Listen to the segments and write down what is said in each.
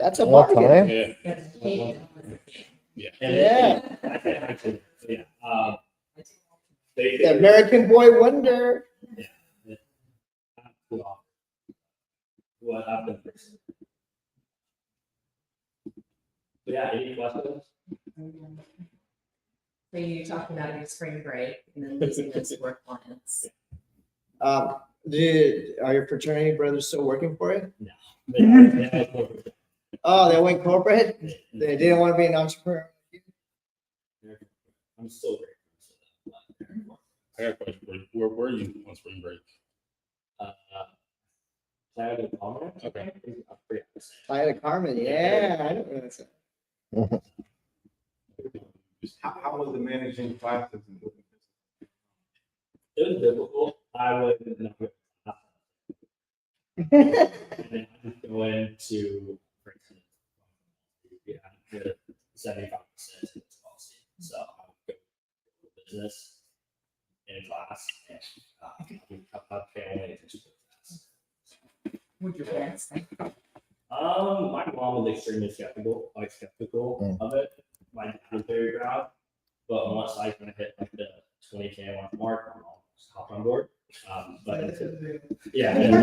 That's a What bargain. time? Yeah. Yeah. Yeah. The American Boy Wonder. What happened? Yeah, any questions? So you talked about your spring break and then losing those work clients. Are your fraternity brothers still working for you? No. Oh, they went corporate? They didn't want to be an entrepreneur? I'm still grateful. I got a question. Where were you on spring break? Saturday, Alomar? Okay. Playa del Carmen, yeah. I don't know that. How was the managing classes? It was difficult. I would not go into, for instance, we had 75% policy. So I would go to business in class and about family and class. Would your parents think? My mom was extremely skeptical of it. My dad was very proud, but once I kind of hit like the 20K mark, my mom hopped on board. But yeah, and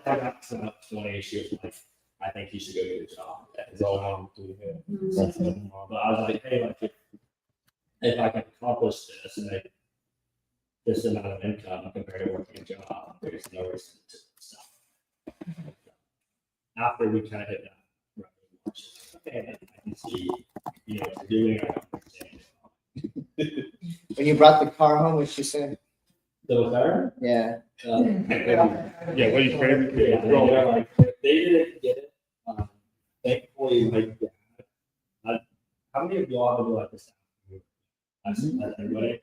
I got to about 20, she was like, I think you should go get a job. That's all mom do. But I was like, hey, like if I can accomplish this and make this amount of income compared to working a job, there's no reason to stop. After we kind of hit that, okay, I can see, you know, what you're doing. I understand. When you brought the car home, what she said? So there, Yeah. Yeah, what you crazy? yeah, they didn't get it. Thankfully, like, how many of y'all do like this? Everybody.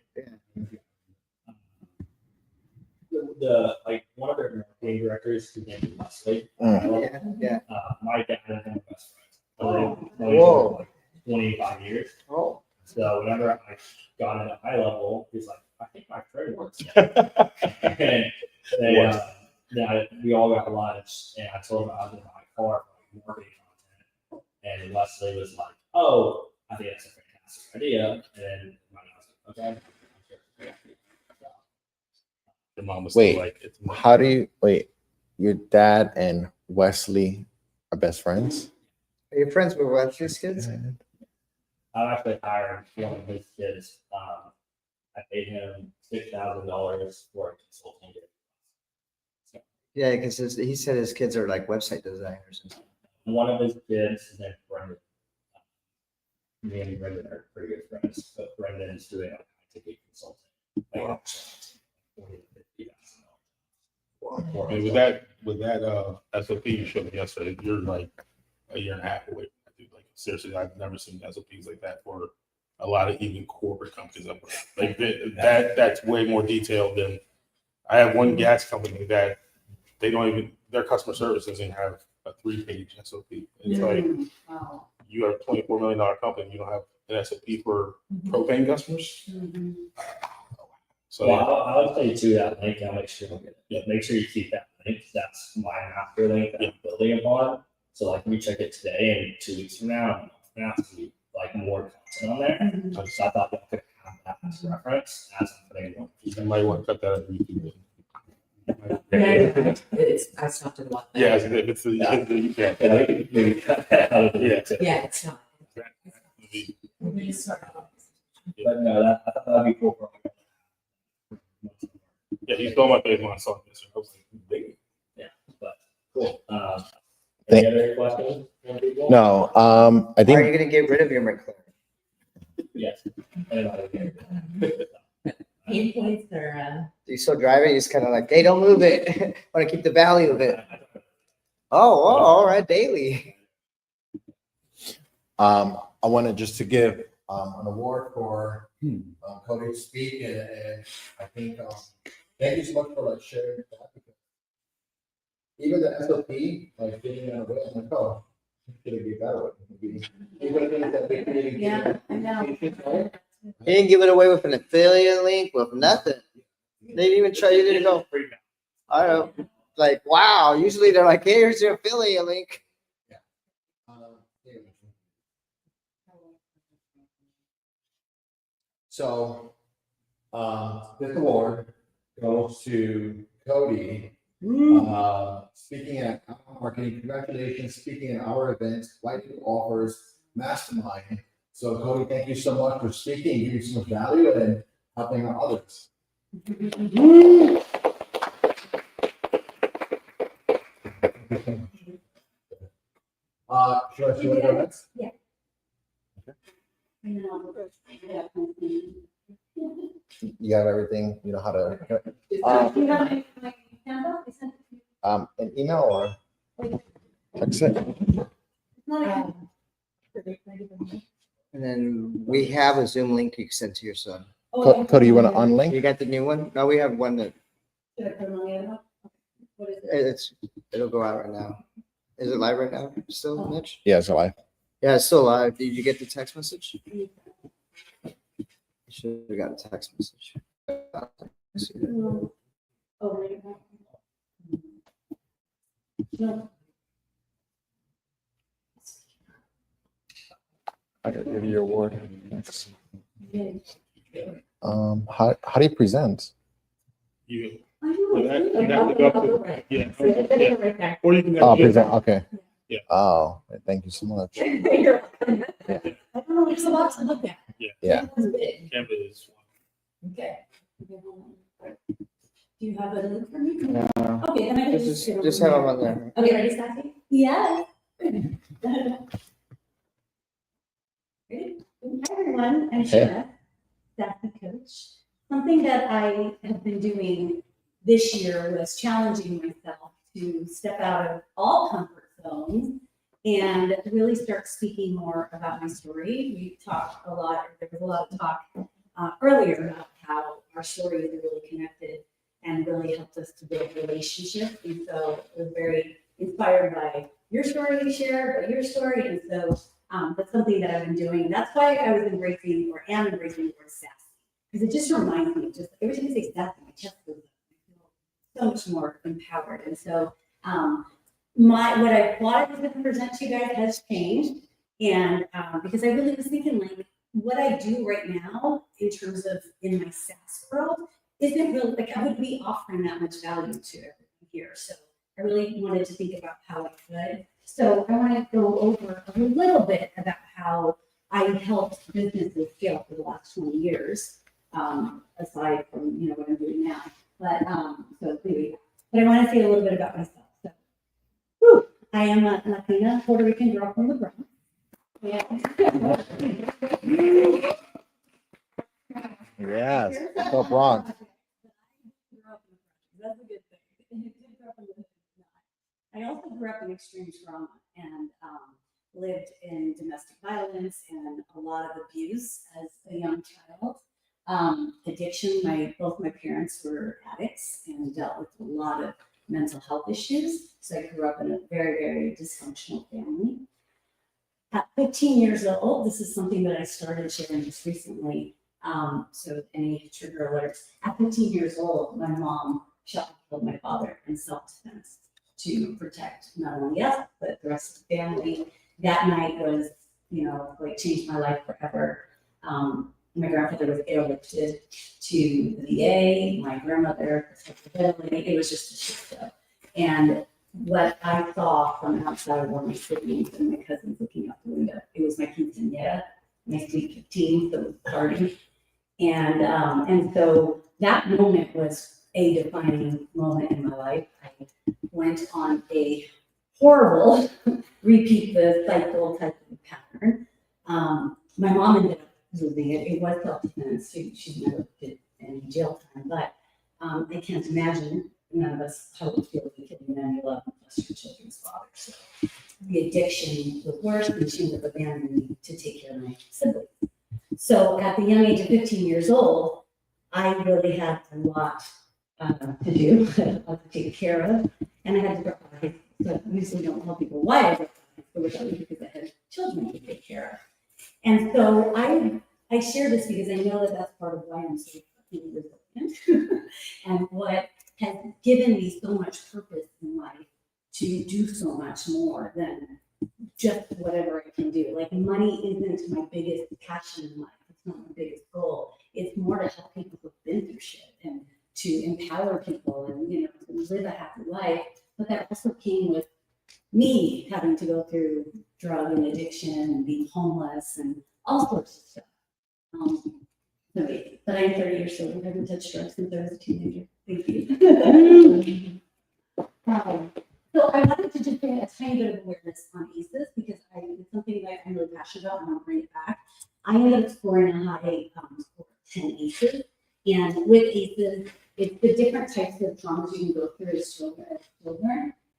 The like one of their marketing directors, who named Leslie. Yeah. My dad and him were best friends. Whoa. Like 25 years. Oh. So whenever I got in at high level, he's like, I think my friend works here. And we all got lunch, and I told him I was in my car for like marketing content. And Leslie was like, oh, I think that's a fantastic idea. And my dad was like, okay. Your mom was Wait, still like, it's How do you wait? Your dad and Wesley are best friends? Are you friends with Wesley's kids? I actually hired one of his kids. I paid him $6,000 for a consulting gig. So Yeah, because he said his kids are like website designers. one of his kids is named Brendan. Me and Brendan are pretty good friends, but Brendan's doing a high-ticket consulting. Like, $40,000 to $50,000. And with that SOP you showed me yesterday, you're like a year and a half away. Like seriously, I've never seen SOPs like that for a lot of even corporate companies. Like that's way more detailed than I have one gas company that they don't even their customer service doesn't have a 3-page SOP. It's like you have a $24 million company, you don't have an SOP for propane customers. So well, I would say too that link. I'll make sure you get it. Yeah, make sure you keep that link. That's my master link that I'm building upon. So like we check it today, and 2 weeks from now, it's gonna be like more content on there. So I thought that could have that as a reference as I'm putting it on. you might want to cut that out of YouTube. I stopped at one. Yeah, it's you can't. Yeah, maybe cut that out of the video. Yeah, it's not. But no, I thought that'd be cool for Yeah, he stole my face when I saw this. I was like, dang. yeah, but cool. Any other questions? from people? No, I Are think you going to get rid of your McLaren? Yes. Anybody? Pain points or, Do you still drive it? You just kind of like, hey, don't move it. Want to keep the value of it. Oh, all right, daily. I wanted just to give an award for Cody to speak, and I think thank you so much for like sharing that, because even the SOP, like getting it away, I'm like, oh, could it be better? Even things that we couldn't even yeah, I know. He didn't give it away with an affiliate link, with nothing. They didn't even try. You didn't go, I don't know. Like, wow. Usually they're like, hey, here's your affiliate link. So, this award goes to Cody. Speaking at Alomar Marketing, congratulations, speaking at our event, White People Offers Mastermind. So Cody, thank you so much for speaking, giving so much value and helping out others. Should I go next? Yeah. You got everything, you know how to, Do you have my handbook? I sent it to you. an email or text it? And then we have a Zoom link you can send to your son. Cody, you want to unlink? You got the new one? No, we have one that Should I put it on the other one? What is it? it'll go out right now. Is it live right now still, Mitch? Yeah, so Yeah, it's still live. Did you get the text message? You should have got a text message. Oh, wait. No. I gotta give you your award. Okay. How do you present? You, I know. You have to go up to- yeah. Yeah. Right there. or you can. Oh, present, okay. Yeah. Oh, thank you so much. You're welcome. I don't know, there's a lot to look at. Yeah. It's big. Canva is. Okay. Do you have a link for me? No, Okay, then I can just have them on there. Okay, ready, Stacy? Yeah. Ready? Hi, everyone. I'm Shanna, Stacy coach. Something that I have been doing this year was challenging myself to step out of all comfort zones and really start speaking more about my story. We talked a lot, there was a lot of talk earlier about how our stories are really connected and really helped us to build relationships. And so I was very inspired by your story you shared, but your story. And so that's something that I've been doing. That's why I was embracing or am embracing the word sassy. Because it just reminds me, just every time I say sassy, my chest goes up. I feel so much more empowered. And so what I thought I was going to present to you guys has changed. And because I really was thinking like what I do right now in terms of in my SaaS world isn't really like I wouldn't be offering that much value to everyone here. So I really wanted to think about how I could. So I want to go over a little bit about how I helped businesses scale for the last 20 years, aside from what I'm doing now. But so anyway, but I want to say a little bit about myself. So, I am a Latina Puerto Rican girl from the Bronx. Yeah. Yes, so Bronx. That's a good thing. I also grew up in extreme trauma and lived in domestic violence and a lot of abuse as a young child. Addiction, both my parents were addicts and dealt with a lot of mental health issues. So I grew up in a very, very dysfunctional family. At 15 years old, this is something that I started sharing just recently. So any trigger alerts. At 15 years old, my mom shot and killed my father in self-defense to protect not only us, but the rest of the family. That night was, changed my life forever. My grandfather was airlifted to the VA. My grandmother was ventilated. It was just a shit show. And what I saw from outside were my siblings and my cousins looking out the window. It was my quinceañera, my sweet 15, so it was a party. And so that moment was a defining moment in my life. I went on a horrible repeat the cycle type of pattern. My mom ended up losing it. It was self-defense. She never did any jail time, but I can't imagine none of us how it feels like killing a man you love plus your children's father. So the addiction was worse, and she ended up abandoning me to take care of my siblings. So at the young age of 15 years old, I really had a lot to do, a lot to take care of, and I had to drop out of high school. So I usually don't tell people why I dropped out of high school, which was because I had children to take care of. And so I share this because I know that that's part of why I'm so fucking resilient and what has given me so much purpose in life to do so much more than just whatever I can do. Like money isn't my biggest passion in life. It's not my biggest goal. It's more to help people who've been through shit and to empower people and, you know, to live a happy life. But that also came with me having to go through drug and addiction and being homeless and all sorts of stuff. But I'm 30 years old. I haven't touched drugs since I was a teenager. Thank you. So I wanted to just bring a tiny bit of awareness on ACEs because it's something that I'm really passionate about and I want to bring it back. I ended up scoring a high score of 10 ACEs. And with ACEs, it's the different types of traumas you can go through as children.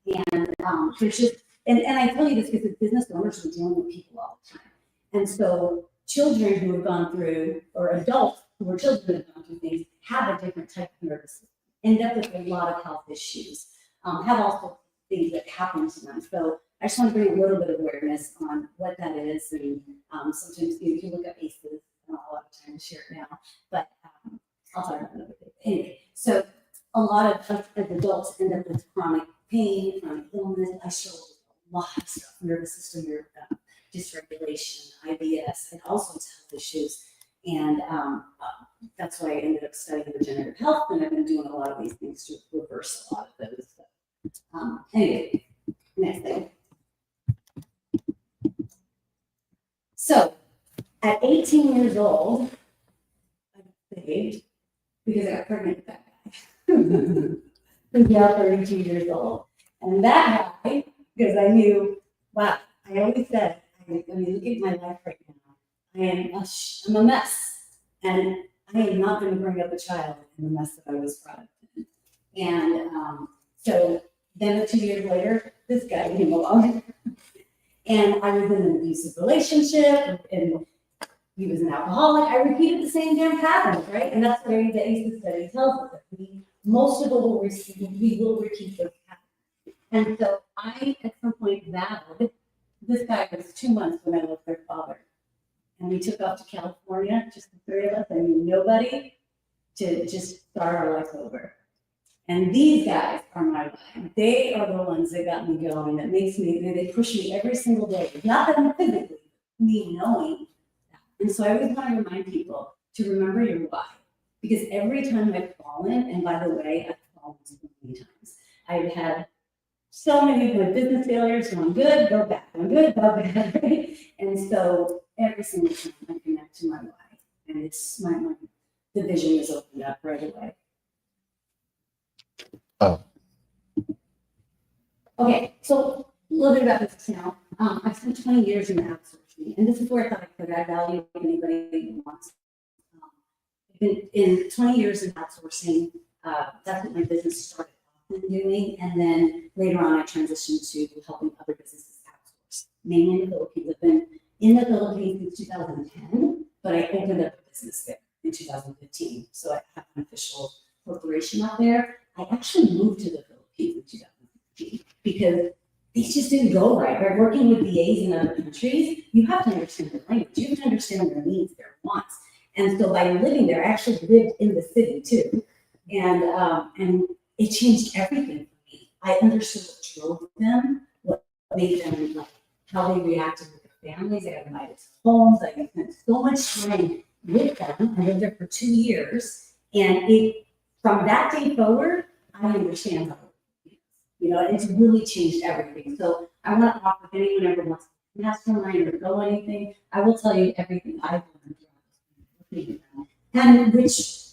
And there's just, and I tell you this because as business owners, we're dealing with people all the time. And so children who have gone through, or adults who are children who have gone through things, have a different type of nervous system, end up with a lot of health issues, have also things that happen to them. So I just want to bring a little bit of awareness on what that is. And sometimes you can look up ACEs, I don't have a lot of time to share it now, but I'll talk about another thing. Anyway, so a lot of us as adults end up with chronic pain, chronic illness. I struggle with a lot of stuff, nervous system, dysregulation, IBS, and all sorts of health issues. And that's why I ended up studying regenerative health, and I've been doing a lot of these things to reverse a lot of those. Anyway, next thing. So, at 18 years old, I got saved because I got pregnant with that guy. Who's now 32 years old. And that guy, because I knew, wow, I always said, I mean, look at my life right now. I'm a mess. And I am not going to bring up a child in the mess that I was brought up in. And so then 2 years later, this guy came along. And I was in an abusive relationship, and he was an alcoholic. I repeated the same damn patterns, right? And that's where the ACEs study tells us that most of it we will repeat those patterns. And so I, at some point, vowed, this guy was 2 months when I lost their father. And we took off to California, just the three of us, I knew nobody, to just start our life over. And these guys are my life. They are the ones that got me going, that makes me, they push me every single day. Not that I'm physically, me knowing that. And so I always want to remind people to remember your why. Because every time I've fallen, and by the way, I've fallen so many times. I've had so many good business failures, going good, go bad, going good, go bad, right? And so every single time I connect to my why. And it's the vision is opened up right away. Oh. Okay, so a little bit about this now. I've spent 20 years in outsourcing, and this is where I thought I could add value to anybody who wants. In 20 years in outsourcing, that's what my business started off in doing, and then later on I transitioned to helping other businesses outsource, mainly in the Philippines. I've been in the Philippines since 2010, but I opened up a business there in 2015, so I have an official corporation out there. I actually moved to the Philippines in 2015 because these just didn't go right. By working with VAs in other countries, you have to understand their language, you have to understand their needs, their wants. And so by living there, I actually lived in the city too. And it changed everything for me. I understood what drove them, what made them, like, how they reacted with their families. I got invited to homes. I spent so much time with them. I lived there for 2 years. And from that day forward, I understand how it is. You know, it's really changed everything. So I want to offer, if anyone ever wants to mastermind or go anything, I will tell you everything I've learned. And which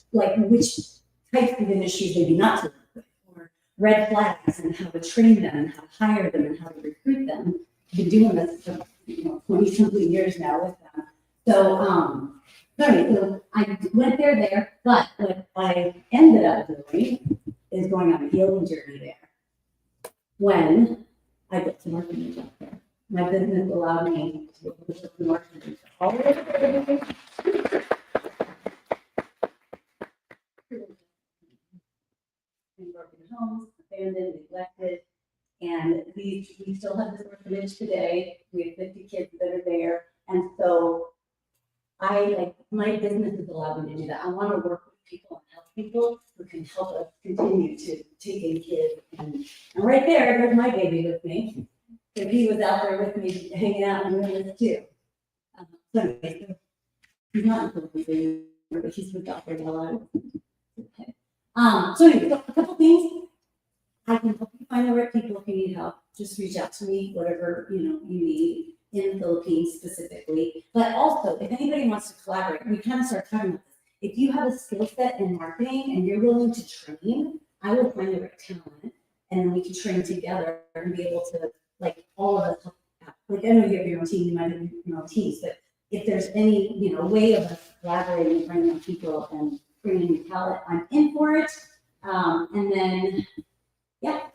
types of industries maybe not to work with, or red flags and how to train them and how to hire them and how to recruit them. I've been doing this for 20-something years now with them. So so I went there, but what I ended up doing is going on a healing journey there. When I built an orphanage up there, my business allowed me to build an orphanage all the way to in broken homes, abandoned, neglected, and we still have this orphanage today. We have 50 kids that are there, and so my business has allowed me to do that. I want to work with people and help people who can help us continue to take in kids. And right there's my baby with me. So he was out there with me hanging out and doing this too. So anyway, so he's not in the Philippines anymore, but he's moved out there a lot. Okay. So anyway, so a couple things. I can help you find the right people if you need help. Just reach out to me, whatever you need in the Philippines specifically. But also, if anybody wants to collaborate, we kind of start talking about this. If you have a skill set in marketing and you're willing to train, I will find the right talent, and then we can train together and be able to, like, all of us. Like, I know you have your own team, you might have your own teams, but if there's any way of us collaborating and bringing on people and bringing new talent, I'm in for it. And then. Yeah.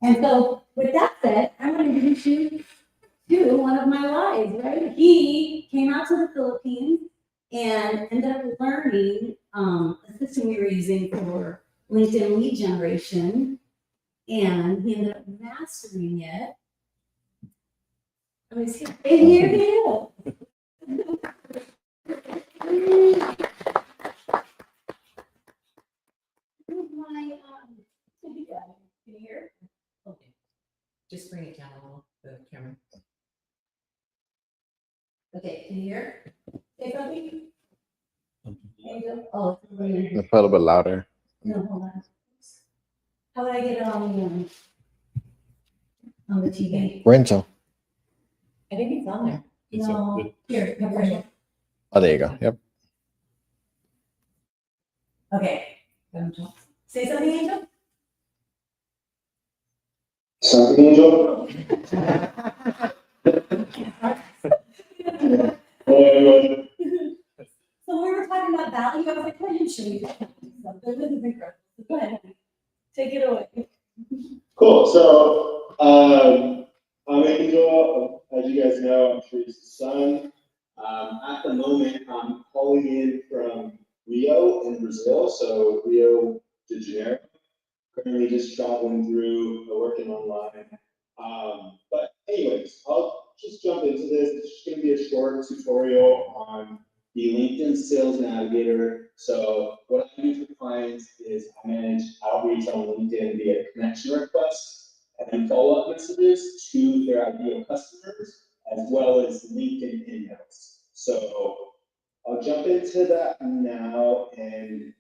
And so with that said, I'm going to introduce you to one of my lives, right? He came out to the Philippines and ended up learning a system we were using for LinkedIn lead generation. And he ended up mastering it. And here he is. Here's my, can you hear? Okay. Just bring it down a little, the camera. Okay, can you hear? Say something? Angel? Oh, it's really- A little bit louder. no, hold on. How would I get it on the TV? Rental. I think it's on there. It's No, here, come here. Oh, there you go. Yep. Okay. Say something, Angel? Something, Angel? So we were talking about value. I was like, I didn't show you that. This is incredible. Go ahead. Take it away. Cool. So, I'm Angel. As you guys know, I'm Teresa's son. At the moment, I'm calling in from Rio in Brazil. So, Rio de Janeiro. Currently just traveling through, working online. But anyways, I'll just jump into this. It's just going to be a short tutorial on the LinkedIn Sales Navigator. So what I do for clients is I manage outreach on LinkedIn via connection requests and follow-up messages to their ideal customers, as well as LinkedIn emails. So I'll jump into that now and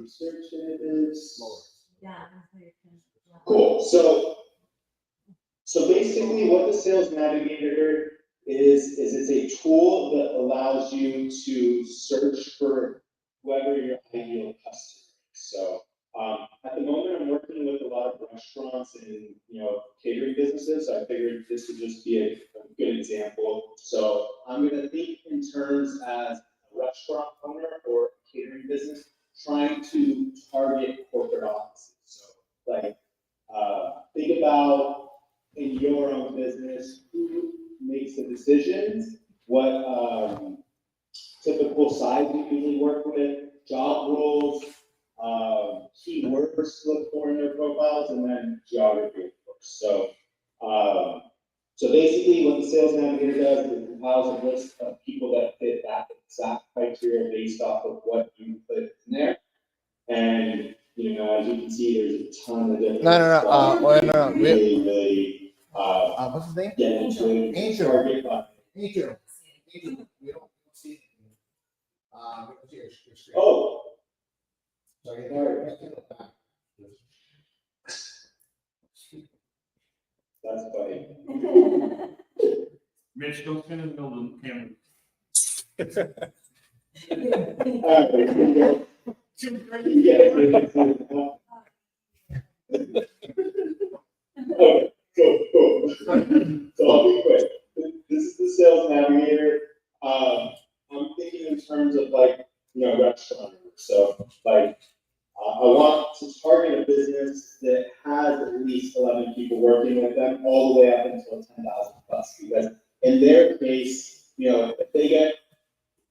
search it is. Yeah. Cool. So basically what the Sales Navigator is it's a tool that allows you to search for whoever your ideal customer is. So at the moment I'm working with a lot of restaurants and catering businesses. So I figured this would just be a good example. So I'm gonna think in terms as a restaurant owner or a catering business trying to target corporate offices. So like think about in your own business, who makes the decisions, what typical size you usually work with, job roles, keywords to look for in their profiles, and then geography, of course. So basically what the Sales Navigator does is it compiles a list of people that fit that exact criteria based off of what you put in there. And as you can see, there's a ton of different. No. Really, What's his name? get into it. Angel. Target, Angel. We don't see anything. We don't see your screen. oh, Sorry. that's funny. Mitch, don't spin in the middle of the camera. Okay, cool. So I'll be quick. This is the Sales Navigator. I'm thinking in terms of restaurant. So I want to target a business that has at least 11 people working with them, all the way up until 10,000 plus. Because in their case, if they get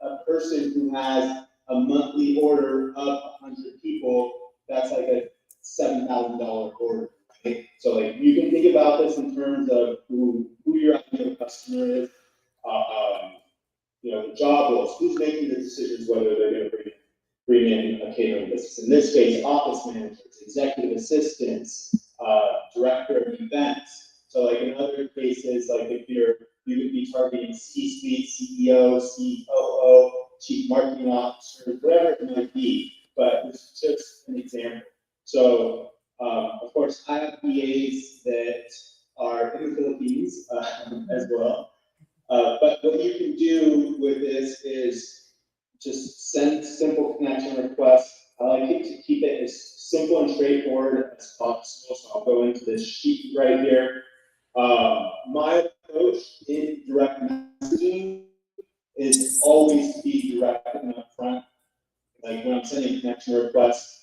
a person who has a monthly order of 100 people, that's like a $7,000 order. Right? So you can think about this in terms of who your ideal customer is, the job roles, who's making the decisions whether they're going to bring in a catering business. In this case, office managers, executive assistants, other cases, like if you would be targeting C-suite, CEO, COO, chief marketing officer, whatever it might be. But this is just an example. So, of course, I have VAs that are in the Philippines as well. But what you can do with this is just send simple connection requests. I like it to keep it as simple and straightforward as possible. So I'll go into this sheet right here. My approach in direct messaging is always to be direct and upfront. Like when I'm sending connection requests,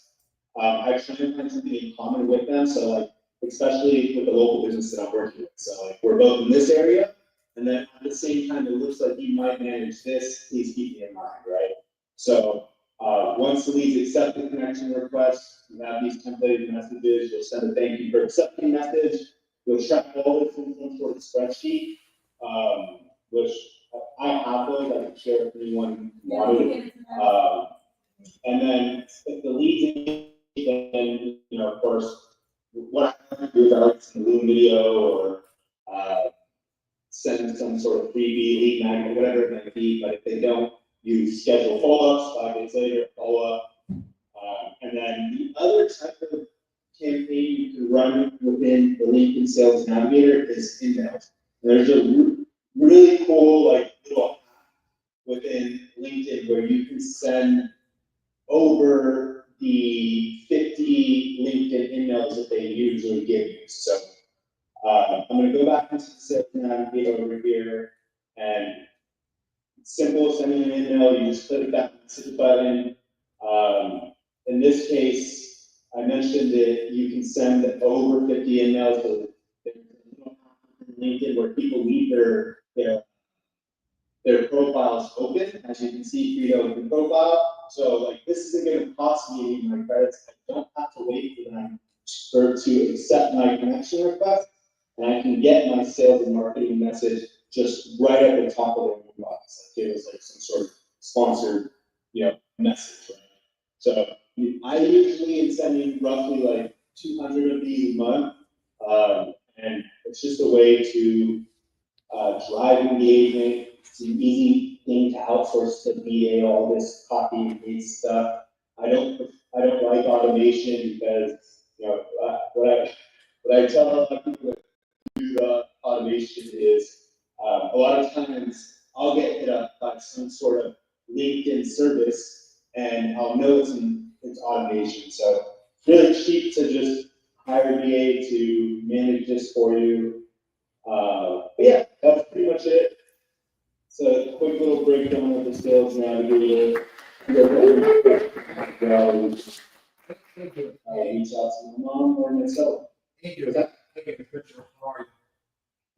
I try and find something in common with them. So like, especially with the local business that I'm working with. So like, we're both in this area, and then at the same time, it looks like you might manage this. Please keep me in mind, right? So once the leads accept the connection request, you have these templated messages. You'll send a thank you for accepting message. You'll track all this in some sort of spreadsheet, which I have those. I can share if anyone wanted. And then if the leads, then, you know, of course, what I like to do is I like to send a Loom video or send some sort of freebie, lead magnet, whatever it might be. But if they don't, you schedule follow-ups 5 days later, follow-up. And then the other type of campaign you can run within the LinkedIn Sales Navigator is emails. There's a really cool like little app within LinkedIn where you can send over the 50 LinkedIn emails that they usually give you. So I'm going to go back into the Sales Navigator over here, and it's simple, sending an email. You just click that message button. In this case, I mentioned that you can send over 50 emails. So there's LinkedIn where people leave their profiles open, as you can see, create an open profile. So like this isn't going to cost me any of my credits. I don't have to wait for them to accept my connection request, and I can get my sales and marketing message just right at the top of their inbox. Like it was like some sort of sponsored, message. Right? So I usually am sending roughly like 200 of these a month, and it's just a way to drive engagement. It's an easy thing to outsource to VA, all this copy and paste stuff. I don't like automation because what I tell a lot of people that do automation is a lot of times I'll get hit up by some sort of LinkedIn service and I'll know it's automation. So it's really cheap to just hire a VA to manage this for you. But yeah, that's pretty much it. So a quick little breakdown of the Sales Navigator. Reach out to my mom or myself. Thank you. That taking a picture of Laurie.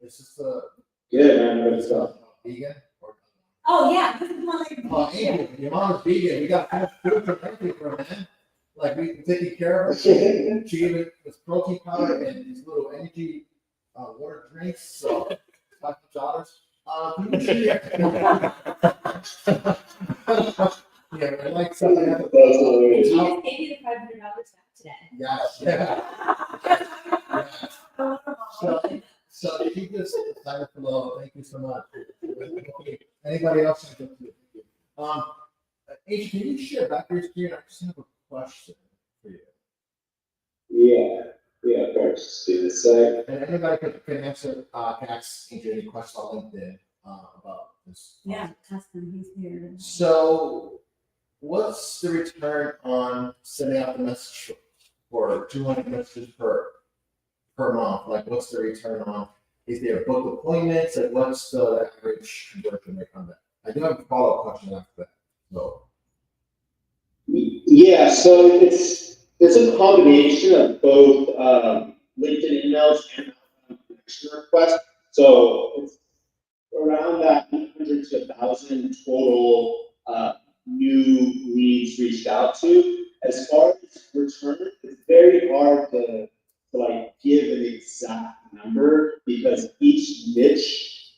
Is this Yeah, man, good stuff. vegan? Or, Oh, yeah, this is one oh, Angel, your mom's vegan. We got fresh food from everything for her, man. Like we taking care of her. She gave it this protein powder and these little energy water drinks. So $500. Yeah, I like something else. She just gave you the $500 back today. Yes, yeah. So if you just sign up below, thank you so much. Anybody else? H, can you share back your screen? I just have a question for you. Yeah, of course. Just do this side. And anybody can answer, can ask H any questions on LinkedIn about this. Yeah, ask him, he's here. So what's the return on sending out the message for 200 messages per month? Like, what's the return on? Is there book appointments? Like, what's the average conversion rate on that? I do have a follow-up question after that. So. Yeah, so it's a combination of both LinkedIn emails and connection requests. So it's around that 800 to 1,000 total new leads reached out to. As far as return, it's very hard to like give an exact number because each niche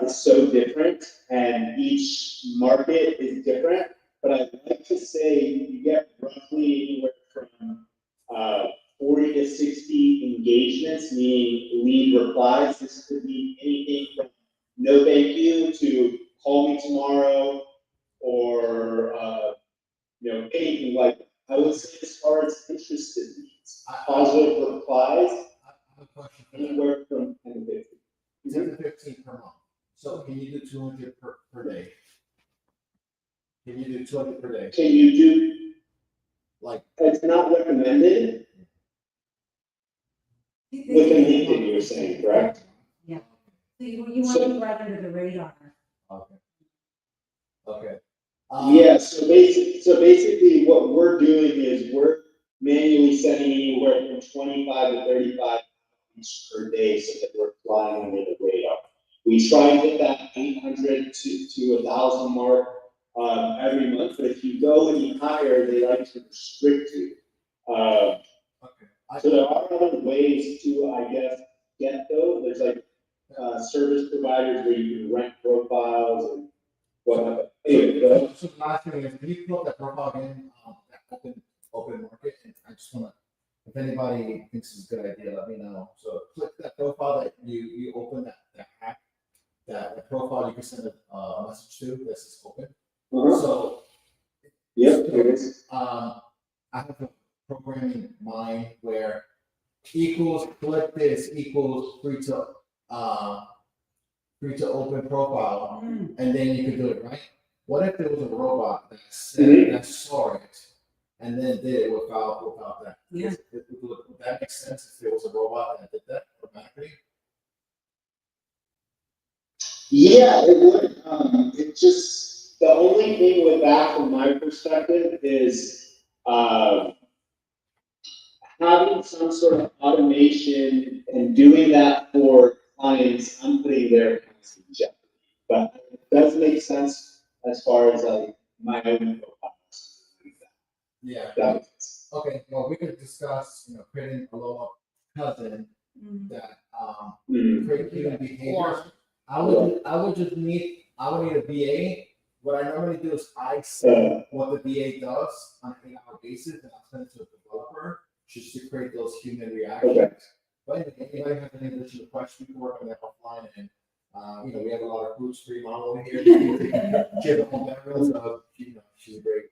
is so different and each market is different. But I'd like to say you get roughly anywhere from 40 to 60 engagements, meaning lead replies. This could could mean anything from no thank you to call me tomorrow or, anything like that. I would say as far as interested leads, positive replies, I have a question for that. anywhere from 10 to 15. 10 to 15 per month. So can you do 200 per day? Can you do 200 per day? Can you do, Like, it's not recommended within LinkedIn, you were saying, correct? So you want to go right under the radar. okay. Okay. Yeah, so basically what we're doing is we're manually sending anywhere from 25 to 35 each per day so that we're flying under the radar. We try and get that 800 to 1,000 mark every month, but if you go any higher, they like to restrict you. Okay. So there are other ways to, I guess, get those. There's like service providers where you can rent profiles and whatnot. Anyway, go ahead. So the last thing is, can you pull up that profile again, that open market? And I just wanna, if anybody thinks it's a good idea, let me know. So click that profile that you open that hack, that profile you can send a message to, this is open. So, Yep, there it is. I have a program in mind where equals click this equals free to open profile, and then you could do it, right? What if there was a robot that said, that saw it and then did it without that? Yeah. Would that make sense if there was a robot that did that automatically? Yeah, it would. It just, the only thing with that from my perspective is having some sort of automation and doing that for clients, I'm putting their accounts in jeopardy. But it does make sense as far as like my own profiles. Yeah. That makes sense. Okay, well, we could discuss, creating a little cousin that, create human behavior. I would need a VA. What I normally do is I say what the VA does on an 8-hour basis, and I'll send it to a developer just to create those human reactions. Okay. But if anybody has any additional questions, we can work on that offline. And we have a lot of gluten-free mom over here. She has a whole background, so she's great.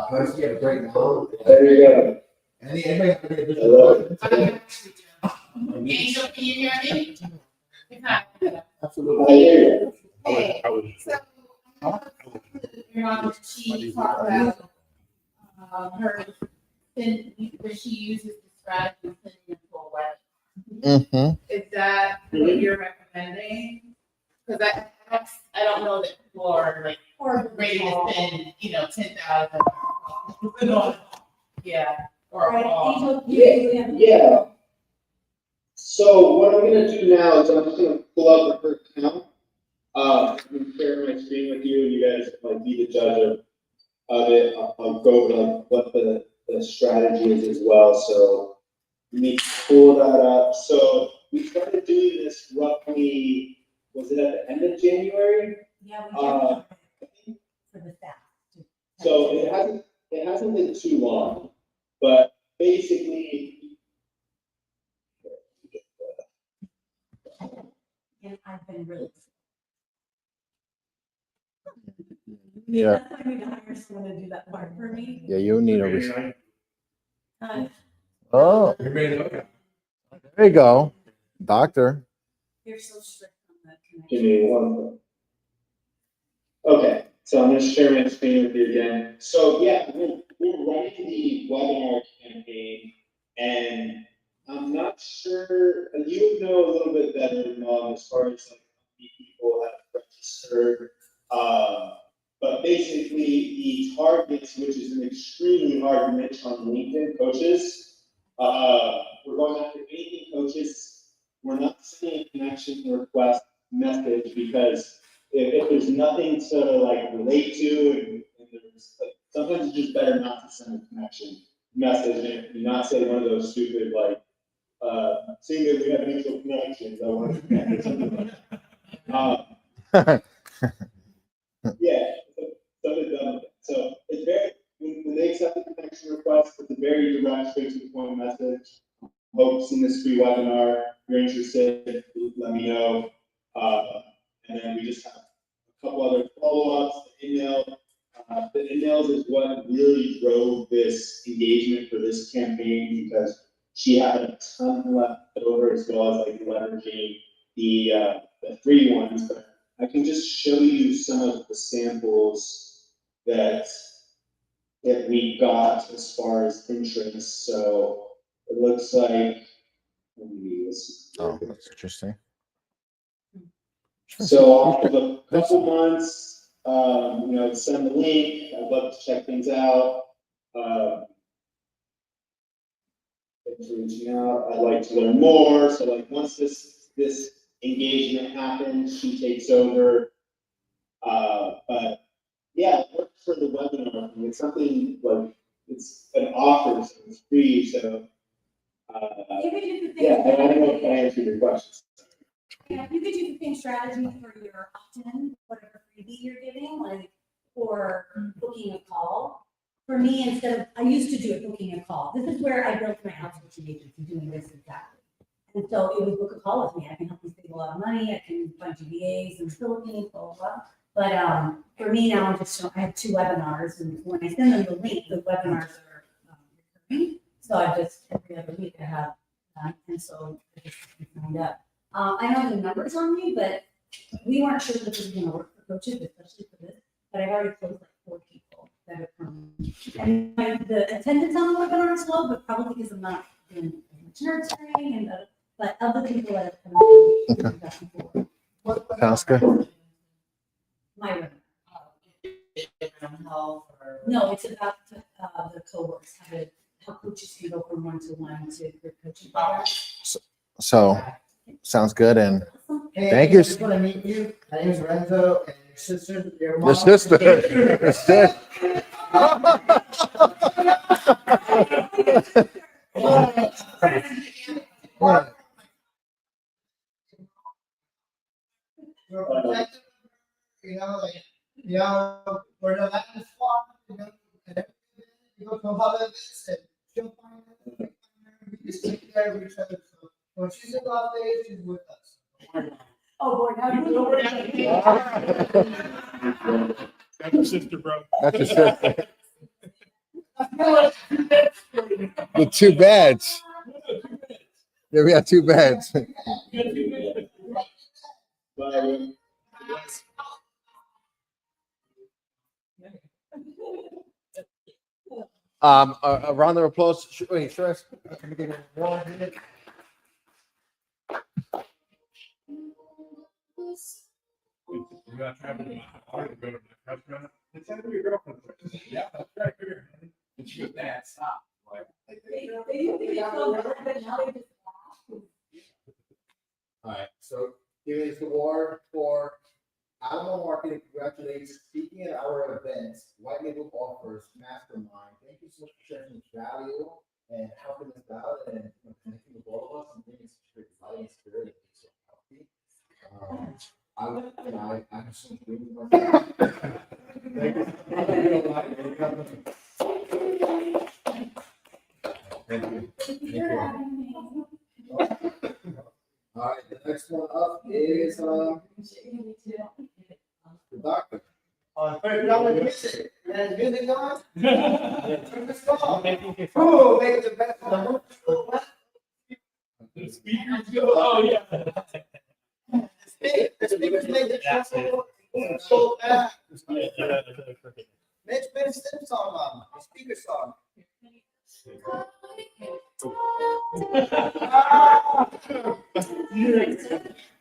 First, you have a great mom. There you go. Anybody have any additional questions? Angel, can you hear me? Absolutely. I hear you. Hey, I would. so your mom, she talked about her, when she uses the strategy of sending them to a wedding. Is that what you're recommending? Because I don't know that people are like ready to spend, 10,000. Yeah. Or Right, Angel, Yeah. So what I'm gonna do now is I'm just gonna pull up her account. I'm gonna share my screen with you, and you guys might be the judge of it. I'll go over like what the strategy is as well. So let me pull that up. So we started doing this roughly, was it at the end of January? Yeah, we did for the staff. So it hasn't been too long, but basically. And I've been really. Yeah. That's why I need to hire someone to do that part for me. Yeah, you need a. Uh, Oh, there you go, doctor. You're so strict on that Give connection. me one second. Okay, so I'm gonna share my screen with you again. So yeah, we're running the webinar campaign, and I'm not sure, and you would know a little bit better, Mom, as far as like how many people have registered. But basically the targets, which is an extremely hard niche on LinkedIn, coaches, we're going after anything coaches. We're not sending a connection request message because if there's nothing to like relate to, and there's like, sometimes it's just better not to send a connection message and not say one of those stupid like, seeing that we have mutual connections, I want to connect or something like that. Yeah, something done with it. So it's very, when they accept the connection request, it's a very direct, straight to the point message. hosting this free webinar. If you're interested, let me know. And then we just have a couple other follow-ups, the emails is what really drove this engagement for this campaign because she had a ton left over as well as like leveraging the free ones. But I can just show you some of the samples that we got as far as interest. So it looks like, Oh, that's interesting. so after a couple months, send the link. I'd love to check things out. Thanks for reaching out. I'd like to learn more. So like once this engagement happens, she takes over. But yeah, it works for the webinar. It's something like it's an offer, so it's free. So yeah, I don't know if I answered your questions. Yeah, you could do the same strategy for your opt-in, whatever freebie you're giving, like, or booking a call. For me, I used to do it booking a call. This is where I built my outsourcing agency doing this exactly. And so it would book a call with me. I can help you save a lot of money. I can find you VAs in the Philippines, blah, blah, blah. But for me now, I have 2 webinars, and when I send them the link, the webinars are recurring. So I just, every other week I have, and so I just signed up. I know the numbers on me, but we weren't sure that this was gonna work for coaches, especially for this, but I've already closed like 4 people that have come. And the attendance on the webinar is low, but probably because I'm not doing much nurturing and but other people that have come. Sounds good. My room. No, it's about the cohorts, how coaches can go from 1-to-1 to group coaching. So sounds good. And Hey, Thank you. I just want to meet you. My name is Renzo, and your sister, your mom. your sister. Your sister. You're protected, we're the last squad, and everything, you go to all of this, and she'll find it. We just take care of each other. So when she's in love, she's with us. Oh, boy, now That's your sister, bro. That's your sister. The 2 beds. Yeah, we have 2 beds. A round of applause. Wait, sure. Yeah, that's right. And she goes, Dad, stop. Like, All right, so here is the award for Alomar Marketing. Congratulations, speaking at our events, White Label Offers Mastermind. Thank you so much for sharing this value and helping us out and connecting with all of us and bringing such a exciting spirit and being so healthy. I have some dreams myself. Thank you. Thank you. All right, the next one up is the doctor. Y'all want to miss it? And music going? Turn this off. Ooh, make the best one. The speakers go. Oh yeah. The speakers make the shuffle so fast. Mitch made a stem song on the speaker song.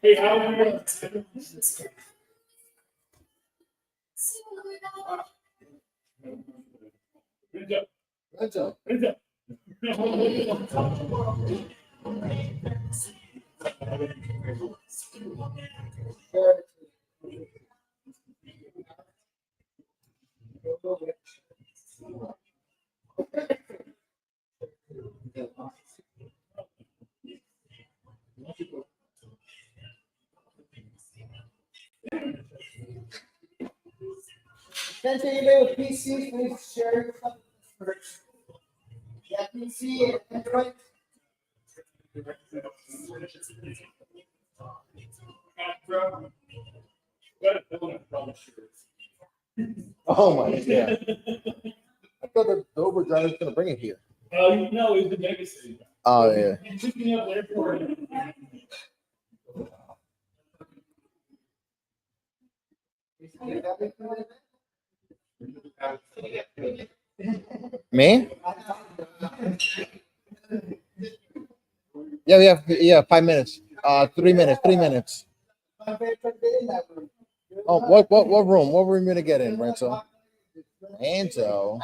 Hey, how are you? Good job. Good job. Good job. Attention, anybody with PCs, please share your stuff first. Yeah, PC and Android. Oh my God. I thought the Uber driver was gonna bring it here. Oh, no, it was the Mega City. Oh yeah. He took me up there for it. Me? Yeah, 5 minutes. 3 minutes, 3 minutes. Oh, what room? What room you gonna get in, Renzo? Renzo.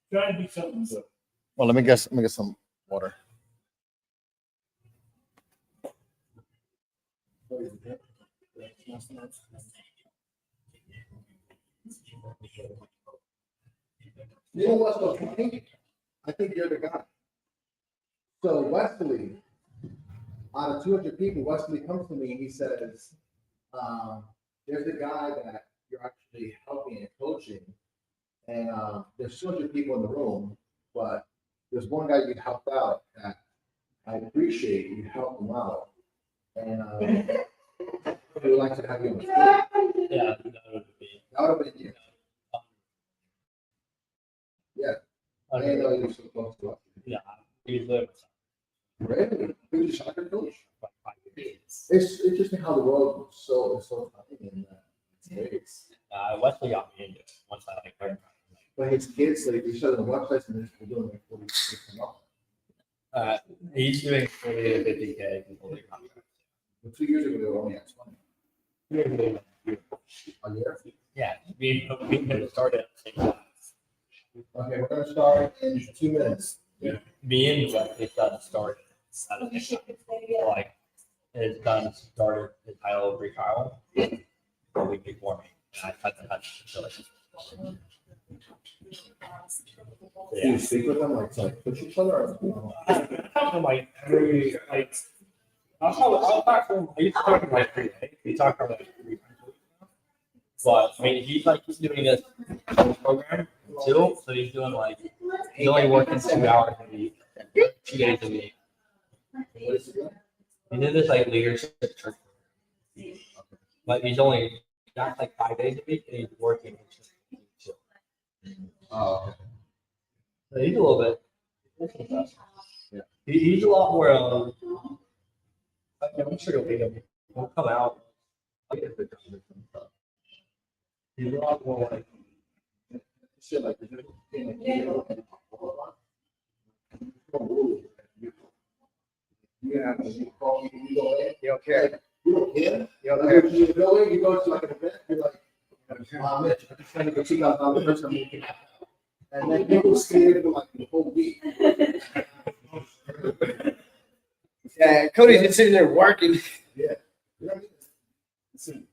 Trying to do something. So. Well, let me get some water. You know what's so funny? I think you're the guy. So Wesley, out of 200 people, Wesley comes to me and he says, there's a guy that you're actually helping and coaching. And there's 200 people in the room, but there's one guy you helped out that I appreciate you helped him out. And we would like to have you on the show. Yeah, that would be. That would have been you. Yeah. I didn't know you were so close to us. Yeah, we live Really? Who was your soccer coach? like 5 years. It's interesting how the world is so tiny in space. Wesley got me into it once I like learned. But his kids, like, they showed the websites and they're doing like 40 a month. He's doing 40 to 50K people that contract. But 2 years ago, they were only at 20. A year? Yeah, we started at the same time. Okay, we're gonna start in 2 minutes. Me and Wesley started at the same time. Like, his son started his title free trial a week before me. And I cut the touch. So like, Do you speak with them like push each other? Or? I talk to him like every like. I'll talk to him. I used to talk to him like 3 days. We talk to him like 3 times a week now. But I mean, he's doing this program too. So he's doing like he's only working 2 hours a week, 2 days a week. He did this like leadership church, but he's only that's like 5 days a week, and he's working. Oh, okay. So he's a little bit. Yeah. He's a lot more. I'm sure he'll he'll come out. He's a lot more like. Shit, like, yeah, you call me, you go in. You don't care. You don't care. You don't care. You go in, you go to like an event, you're like, Mitch, I'm just trying to go see out the person I'm making. And then people stay there for like the whole week. Yeah, Cody's been sitting there working. Yeah. You know what I mean? Listen,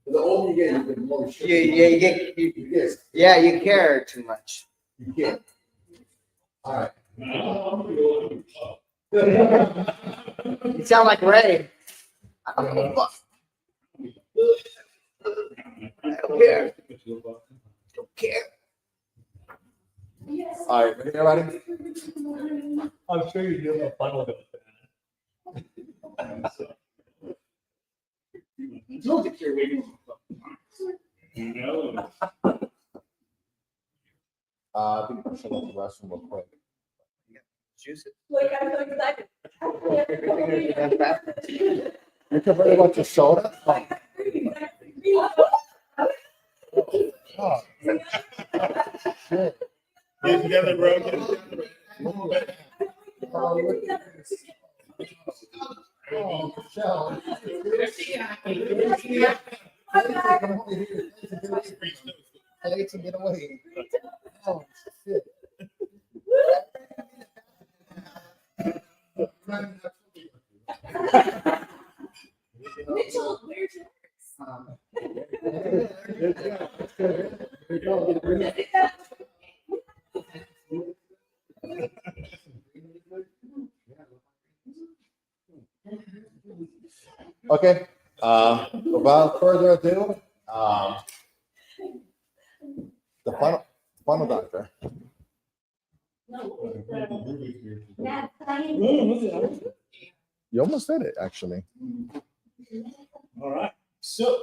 the older you get, the more shit. You Yes, you care too much. you get. All right. You sound like Ray. I don't care. Don't care. All right, ready, everybody? I'm sure you do have fun with it. Don't care waiting. No. I think we should go to the restroom real quick. Juice it. Like, I'm so excited. You can very much a soda. Oh, shit. Get it together, bro. Get it together. Oh, Michelle. Hey, to get away. Oh, shit. Mitchell, where's yours? Okay, without further ado, the final doctor. You almost did it, actually. All right. So,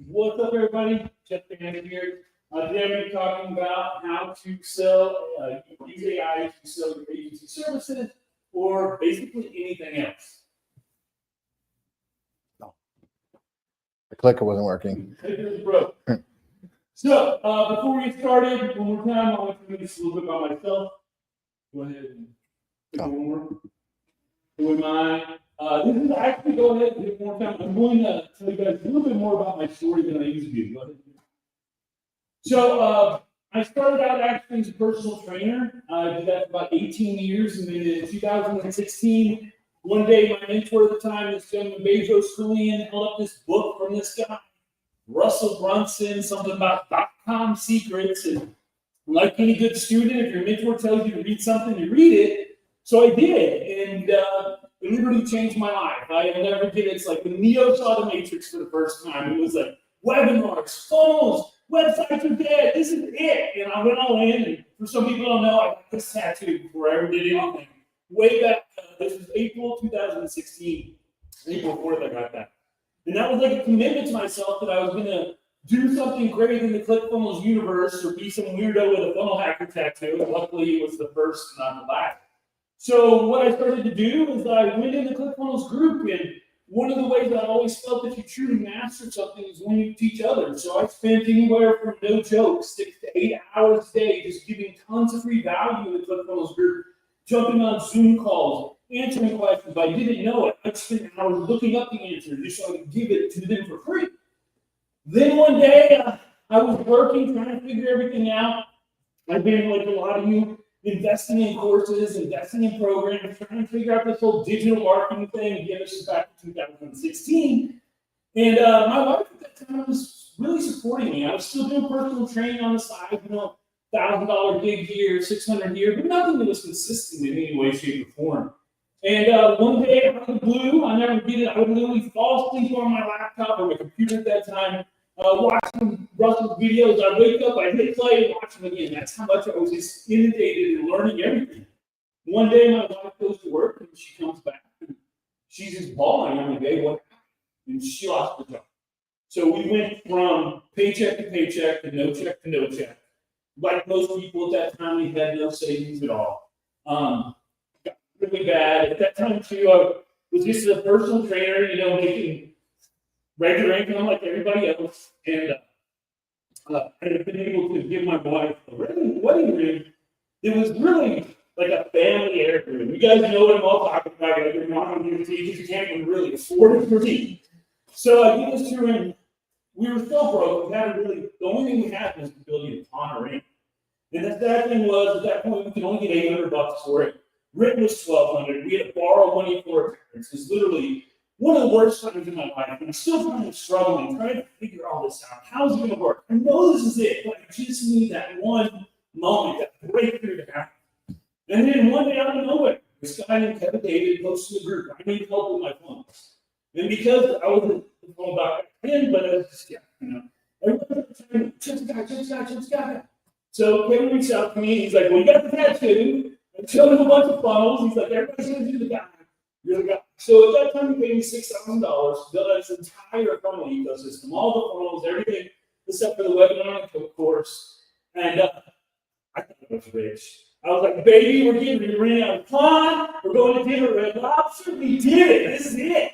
what's up, everybody? Jeff Bannon here. Today I'm going to be talking about how to sell, use AI to sell your agency services or basically anything else. The clicker wasn't working. Clickers broke. So, before we get started, one more time, I want to tell you just a little bit about myself. Go ahead and pick one more. Who am I? This is actually, go ahead and pick one more time. I'm going to tell you guys a little bit more about my story than I usually do. Go ahead. So, I started out actually as a personal trainer. I did that for about 18 years, and then in 2016, one day my mentor at the time, this gentleman, Bejo Scullion, held up this book from this guy, Russell Brunson, something about .com secrets. And like any good student, if your mentor tells you to read something, you read it. So I did, and it literally changed my life. I'll never forget it. It's like when Neo saw the Matrix for the first time. It was like webinars, funnels, websites are dead. This is it. And I went all in. And for some people don't know, I got this tattoo before I ever did anything. Way back, this was April 2016. April 4th, I got that. And that was like a commitment to myself that I was going to do something great in the ClickFunnels universe or be some weirdo with a funnel hacker tattoo. And luckily, it was the first, not the last. So what I started to do is I went in the ClickFunnels group, and one of the ways I always felt that you truly master something is when you teach others. So I spent anywhere from, no joke, 6 to 8 hours a day just giving tons of free value in the ClickFunnels group, jumping on Zoom calls, answering questions. If I didn't know it, I'd spend hours looking up the answers just so I could give it to them for free. Then one day, I was working, trying to figure everything out. I've been, like a lot of you, investing in courses, investing in programs, trying to figure out this whole digital marketing thing. Again, this is back in 2016. And my wife at that time was really supporting me. I was still doing personal training on the side, $1,000 gig here, $600 here, but nothing that was consistent in any way, shape, or form. And one day, out of the blue, I never did it. I would literally fall asleep on my laptop or my computer at that time, watching Russell's videos. I'd wake up, I'd hit play and watch them again. That's how much I was just inundated in learning everything. One day, my wife goes to work and she comes back and she's just bawling every day. What happened? And she lost her job. So we went from paycheck to no check to no check. Like most people at that time, we had no savings at all. Got really bad. At that time, too, I was just a personal trainer, making regular income like everybody else. And I had been able to give my wife a wedding ring. It was really like a family heirloom. You guys know what I'm all talking about. Like your mom and your teachers, you can't even really afford it for me. So I gave this to her, and we were still broke. The only thing we had was the ability to pawn a ring. And the sad thing was, at that point, we could only get $800 for it. Rent was $1,200. We had to borrow money for our parents. It was literally one of the worst times in my life. And I'm still kind of struggling, trying to figure all this out. How's it going to work? I know this is it, but I just need that one moment, that breakthrough to happen. And then one day out of nowhere, this guy named Kevin David posted in the group, I need help with my phones. And because I wasn't the phone back then, but I was just, everybody was saying, check this guy. So Kevin reached out to me. He's like, well, you got the tattoo. I showed him a bunch of funnels. He's like, everybody's going to do the guy. You're the guy. So at that time, he paid me $6,000 to build out his entire funnel ecosystem, all the funnels, everything except for the webinar course. And I thought I was rich. I was like, baby, we're getting ready to rent out a pond. We're going to dinner at Red Lobster. We did it. This is it.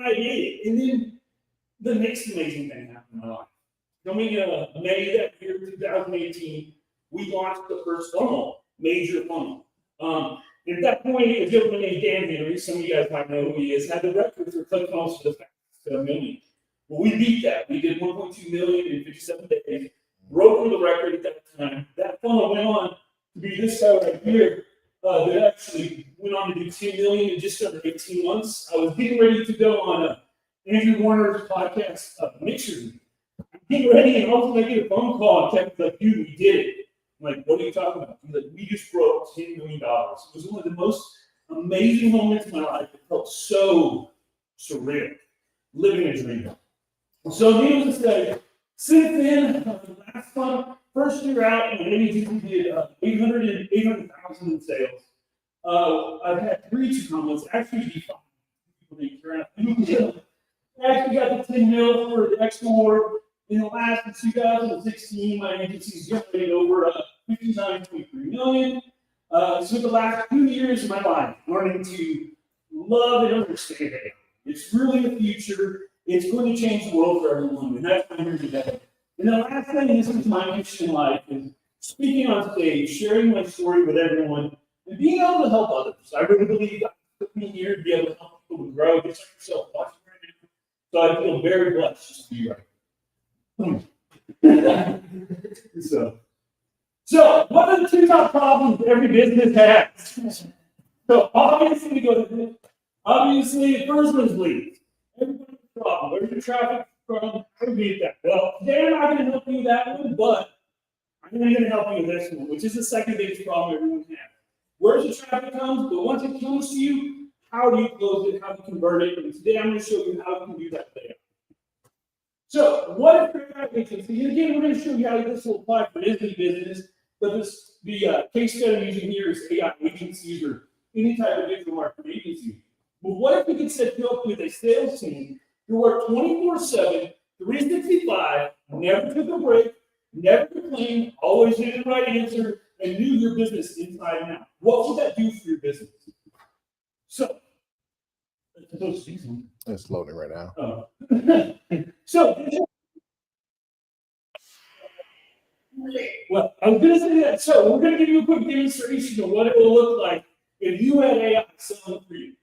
I did it. And then the next amazing thing happened in my life. Coming May that year, 2018, we launched the first funnel, major funnel. And at that point, a gentleman named Dan Henry, some of you guys might know who he is, had the record for ClickFunnels for the fastest million. Well, we beat that. We did 1.2 million in 57 days, broke the record at that time. That funnel went on to be this guy right here. That actually went on to do 10 million in just under 18 months. I was getting ready to go on Andrew Warner's podcast, Mixers. I'm getting ready, and all of a sudden I get a phone call, and Kevin's like, dude, we did it. I'm like, what are you talking about? He's like, we just broke $10 million. It was one of the most amazing moments in my life. It felt so surreal, living a dream. So needless to say, since then, last month, first year out, and agency did 800,000 in sales. I've had 3 to comments, actually be 5. I actually got the 10 mil for the X award. In the last 2016, my agency's generated over 59.3 million. So the last 2 years of my life, learning to love and understand it. It's really the future. It's going to change the world for everyone, and that's what I'm here today. And the last thing, this is my mission in life, is speaking on stage, sharing my story with everyone, and being able to help others. I really believe God put me here to be able to help people to grow, just like yourself watching right now. So I feel very blessed just to be right. So what are the 2 top problems every business has? So obviously, the first one is leads. Everybody's problem. Where's the traffic from? How do we get that? Well, today I'm not going to help you with that one, but I'm going to help you with this one, which is the second biggest problem everyone has. Where's the traffic comes? But once it comes to you, how do you close it? How do you convert it? And today I'm going to show you how you can do that today. So, what if AI agency? And again, we're going to show you how this will apply for any business, but the case study I'm using here is AI agencies or any type of digital marketing agency. But what if we could set you up with a sales team who work 24/7, 365, never took a break, never complained, always did the right answer, and knew your business inside and out? What would that do for your business? So, It's loading right now. Well, I was going to say that. So, we're going to give you a quick demonstration of what it will look like if you had AI selling for you.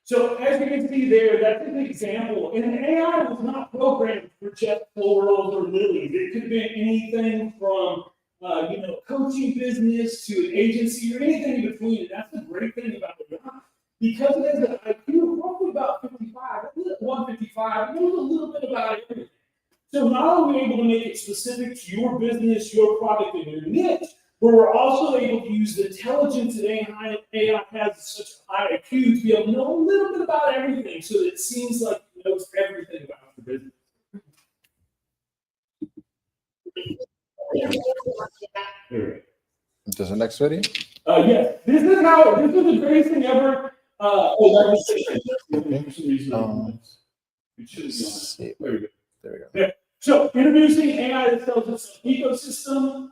So as you can see there, that's an example. And an AI was not programmed for just florals or lilies. It could have been anything from coaching business to an agency or anything in between. And that's the great thing about AI. Because it has an IQ of roughly about 155, it knows a little bit about everything. So not only are we able to make it specific to your business, your product, and your niche, but we're also able to use the intelligence that AI has such a high IQ to be able to know a little bit about everything, so that it seems like it knows everything about your business. Does the next video? Yes, this is the greatest thing ever. See. There we go. There we go. Yeah. So introducing AI that sells its ecosystem.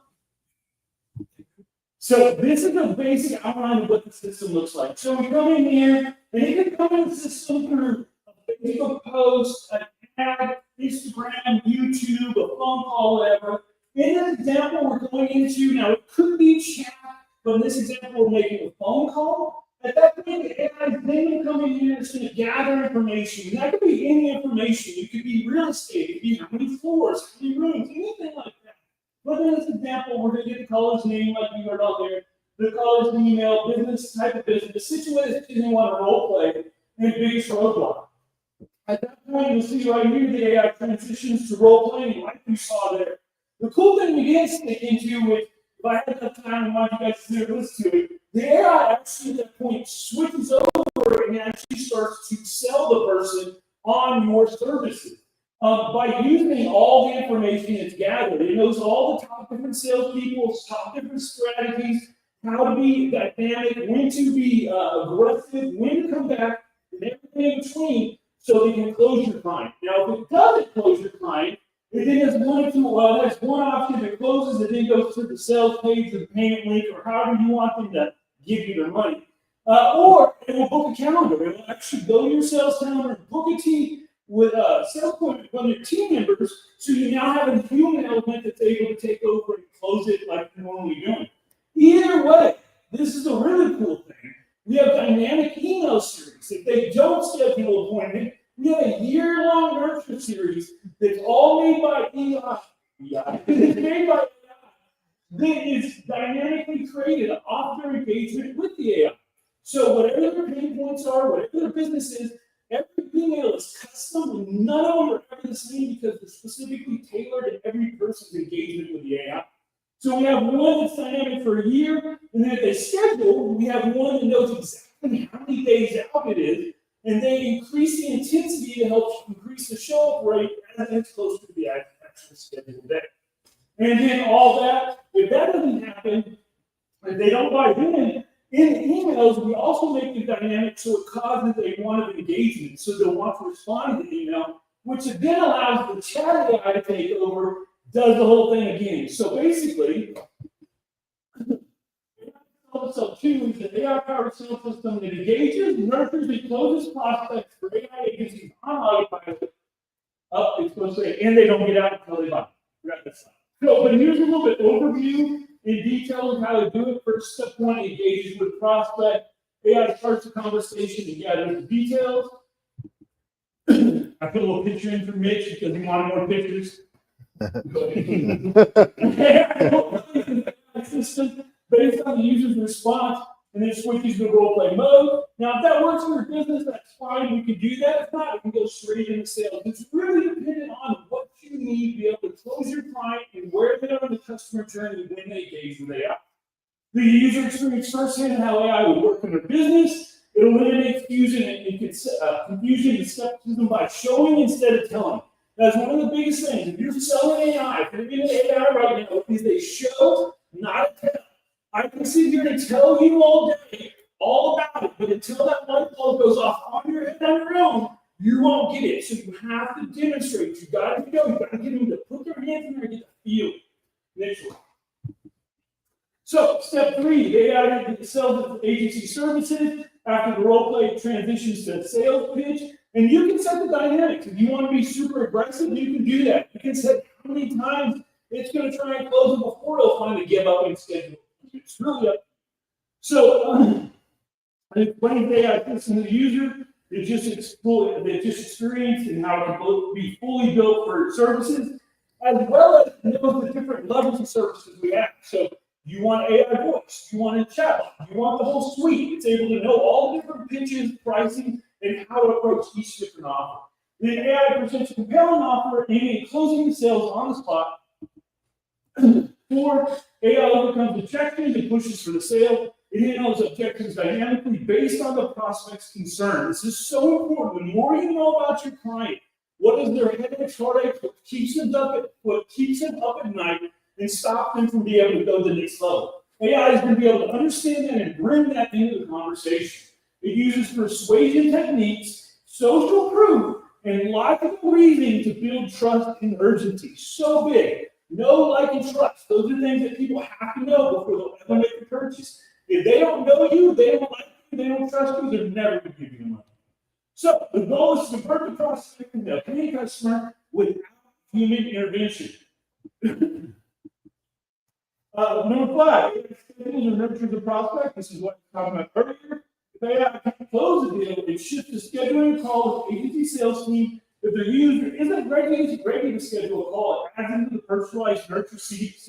So this is the basic outline of what the system looks like. So we come in here, and you can come in the system through a Facebook post, an ad, Instagram, YouTube, a phone call, whatever. In this example we're going into, now it could be chat, but in this example we're making a phone call. At that point, the AI is then come in here, it's going to gather information. And that could be any information. It could be real estate, it could be how many floors, how many rooms, anything like that. But in this example, we're going to get the caller's name, like you heard out there, the caller's email, business, type of business, situation they want to role play, and biggest roadblock. At that point, you'll see right here the AI transitions to role playing, like you saw there. The cool thing we didn't stick into, which if I had enough time and wanted you guys to listen to it, the AI actually at that point switches over and actually starts to sell the person on your services. By using all the information it's gathered, it knows all the top different salespeople, top different strategies, how to be dynamic, when to be aggressive, when to come back, and everything in between, so they can close your client. Now, if it doesn't close your client, it then has one option that closes, it then goes to the sales page or the payment link or however you want them to give you their money. Or it will book a calendar. It will actually go to your sales calendar and book a team with sales appointment from your team members, so you now have a human element that's able to take over and close it like you're normally doing. Either way, this is a really cool thing. We have dynamic email series. If they don't schedule an appointment, we have a year-long nurture series that's all made by AI. It's made by AI that is dynamically created off their engagement with the AI. So whatever their pain points are, whatever their business is, every email is custom, and none of them are ever the same because they're specifically tailored to every person's engagement with the AI. So we have one that's dynamic for a year, and then if they schedule, we have one that knows exactly how many days out it is, and they increase the intensity to help increase the show-up rate as it's close to the actual scheduled day. And then all that, if that doesn't happen, if they don't buy in the emails, we also make the dynamic so it causes a want of engagement, so they'll want to respond to the email, which then allows the chat AI to take over, does the whole thing again. So basically, so two is an AI-powered sales system that engages, nurtures, and closes prospects for AI agencies on autopilot. It's supposed to say, and they don't get out until they buy. So, but here's a little bit overview in detail of how to do it. First, step one, engages with prospect. AI starts the conversation and gathers the details. I put a little picture in for Mitch because he wanted more pictures. System based on the user's response, and then switches to role play mode. Now, if that works for your business, that's fine. We can do that. If not, we can go straight into sales. It's really dependent on what you need to be able to close your client and where they are in the customer journey when they engage with AI. The user experience firsthand how AI would work in their business. It eliminates confusion and skepticism by showing instead of telling. That's one of the biggest things. If you're selling AI, if you're getting AI right now, is they show, not tell. I can sit here and tell you all day all about it, but until that light bulb goes off on your head on your own, you won't get it. So you have to demonstrate. You got to go. You got to get them to put their hands in there and get the feel. Next one. So step three, the AI sells agency services. After the role play transitions to sales pitch, and you can set the dynamics. If you want to be super aggressive, you can do that. You can set how many times it's going to try and close it before it'll finally give up and schedule. It's really up. So, I explained the AI system to the user. They just experienced and how it can be fully built for services, as well as know the different levels of services we have. So, you want AI voice, you want a chatbot, you want the whole suite. It's able to know all the different pitches, pricing, and how to approach each different offer. Then AI presents a compelling offer, aiming at closing the sales on the spot. 4, AI overcomes objections and pushes for the sale. It handles objections dynamically based on the prospect's concern. This is so important. The more you know about your client, what is their headache, heartache, what keeps them up at night, and stop them from being able to go to the next level. AI is going to be able to understand that and bring that into the conversation. It uses persuasion techniques, social proof, and logical reasoning to build trust and urgency. So big. Know, like, and trust. Those are things that people have to know before they'll ever make a purchase. purchase. If they don't know you, they don't like you, they don't trust you, they're never going to give you the money. So the goal is to convert the prospect into a paying customer without human intervention. Number 5, schedules or nurture the prospect. This is what I was talking about earlier. If they have to close a deal, it shifts the scheduling call with agency sales team. If the user isn't ready to schedule a call, it adds into the personalized nurture series,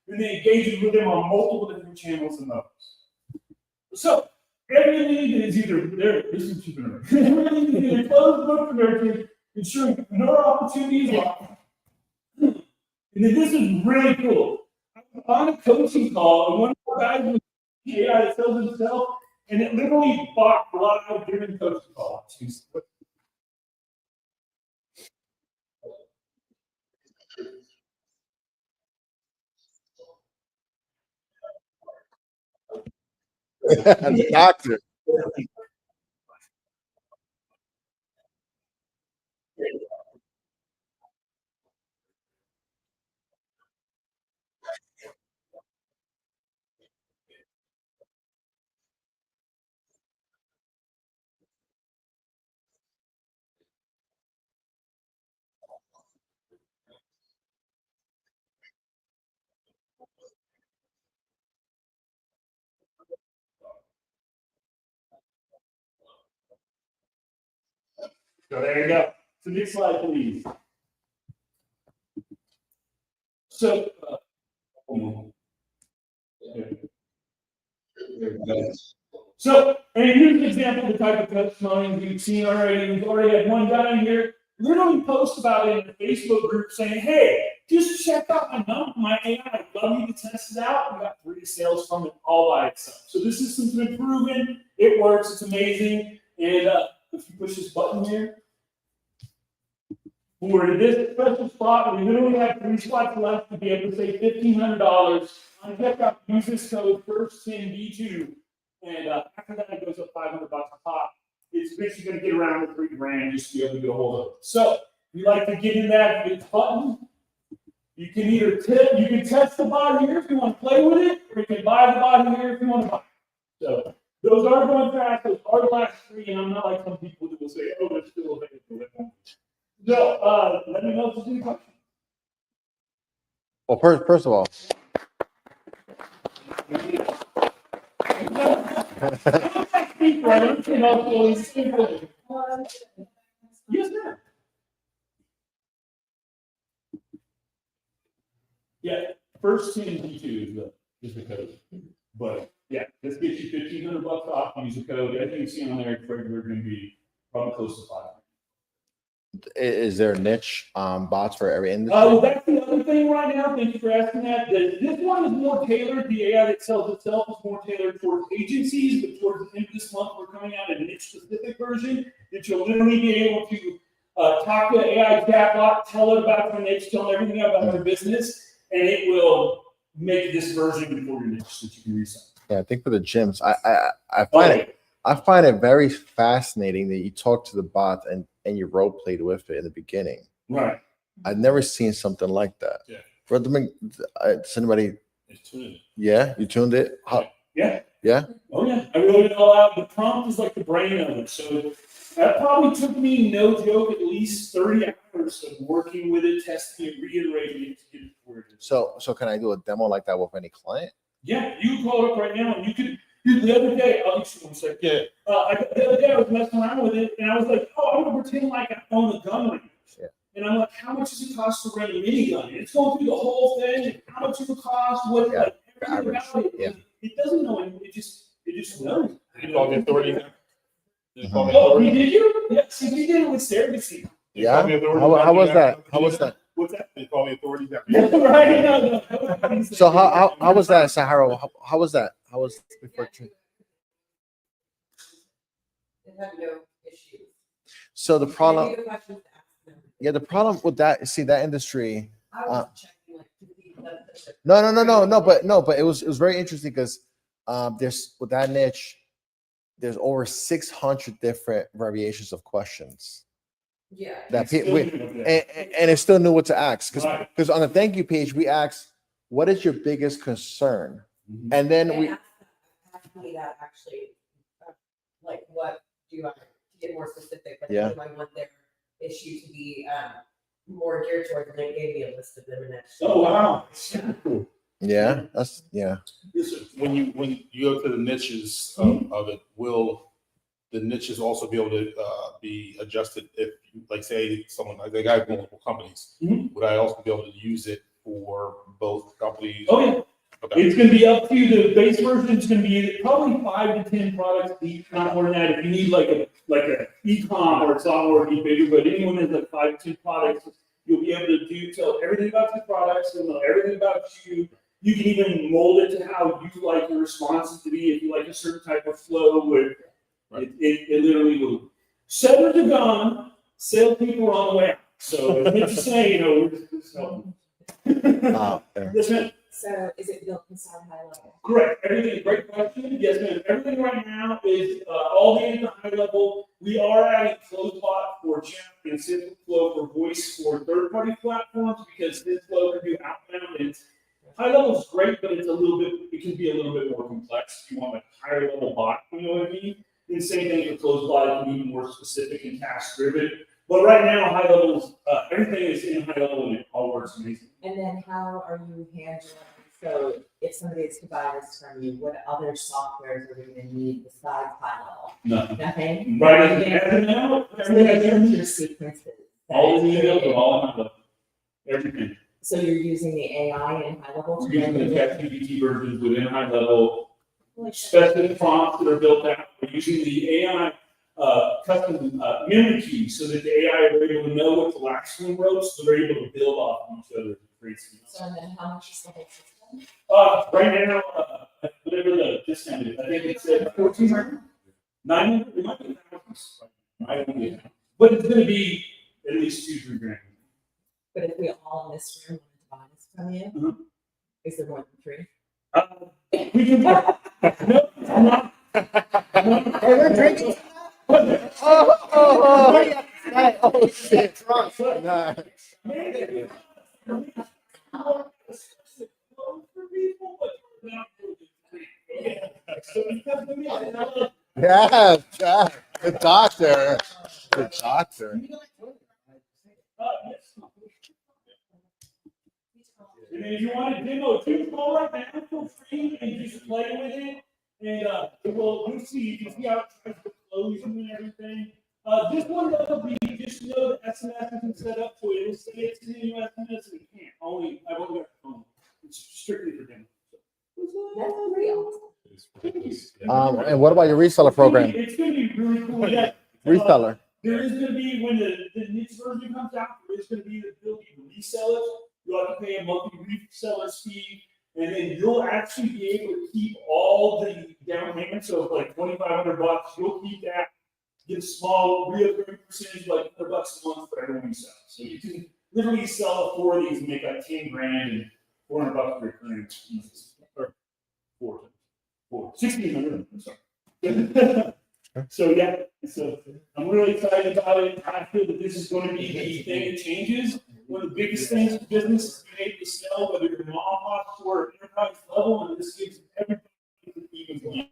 and they engage with them on multiple different channels and levels. So every lead is either there. This is super. Every lead is either closed book or nurtured, ensuring no opportunities lost. And then this is really cool. I was on a coaching call, and one of the guys was AI that sells himself, and it literally bought live during coaching calls. The doctor. So there you go. So next slide, please. So, so, and here's an example of the type of testimony we've seen already. We've already had one guy in here literally post about it in a Facebook group saying, hey, just check out my AI. I'd love you to test it out. We got 3 sales from it all by itself. So this system's been proven. It works. It's amazing. And if you push this button here, for this special spot, we literally have 3 spots left to be able to save $1,500. On checkout, use this code FIRST10B2, and after that, it goes up $500 a pop. It's basically going to get around to $3,000 just to be able to get a hold of it. So, if you like to get in that button, you can either you can test the bot here if you want to play with it, or you can buy the bot here if you want to buy it. So, those are going fast. Those are the last 3, and I'm not like some people who will say, oh, they're still available. So, let me know if there's any questions. Well, first of all, Yes, sir. Yeah, first 10 D2 is the code. But yeah, this gets you $1,500 off. Use the code. Everything you see on there is regular going to be probably close to 5. is there a niche bots for every industry? Oh, that's the other thing right now. Thank you for asking that. This one is more tailored. The AI that sells itself is more tailored towards agencies, but towards the end of this month, we're coming out a niche-specific version that you'll literally be able to talk to AI chatbot, tell it about your niche, tell it everything about your business, and it will make this version before your niche that you can resell. Yeah, I think for the gyms, I find it very fascinating that you talk to the bot and you role played with it in the beginning. Right. I've never seen something like that. Yeah. Does anybody? It's tuned. Yeah, you tuned it. Yeah. Yeah. Oh yeah, I wrote it all out. The prompt is like the brain of it. So that probably took me, no joke, at least 30 hours of working with it, testing it, reiterating it to get it where it is. So can I do a demo like that with any client? Yeah, you can call it up right now, and you could. The other day, I'll just one second. Yeah. The other day, I was messing around with it, and I was like, "Oh, I'm gonna pretend like I own a gun range." Yeah. And I'm like, "How much does it cost to rent a minigun?" And it's going through the whole thing. And how much it would cost? What? Yeah, Like, everything average, about it. yeah. It doesn't know anything. It just knows. You call the authorities. Oh, we did you? Yeah. See, we did it with surrogacy. Yeah. How was that? How was that? What's that? They call the authorities. Right? No. So how was that, Sahara? How was that? How was before? They have no issue. So the problem, Maybe the questions to ask them. yeah, the problem with that, see that industry. I was checking like to see the- No, but it was very interesting because there's with that niche, there's over 600 different variations of questions Yeah. that people and it still knew what to ask because on the thank you page we asked, what is your biggest concern And then we, Ask me that actually, like, what do I, to get more specific, but Yeah. do I want their issue to be, more geared towards, and they gave me a list of them and actually. Oh, wow. yeah, that's, yeah. When you go to the niches of it, will the niches also be able to be adjusted if, like, say, someone like I have multiple companies, would I also be able to use it for both companies? Oh, yeah. Okay. It's gonna be up to you. The base version is gonna be probably 5 to 10 products deep, not more than that. If you need like a e-com or it's not already bigger, but anyone that's like 5 to 10 products, you'll be able to tell everything about the products, you'll know everything about you. You can even mold it to how you like your responses to be. If you like a certain type of flow, where it literally will. Sellers are gone, salespeople are on the way out. So it's good to say, you know, we're just helping. Yes, ma'am. So is it built inside high level? Correct. Everything, great question. Yes, ma'am. Everything right now is all in the high level. We are adding Flowbot for chat and Simple Flow for voice for third-party platforms because this flow can do outbound. And high level is great, but it's a little bit, it can be a little bit more complex. If you want a higher level bot, you know what I mean? And same thing with Flowbot, it can be more specific and task driven. But right now, high levels, everything is in high level and it all works amazing. And then how are you handling, so if somebody is to buy this from you, what other softwares are we gonna need besides high level? Nothing. Nothing? Right now, everything Your sequences. all in the email, but all in high level. Everything. So you're using the AI in high level? We're using the ChatGPT versions within high level, specific prompts that are built out. We're using the AI custom memory keys so that the AI are able to know what the last one wrote, so they're able to build off of each other to create something else. So then how much is the whole system? Right now, whatever the discount is, I think it's at 1,400, 900, it might be thousands. I don't know. But it's gonna be at least 2-3 grand. But if we all in this room wanted to buy this from you, is there more than 3? We can, no, it's not. Hey, we're drinking. Oh shit. Nah. Yeah, the doctor. The doctor. And if you want a demo too, call right now, feel free and just play with it. And we'll see, you can see how it tries to close and everything. This one will be, just know the SMS isn't set up to it. It'll say it's in the new SMS and it can't. I've only got the phone. It's strictly for demo. That's pretty awesome. And what about your reseller program? It's gonna be really cool. Yeah. Reseller. There is gonna be, when the niche version comes out, there is gonna be the ability to resell it. You'll have to pay a monthly reseller fee, and then you'll actually be able to keep all the down payments. So like $2,500, you'll keep that. Get a small reoccurring percentage, like $100 a month for everyone you sell. So you can literally sell 4 of these and make like 10 grand and $400 recurring. Or 1,600. I'm sorry. So yeah, so I'm really excited about it. I feel that this is going to be the thing that changes. One of the biggest things in business is being able to sell, whether you're mom and pop or enterprise level, and this gives everybody even.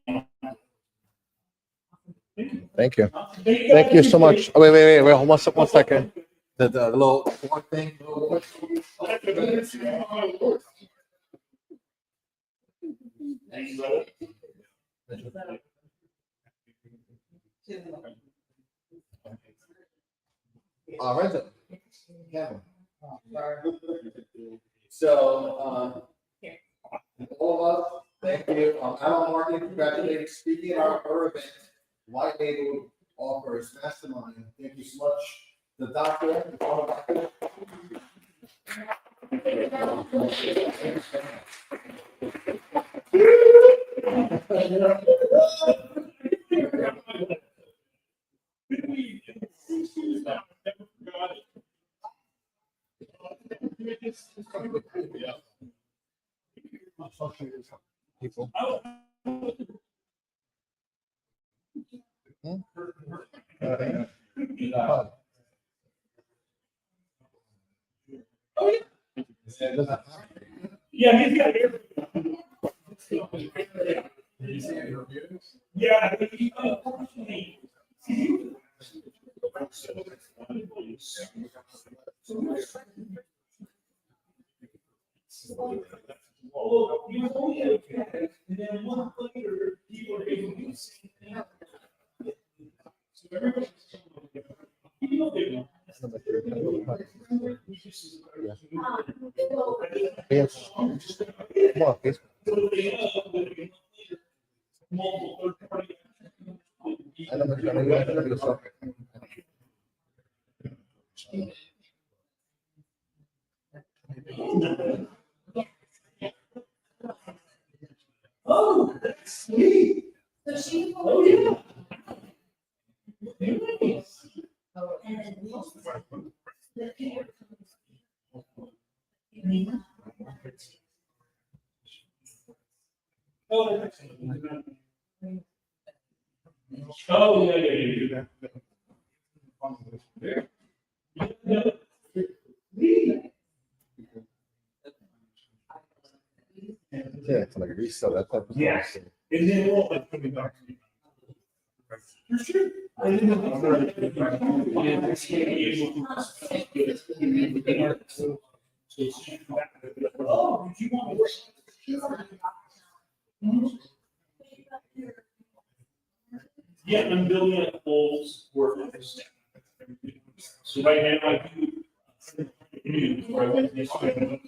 Thank you. Thank you so much. Oh, wait. Hold on 1 second. The little thing. Renzo. Kevin. So, all of us, thank you. Alomar Marketing, congratulations. Speaking at our event, White Label offers Mastermind. Thank you so much. The doctor, the former doctor. People. Yeah, he's got everything. Yeah, unfortunately. Although he was only a kid, and then 1 month later, people were able to do the same thing. So everybody. You know they don't. Yes. Come on, please. Multiple third party. I know, but I know you have to do something. Oh, that's sweet. So she. Oh, yeah. And then the peer. Oh, yeah. Yeah. Yeah, it's like resell that type of. Yeah. And then what was coming back to me? For sure. I didn't Oh, did you want to? Yeah, I'm building a Kohl's work. So right now I do. Where I went this way.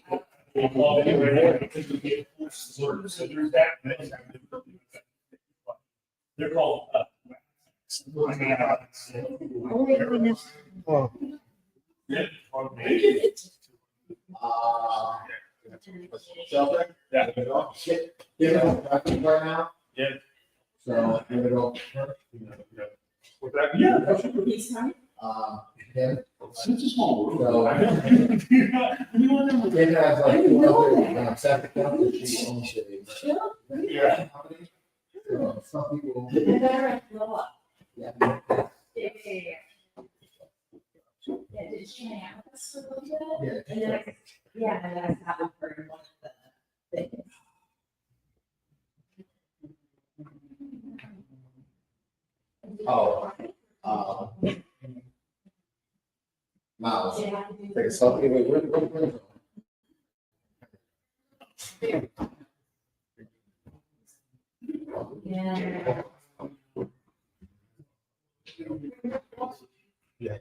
So there's that. They're called. Oh, Yeah. Shelter? Yeah. Right now. Yeah. So, here we go. With that, yeah, that's what it is. Him. It's a small world. So- I don't. It has like two other, septic accounts that she owns a. Yeah. company. So, some people. They better blow up. Yeah. Yeah. Yeah, did she hang out with us for a little bit? Yeah. And then yeah, and then I sat with her in one of the things. Oh, Miles, take a selfie with you. Yeah. Yeah.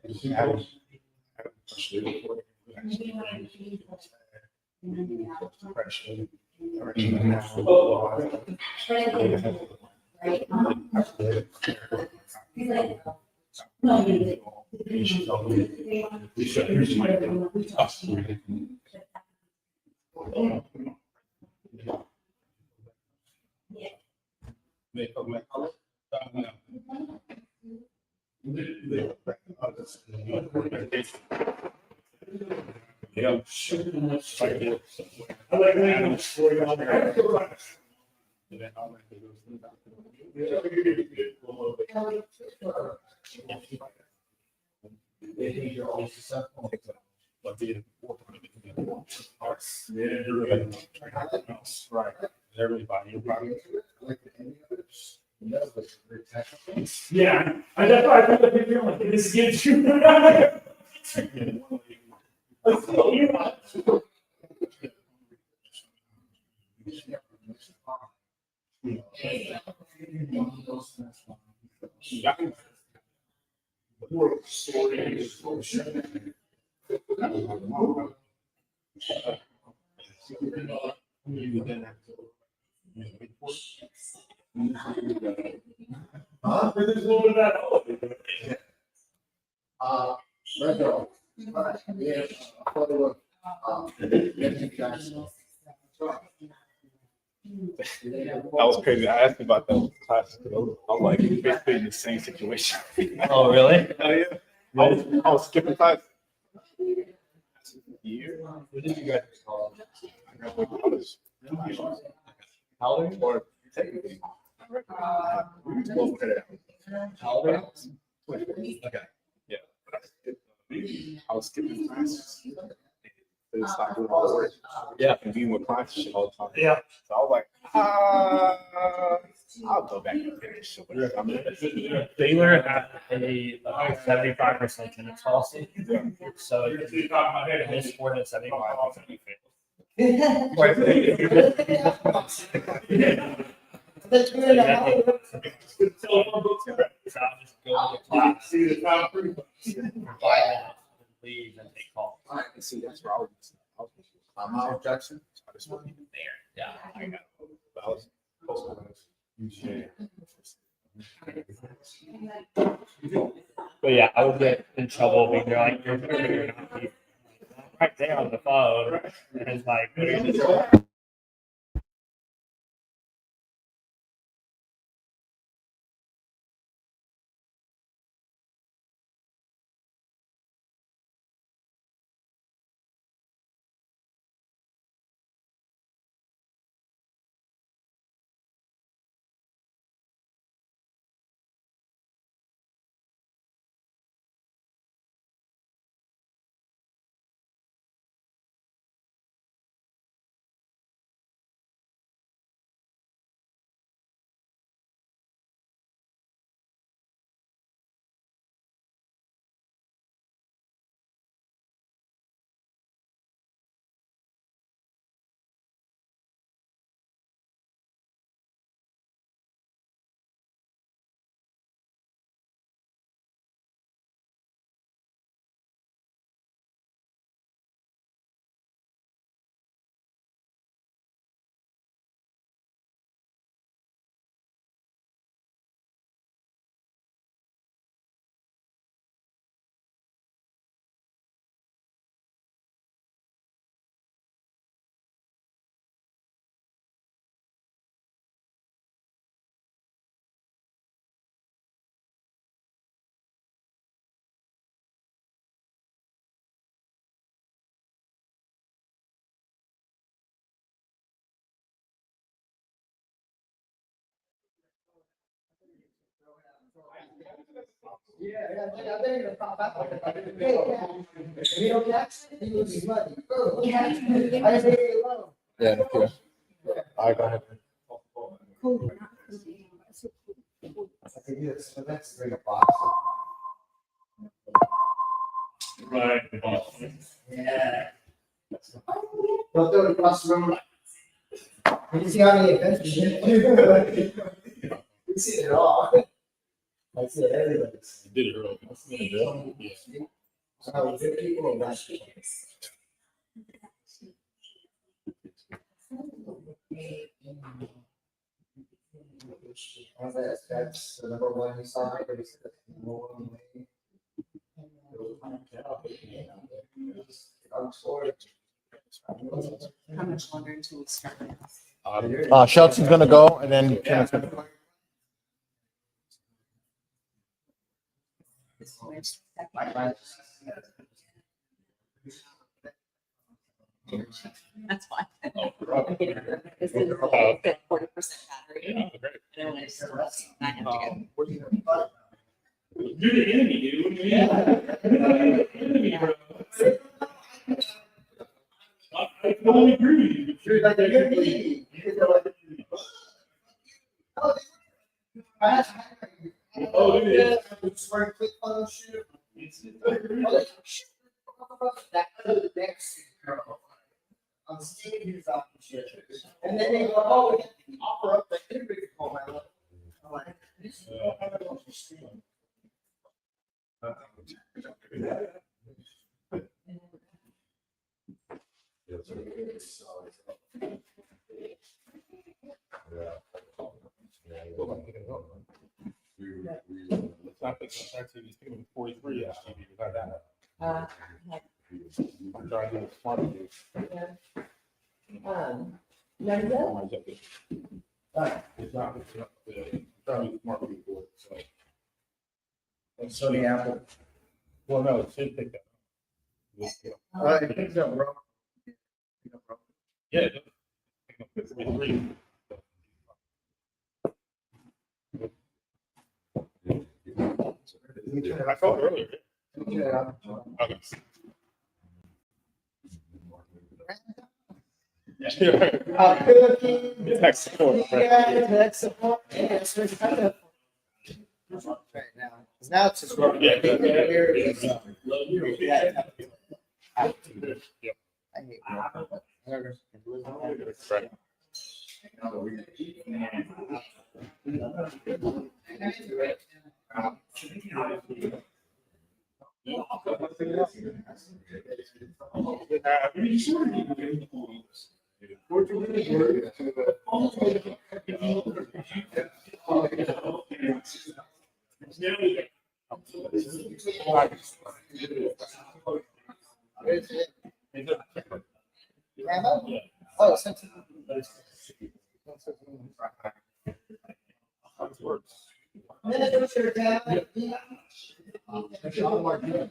Right? He's like, no, you Yeah. I like that story on there. They think you're always successful. Right. Everybody, your product. Like any others. No, but they're technical. Yeah, that's why I put the picture on, like, this gives you. Huh? There's a little bit of that. Randall. Yeah, a photo of, Benjamin Jackson. That was crazy. I asked him about that class. I was like, basically in the same situation. Oh, really? Oh, yeah. I was skipping class. Year? What did you guys call? I graduated college. How old are you? Or technically, we were 12 credit hours. How old are you? Okay. Yeah. I was skipping classes. to stop doing all the work. Yeah, and being with clients and shit all the time. Yeah. So I was like, I'll go back and finish. Baylor had a 75% attendance policy, so if you miss more than 75%, you fail. So I'll just go to class, for 5 minutes, leave and take calls. All right, see, that's where I was. Miles Jackson. I just wasn't even there. Yeah. I got. I was posted on But yeah, I would get in trouble being like, you're not leaving. Right there on the phone, and it's like, what are you doing? Yeah, no fear. All right, go ahead. So let's bring a box. Right. Yeah. Don't throw it across the room. You see how many events we did? We see it all. I see everybody. Did it early. Yeah. Oh, good people are nice. That's the number one you saw. How much longer until we start? Shelton's gonna go and then Kenneth's gonna go. That's fine. Oh, This is a 40% battery. yeah, great. And when it's still, I have to go. Where's he? You're the enemy, dude. What do you mean? You're the enemy, bro. I totally agree with you. You're like, you're me. Oh, dude. Yeah. Wearing clip phone shoe. That the next girl. I'm seeing his option. And then they go, oh, we have to offer up the injury call. I'm like, Let's not pick up TV. He's picking 43 inch TV without that. I'm trying to do smart TV. No, It's not picking up the smart TV board. So, and Sony Apple. well, no, it should pick that. It picks up wrong. Yeah, it does. Pick up the 43. I called earlier. Yeah. Okay. Cookie. Tech support. Yeah, tech support. Yes, we're kind of right now. 'Cause now it's just working. Yeah. Earlier it was, yeah. I hate Right. Oh, since. It's Alomar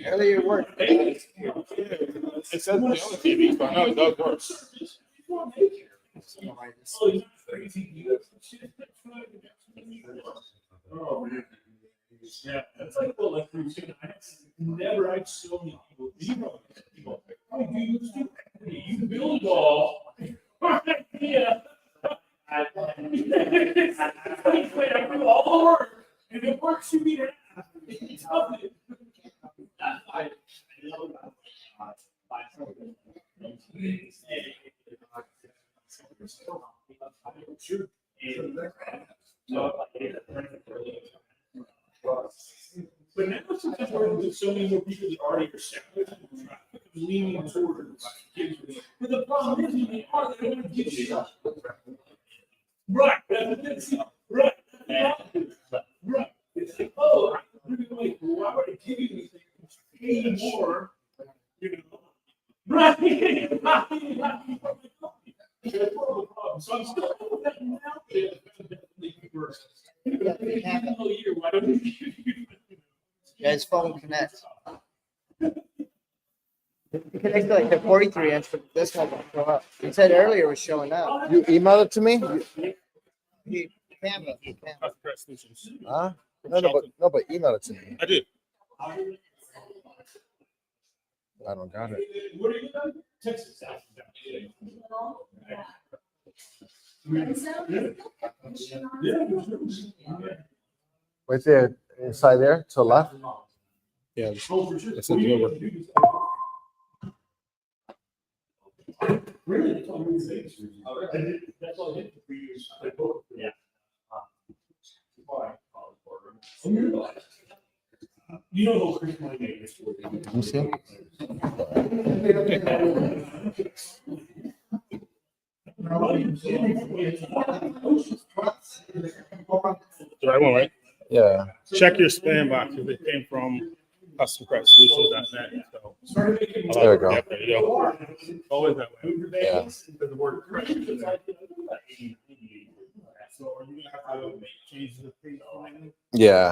Earlier work. It says the other TV, but I know it does work. Oh, man. Yeah, that's like what like never I've so many people. Oh, you build all. Yeah. I do all the work, and it works you need it. Sure. But now sometimes with so many more people that already are established, traffic is leaning towards kids. But the problem is when they are, they don't want to give you. Right, that's it. Right. Right. It's like, oh, I'm like, why would I give you anything? Pay more, you know. Right. That's the problem. So I'm still now. Why don't you? Guys, phone connects. It connects to like the 43 inch, but this one won't show up. He said earlier it was showing up. You emailed it to me? Canva. Huh? No, but email it to me. I did. I don't got it. What are you doing? Texas. Right there, inside there, to the left. Yeah, that's the number. Really? That's all that's all I did for 3 years. Yeah. You know who Chris my name is. Let me see. The right one, right? Yeah. Check your spam box if it came from customcraftsolutions.net. So, There we go. Yep, there you go. Always that way. Yeah. Because the word correct is in there. So are you gonna have to change the page? Yeah.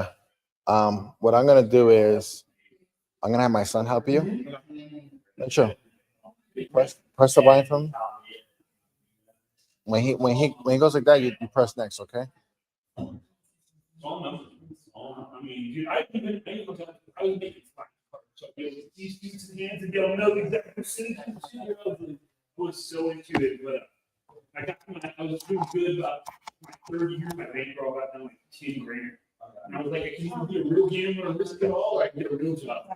What I'm gonna do is I'm gonna have my son help you. Sure. Press the button for him. When he goes like that, you press next, okay? I mean, dude, I was making fun. So these pieces of hands and don't know exactly was so into it, but I was doing good about my third year. My bankroll got down like 10 grand. And I was like, I can either be a real gambler and risk it all, or I can get a real job. I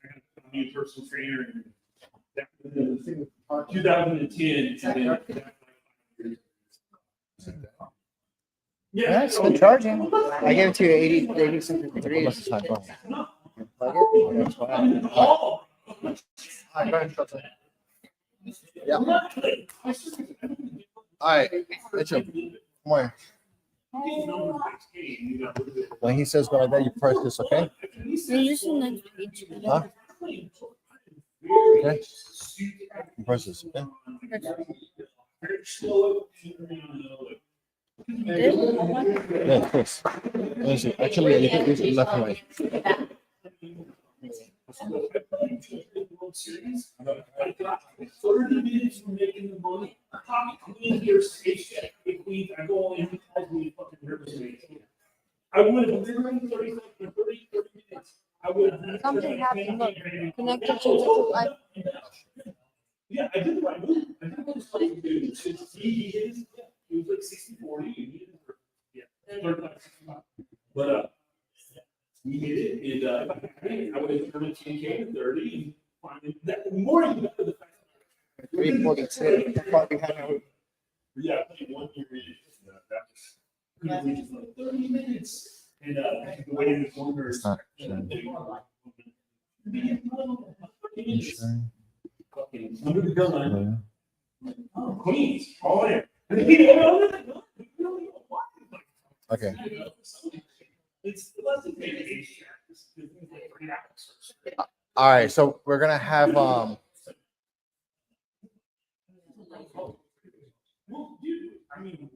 got to be a personal trainer. And that was in 2010. Yeah, it's been charging. I gave it to you 80 something 3. Plug it. That's fine. All right, Mitchell, come here. When he says go like that, you press this, okay? You're using next page. Huh? Okay. You press this, okay? Yeah, Chris. Actually, you can use it left and right. 30 minutes from making the money. copy Queen here, stage check, Queen, I go in, he calls me fucking nervous. I would have literally 30 minutes. I would have. Something happened, look. Connected to the Yeah, I did the right move. I did what I was supposed to do. Since he is, he was like 60-40, and he did it for, 35-65. But, we did it, and, I would have turned 10K to 30, and finally, that more than better the fact. 342. Yeah, I played 1 year in, that was, like 30 minutes, and, the way the corners. It's not showing. Fucking under the gun. Yeah. Oh, Queens, all there. Okay. It's less than 8 years. All right. So we're gonna have Well, dude, I mean,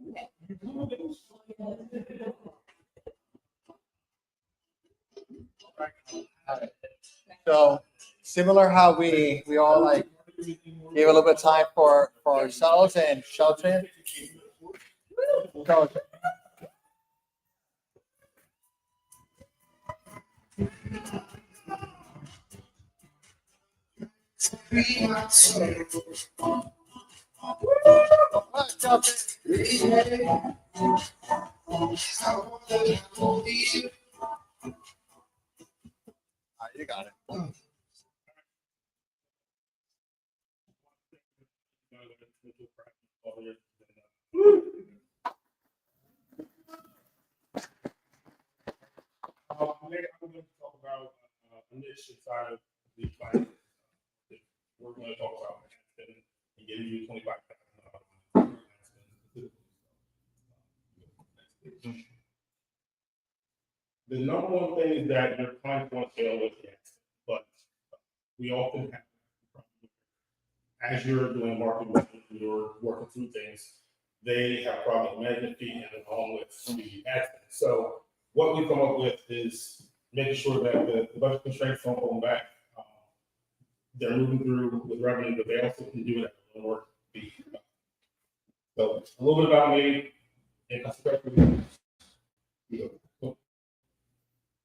so similar how we all like gave a little bit of time for ourselves and sheltering. So, you got it. Today I'm going to talk about the niche inside of the finance. We're going to talk about and give you 25,000. The number one thing is that your clients want to scale with you, but we often have, as you're doing marketing, you're working through things, they have problems with management fee and along with the ad. So what we come up with is making sure that the budget constraints don't hold them back. They're moving through with revenue, but they also can do it at a lower fee. So a little bit about me and construction.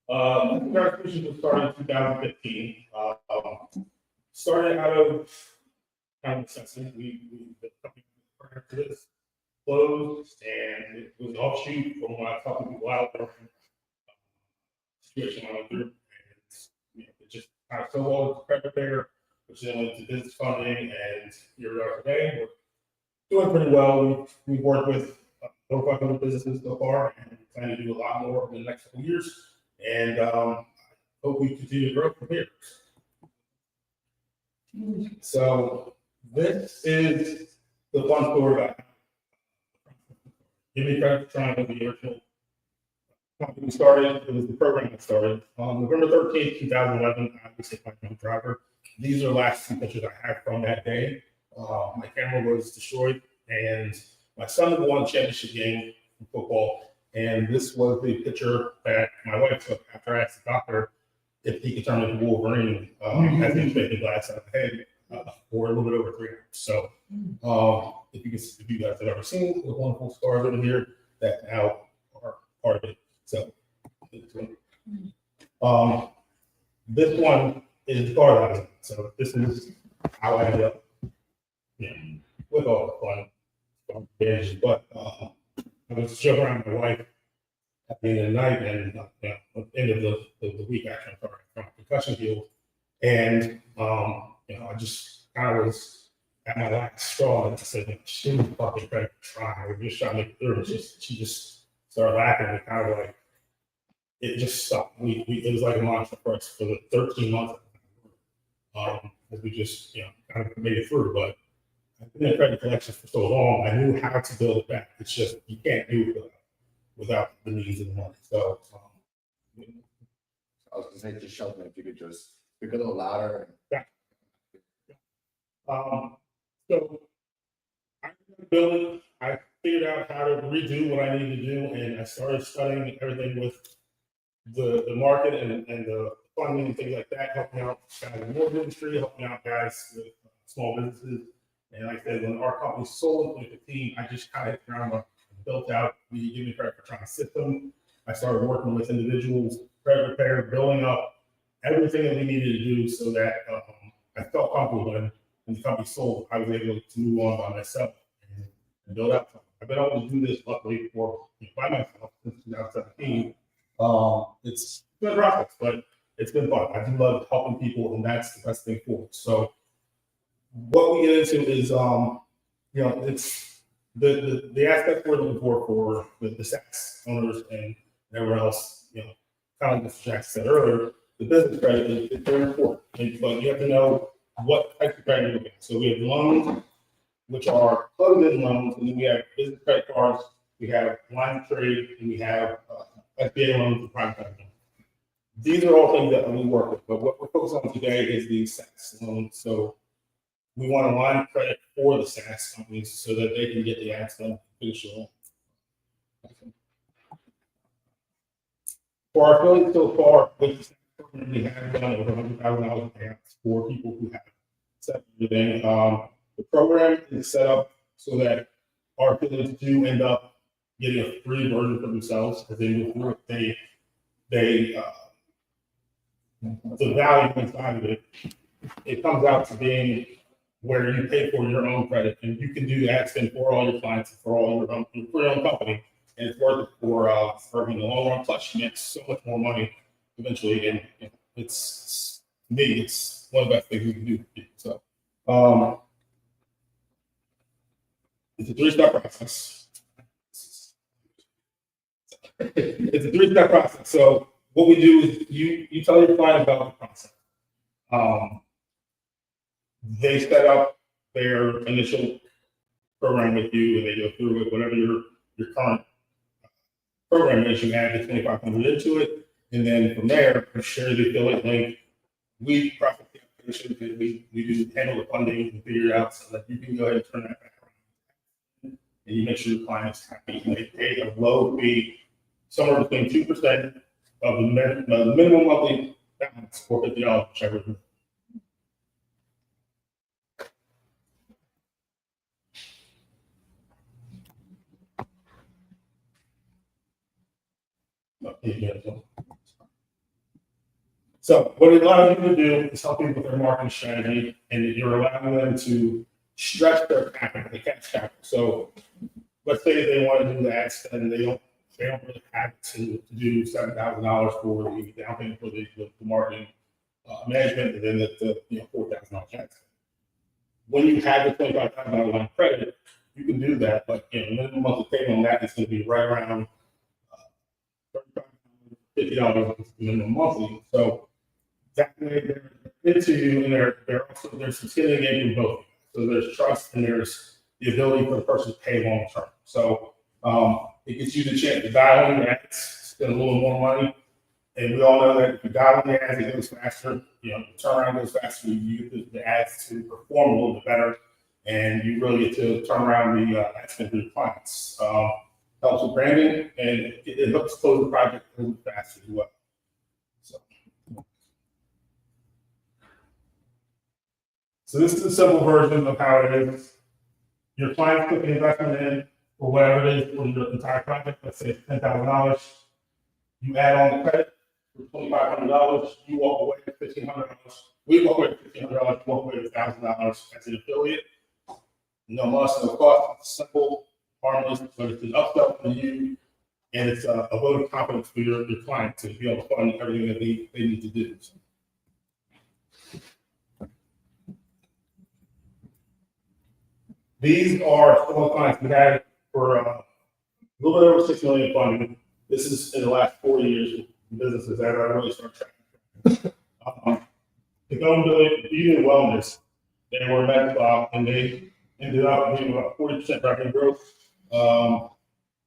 Construction was started in 2015. Started out of kind of necessity. The company prior to this closed, and it was an offshoot from when I was talking to people out there. Situation I went through, and it just kind of so well as credit there, which then went to business funding, and here we are today. We're doing pretty well. We've worked with over 500 businesses so far, and we plan to do a lot more in the next couple of years. And hope we continue to grow from here. So this is the fun story about give me credit for trying to be the original company we started. It was the program that started on November 13th, 2011. I was my own driver. These are the last two pictures I have from that day. My camera was destroyed, and my son won a championship game in football. And this was the picture that my wife took after I asked the doctor if he could turn into Wolverine as he was making glass out of the head for a little bit over 3 hours. So if you guys have ever seen the wonderful scars over here that now are part of it. So this one is the car that I was in. So this is how I ended up with all the fun advantages. But I was joking around with my wife at the end of the night, and at the end of the week, actually, I'm sorry, from concussion healed, and I just kind of was at my last straw, and I said, "She was fucking trying to try. We're just trying to make it through." She just started laughing, and kind of like it just stopped. It was like a mantra for us for the 13 months, as we just kind of made it through, but. I've been in credit collections for so long, I knew how to build it back. It's just, you can't do it without the means and the money. So, I was gonna say just Shelton, if you could just speak a little louder. So I building, I figured out how to redo what I needed to do, and I started studying everything with the market and the funding and things like that, helping out guys in the mortgage industry, helping out guys with small businesses. And like I said, when our company sold in 2015, I just kind of hit the ground running, built out the Give Me Credit for Trying system. I started working with individuals, credit repair, building up everything that we needed to do so that I felt comfortable when the company sold, I was able to move on by myself and build out. I've been able to do this luckily by myself since 2017. It's been a process, but it's been fun. I do love helping people, and that's the best thing for it. So what we get into is, it's the aspect we're looking for the SaaS owners and everyone else, kind of like Mr. Jackson said earlier, the business credit is very important, but you have to know what type of credit you're looking at. So we have loans, which are closed-end loans, and then we have business credit cards, we have line of trade, and we have SBA loans and private credit loans. These are all things that we work with, but what we're focused on today is the SaaS loans. So we want a line of credit for the SaaS companies so that they can get the ads done, finish it. For our affiliates so far, with the SaaS program, we have done over $100,000 in payouts for people who have set up everything. The program is set up so that our affiliates do end up getting a free version for themselves as they move through it. The value inside of it comes out to being where you pay for your own credit and you can do ad spend for all your clients, for all your own company, and it's worth it for in the long run. Plus, you get so much more money eventually, and it's to me, it's one of the best things we can do. So, it's a three-step process. It's a three-step process. So, what we do is you tell your client about the process. They set up their initial program with you, and they go through it. Whatever your current program is, you add the 2,500 into it, and then from there, you share the affiliate link. We process the application, and we do handle the funding and figure it out so that you can go ahead and turn that back around, and you make sure the client is happy. And they pay a low fee, somewhere between 2% of the minimum monthly balance for $50, whichever. So what it allows you to do is help people with their marketing strategy, and you're allowing them to stretch their capital, the cash capital. So let's say they want to do the ad spend, and they don't really have to do $7,000 for the down payment for the marketing management, and then the $4,000 ad spend. When you have the $25,000 line of credit, you can do that, but minimum monthly payment on that is going to be right around $50 minimum monthly. So that way they're into you, and there's some skin in the game from both. So there's trust and there's the ability for the person to pay long term. So it gives you the chance to dial in the ads, spend a little more money. And we all know that if you dial in the ads, it goes faster. The turnaround goes faster. You use the ads to perform a little bit better, and you really get to turn around the ad spend for your clients. Helps with branding, and it helps close the project a little faster as well. So this is a simple version of how it is. Your clients put the investment in for whatever it is for your entire project. Let's say it's $10,000. You add on the credit for $2,500. You walk away with $1,500. We walk away with $1,500. You walk away with $1,000 as an affiliate. No must, no cost. It's simple, harmless, but it's an upsell for you, and it's a vote of confidence for your client to be able to fund everything that they need to do. These are some of the clients we had for a little bit over $6 million funding. This is in the last 4 years of businesses that I really started tracking. The Going to Beauty and Wellness, they were med and they ended up doing about 40% revenue growth.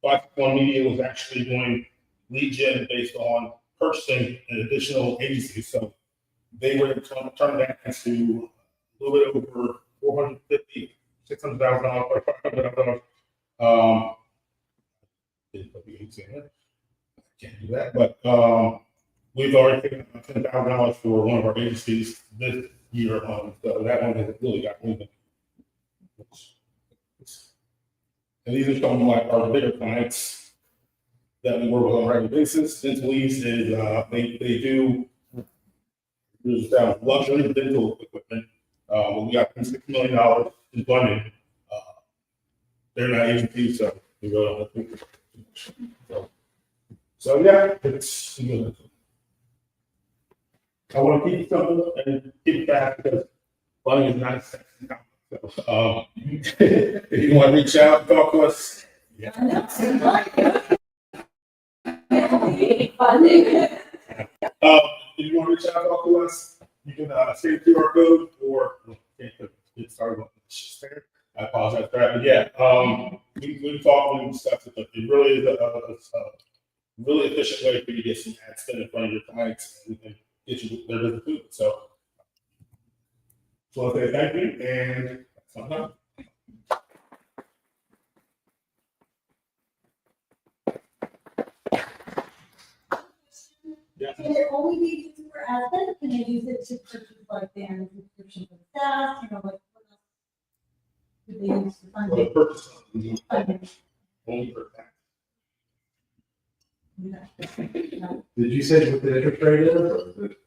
Black One Media was actually doing lead gen based on purchasing an additional agency. So they were able to turn that into a little bit over $450,000, $600,000, or $500,000. Can't do that, but we've already taken $10,000 for one of our agencies this year. So that one has really got moving. And these are some of like our bigger clients that we work with on a regular basis. Dental East is, they do, there's luxury dental equipment. We got $6 million in funding. They're not agency, so we really don't think. So yeah, it's, you know, I want to keep it simple and keep it fast because funding is not sexy now. So, if you want to reach out, talk to us. Yeah. If you want to reach out, talk to us, you can scan the QR code or get started on the I apologize for that, but yeah, we talk and stuff. It really is a really efficient way for you to get some ad spend in front of your clients and get you their business moving. So I'll say thank you and sometimes. Yeah. Can it only be used for admin? Can you use it to purchase like the subscription for the staff? You know, like what else? Do they use for For the funding? purpose of the only for that. Did you say what the interest rate is? Or is it-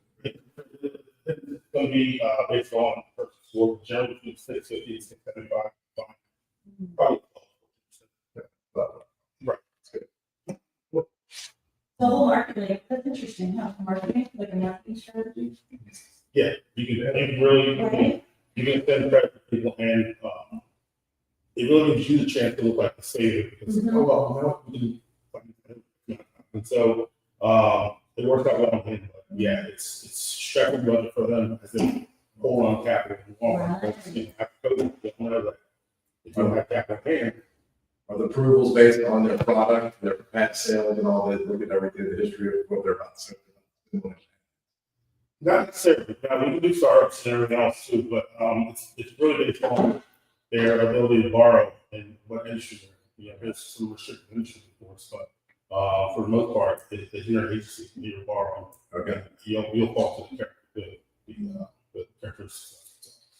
It's going to be based on purchase order, generally between 650 and 675. Probably. Right. The whole marketing, that's interesting, huh? Marketing, like a marketing strategy. Yeah, you can really, Right. you can send credit to people and it really gives you the chance to look like a saver because, Mhm. oh, well, you know, and so it works out well. And, yeah, it's stretching budget for them as they hold on capital. Right. You know, have to go, but whenever, if you don't have capital hand, Are the approvals based on their product, their past sales and all that, look at everything, the history of what they're about to sell? not necessarily. Now, we can do startups and everything else too, but it's really based on their ability to borrow and what industry they're in. You know, there's some restricted industry, of course, but for the most part, if you're an agency, you're borrowing. Okay. You'll fall to the characteristics.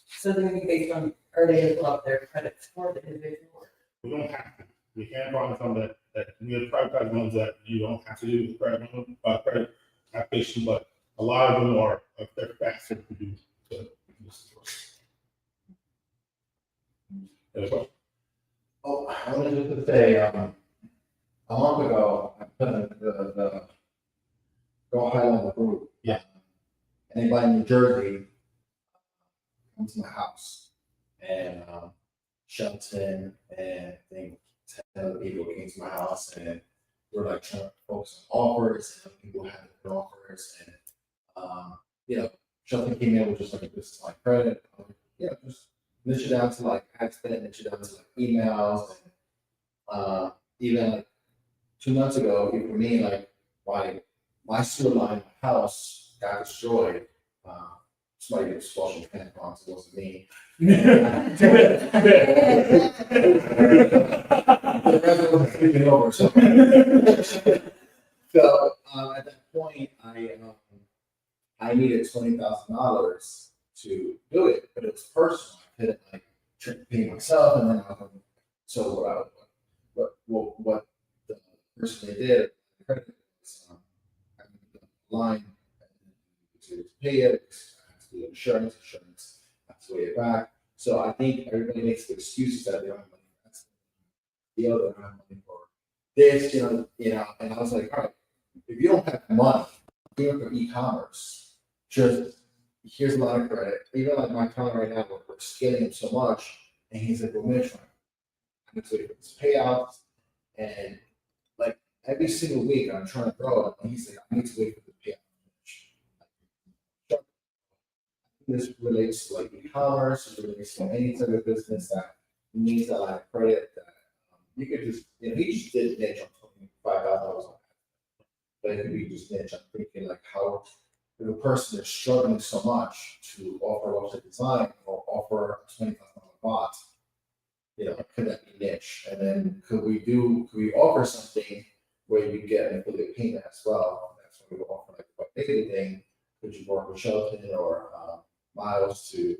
So they're gonna be based on, are they able up their credit score, the individual? We don't have to. We can find some that we have privatized ones that you don't have to do the credit application, but a lot of them are they're faster to do. Oh, I wanted just to say, a month ago, I put in the Go High Level group. Yeah. Anybody in New Jersey come to my house and Shelton and I think 10 other people came to my house and we're like trying to focus on offers and people had different offers and you know, Shelton came in with just like this is my credit. Yeah, just niche it down to like ad spend, niche it down to like emails and even like 2 months ago, for me, like my sewer line in my house got destroyed. Somebody gets flushing tampons, it wasn't me. The resident was sleeping over, so. So, at that point, I needed $20,000 to do it, but it was personal. I couldn't like pay myself, and then I was so what the person they did credit was line to pay it, I have to do insurance, I have to pay it back. So I think everybody makes the excuses that they don't have money for that. The other don't have money for this, you know, and I was like, all right, if you don't have money, even for e-commerce, just here's a lot of credit. Even like my client right now, we're scaling him so much, and he's like, well, Mitch, I need to wait for this payout, and like every single week I'm trying to grow it, and he's like, I need to wait for the payout. This relates to like e-commerce, it relates to any type of business that needs a lot of credit that you could just, you know, he just did niche on $25,000 on that. But it could be just niche. I'm thinking like how if a person is struggling so much to offer website design or offer a $20,000 bot, you know, could that be niche? And then could we offer something where you get an affiliate payment as well? That's what we offer like a daily thing. Could you work with Shelton or Miles to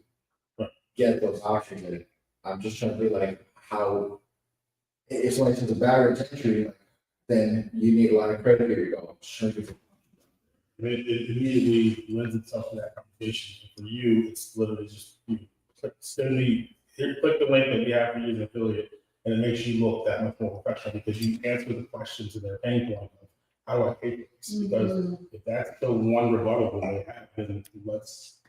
get those options? And I'm just trying to be like how if someone has a barrier to entry, then you need a lot of credit. Here you go. I mean, it immediately lends itself to that conversation. And for you, it's literally just you click the link that we have for you as an affiliate, and it makes you look that much more professional because you answer the questions to their pain point of how do I pay for this? Because if that's the one rebuttal that they have, then let's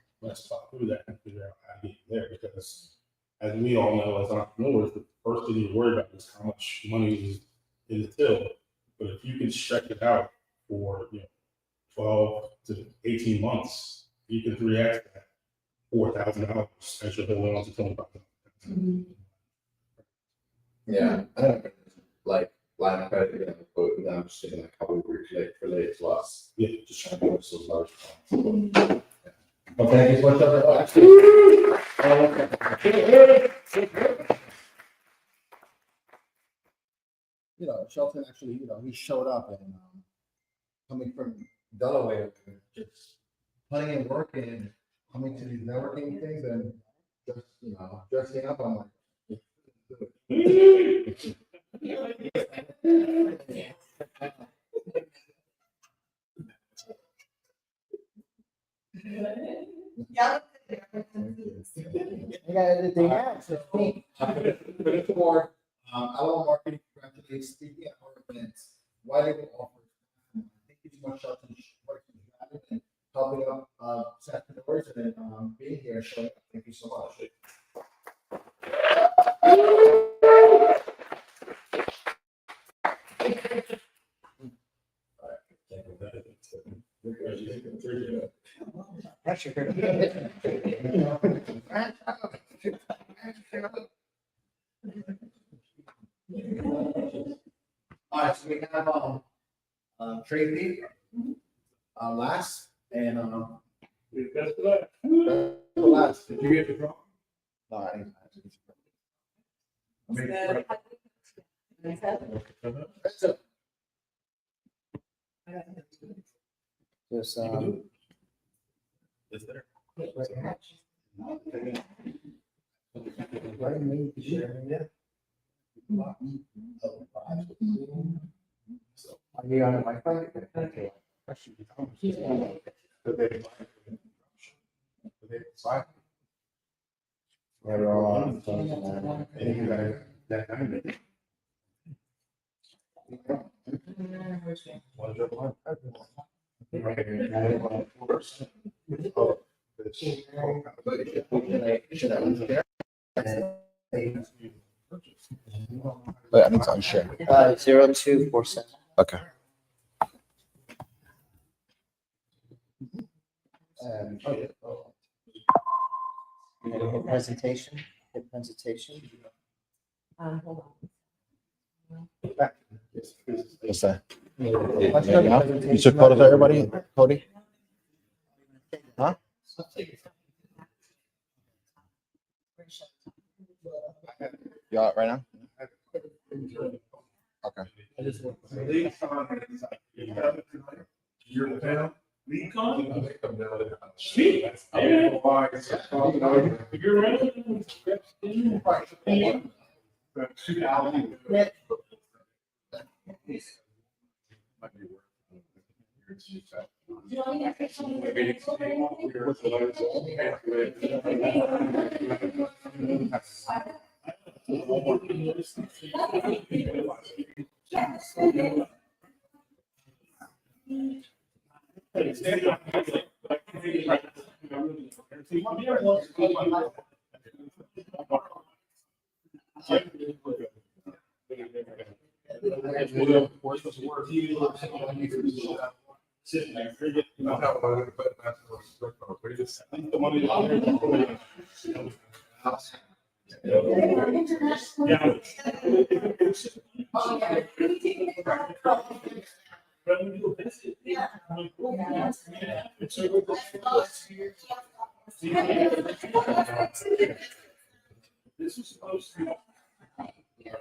talk through that and figure out how to get there. Because as we all know, as entrepreneurs, the first thing you worry about is how much money is in the till. But if you can stretch it out for 12 to 18 months, you can 3x that $4,000 as you're holding on to $25,000. Yeah, I don't know, like line of credit, but I'm just saying like how we relate to us. Yeah, just trying to give us those large funds. Well, thank you so much. Oh, Shelton actually, he showed up and coming from Delaware, just putting in work and coming to these networking things and just, dressing up. I'm like, for Alomar Marketing, congratulations, speaking at our events, why they will offer. Thank you so much, Shelton, for helping out entrepreneurs and then being here and showing up. Thank you so much. All right, so we have Tracy last and Best of luck. last. Did you get the draw? No, I didn't. Just, Is there? Are you on the Wi-Fi? Yeah, we're all on phones. But I need to unshare. 0247. Okay. Hit presentation. Hit presentation. Hold on. What's that? You took photos of everybody, Cody? Huh? You got it right now? Okay. Sweet. You're right. This is supposed to. Yeah.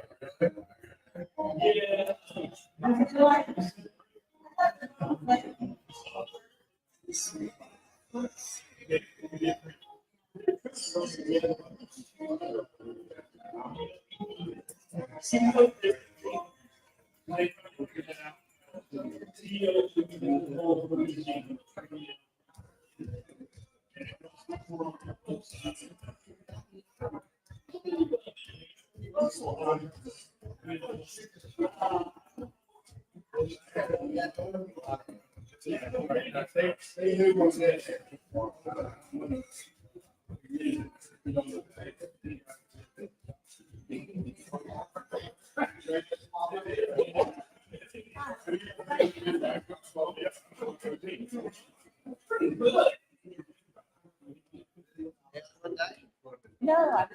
No, I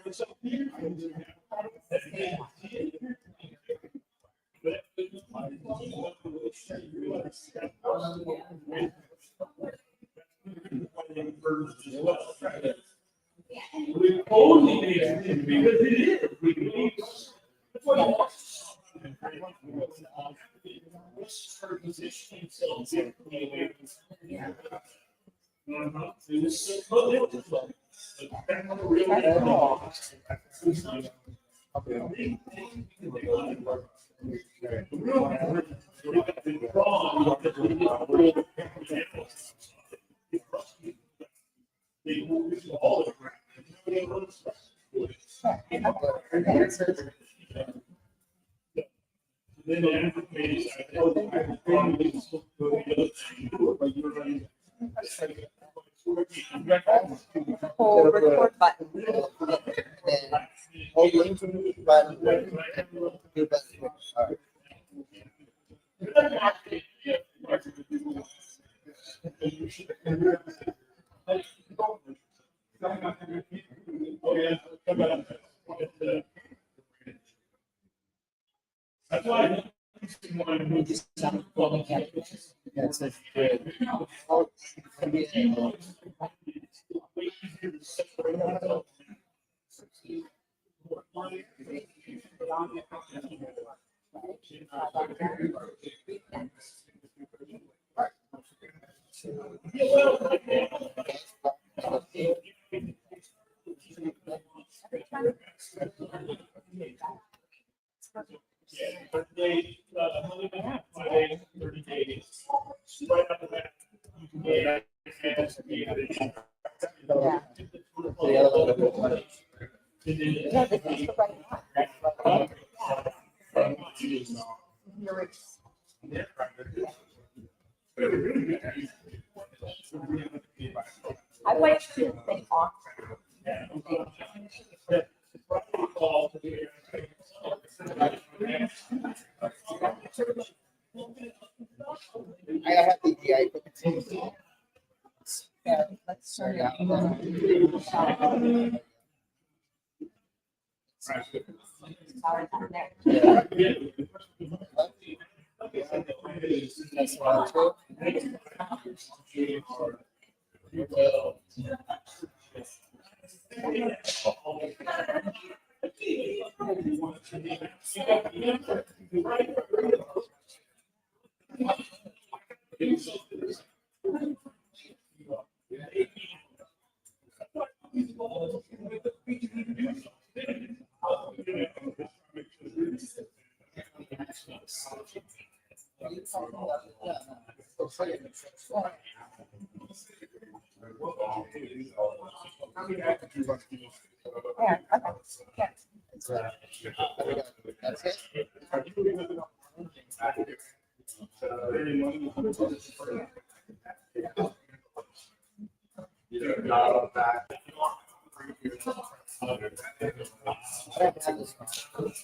We totally made it because it is. We believe. That's what I want. whole record button. That's why. But they, month and a half, 5 days, 30 days. Right after that, you can get that. Yeah, this is the right I wait to think on. I have the DI. Yeah, let's turn it on. Sorry, I'm there. Yeah, okay. That's it.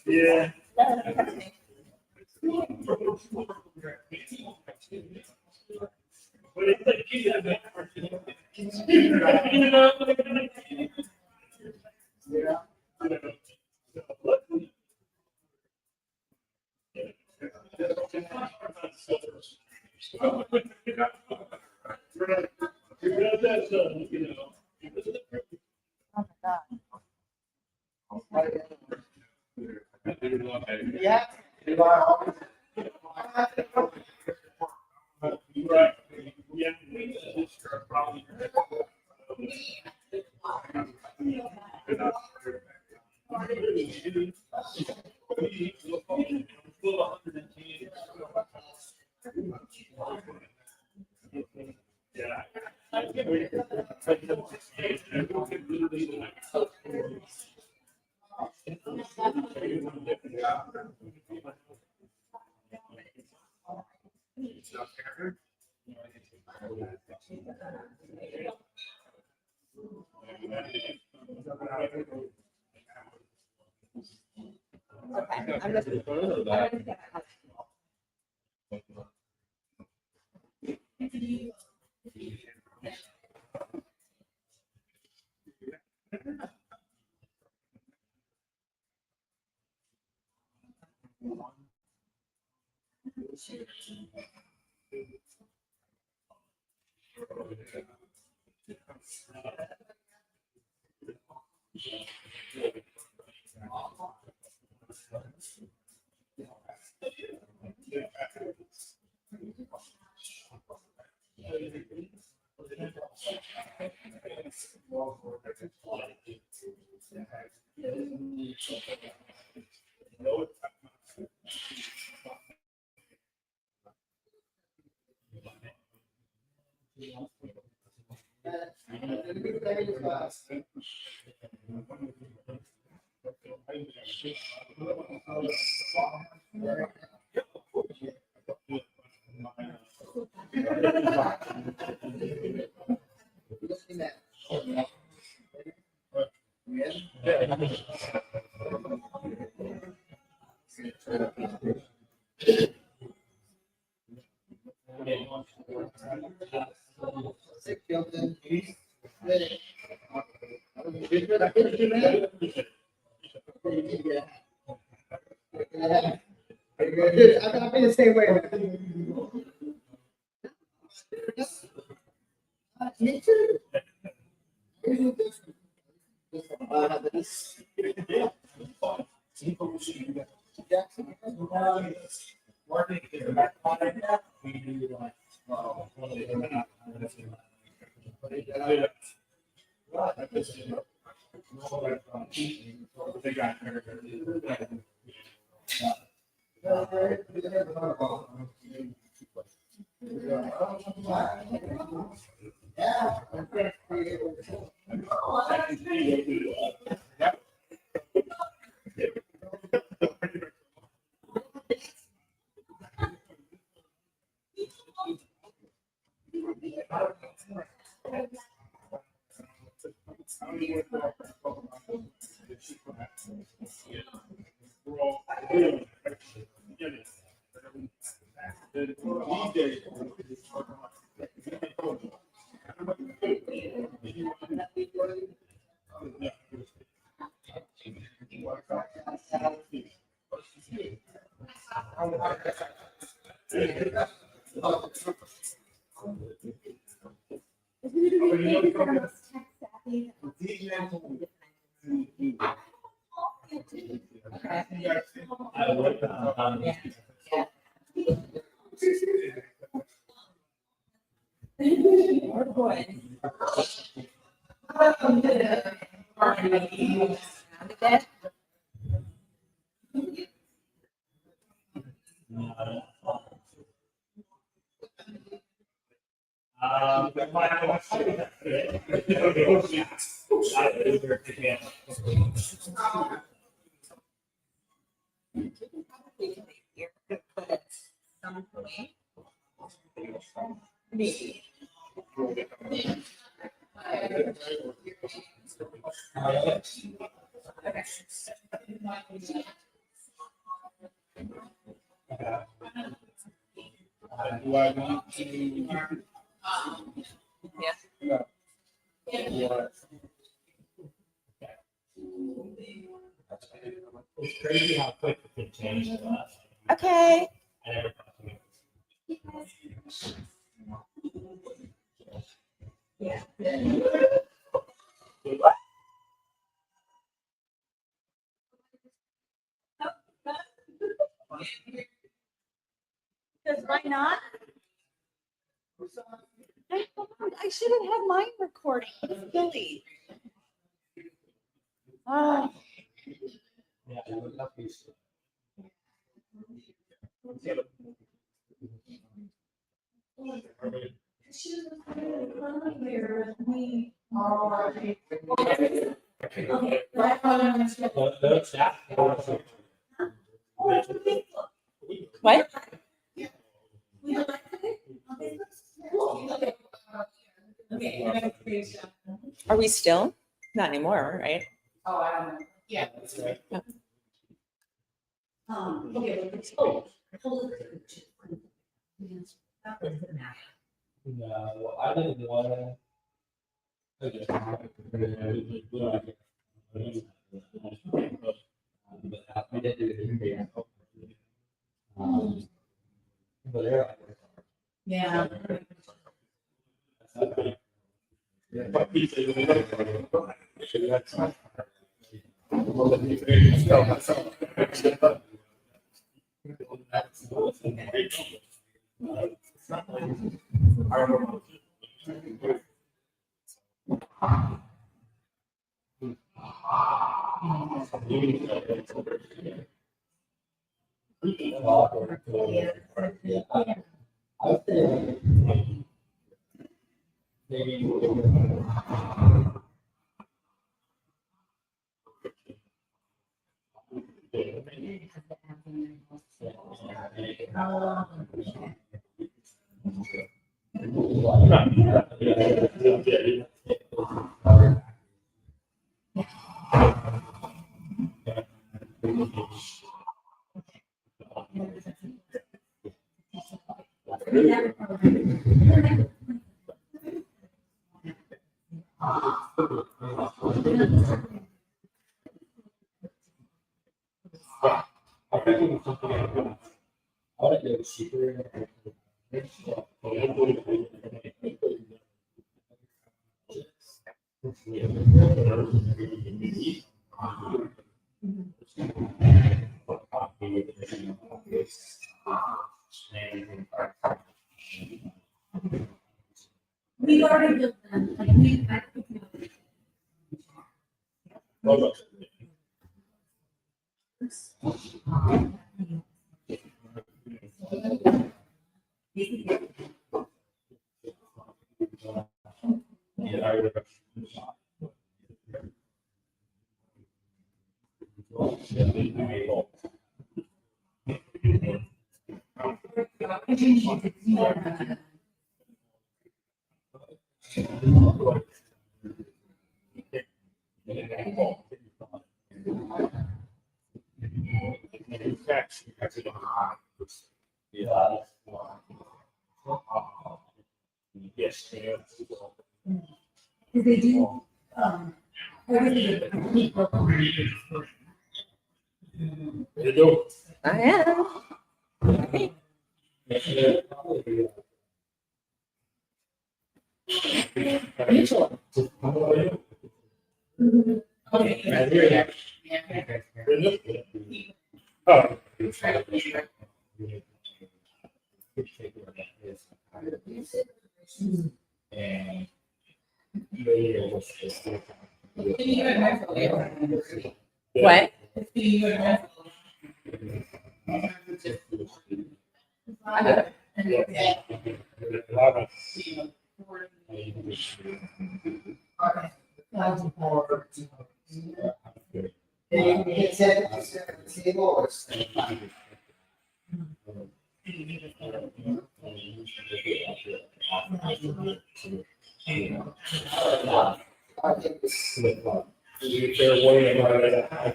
Yeah. But it's like, keep that back. Oh my God. Yeah. Right. Yeah. Okay, I'm just. I've been the same way. Do I want to? It's crazy how quick it can change the last. Okay. I never thought to make Because why not? I should have had mine recording. Silly. Oh. Yeah, I would love these. She was earlier with me. Okay. What? Are we still? Not anymore, right? Oh, I don't know. Yeah. Okay. Oh. No, I didn't want to. Yeah. We've already built them, like we. Yes. Cause they do, everything. You do. I am. Oh. And What?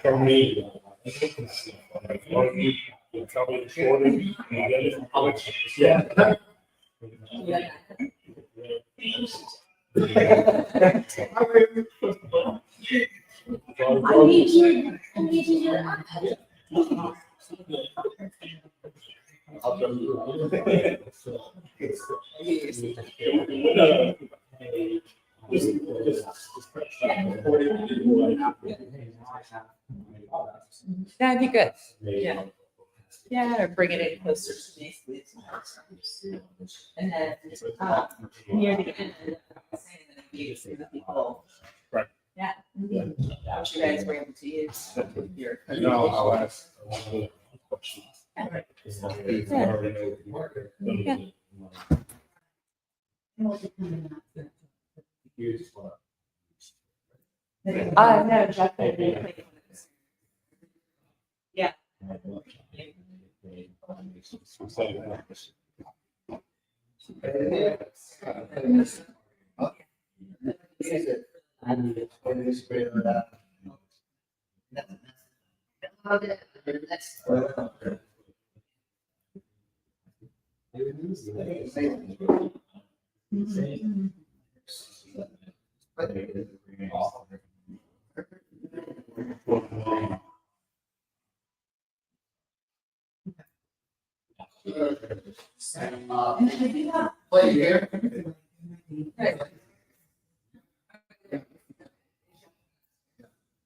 For me. Yeah. I need you, I need you. That'd be good. Yeah. Yeah, or bring it in closer to me. And then, near the end, saying that you see the people. Right. Yeah. Which you guys were able to use your. No, I'll ask. Yeah. No, definitely. Yeah. Play here.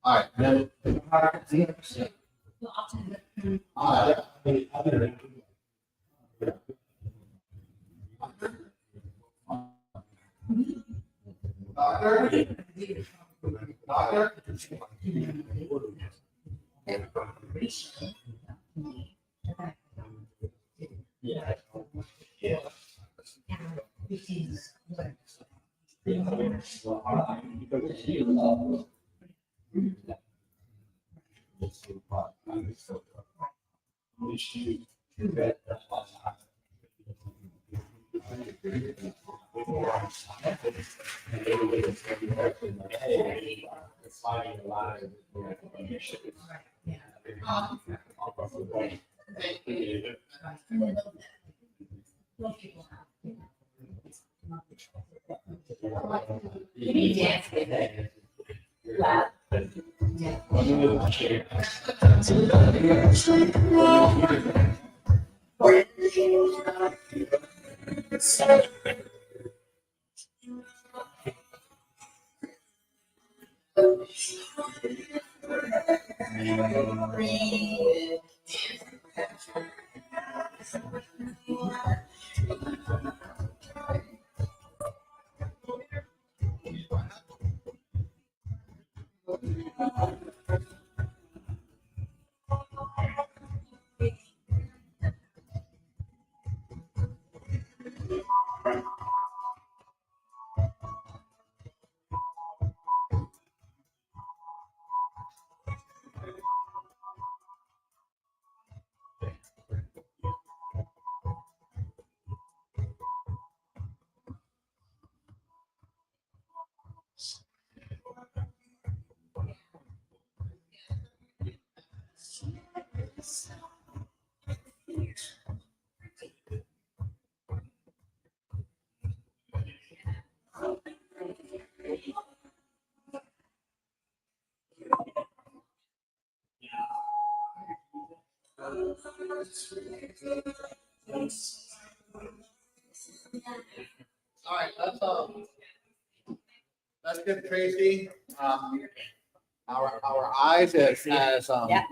All right. Then. All right. Doctor? Doctor? You need to dance with it. Loud. All right, let's give Tracy, our eyes as, Yeah.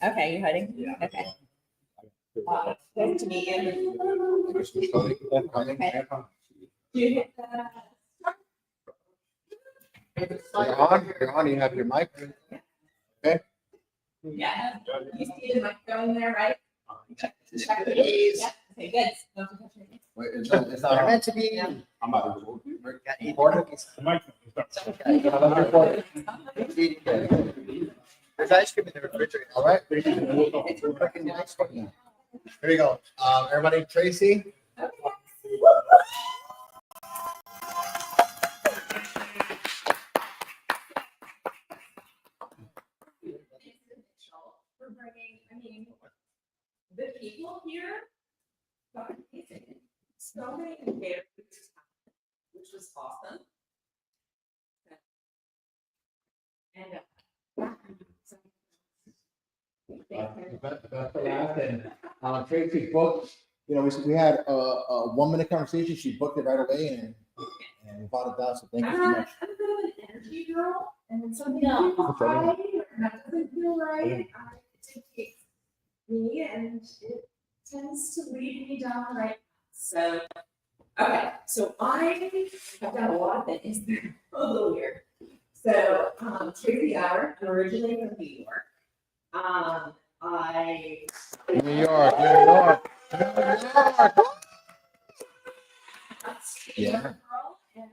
Okay, you hiding? Yeah. Okay. Nice to meet you. Okay. Do you hit You're on, you have your mic. Okay. Yeah. You see the microphone there, right? Please. Yeah. Okay, good. Don't touch anything. Wait, it's not meant to be. Yeah. I'm about to. Recorded. There's ice cream in the refrigerator. All right. It's freaking ice cream. Here we go. Everybody, Tracy. For bringing, I mean, the people here got amazing. So many very, which was awesome. And That's the last, and Tracy booked, you know, we had a 1 minute conversation. She booked it right away and without a doubt, so thank you so much. I'm a bit of an energy girl, and when something feels right, or that doesn't feel right, it takes me, and it tends to lead me down the right path. so, okay, so I have done a lot of things that are a little weird. So, Tracy Gower, I'm originally from New York. New York, New York, New York. a young girl and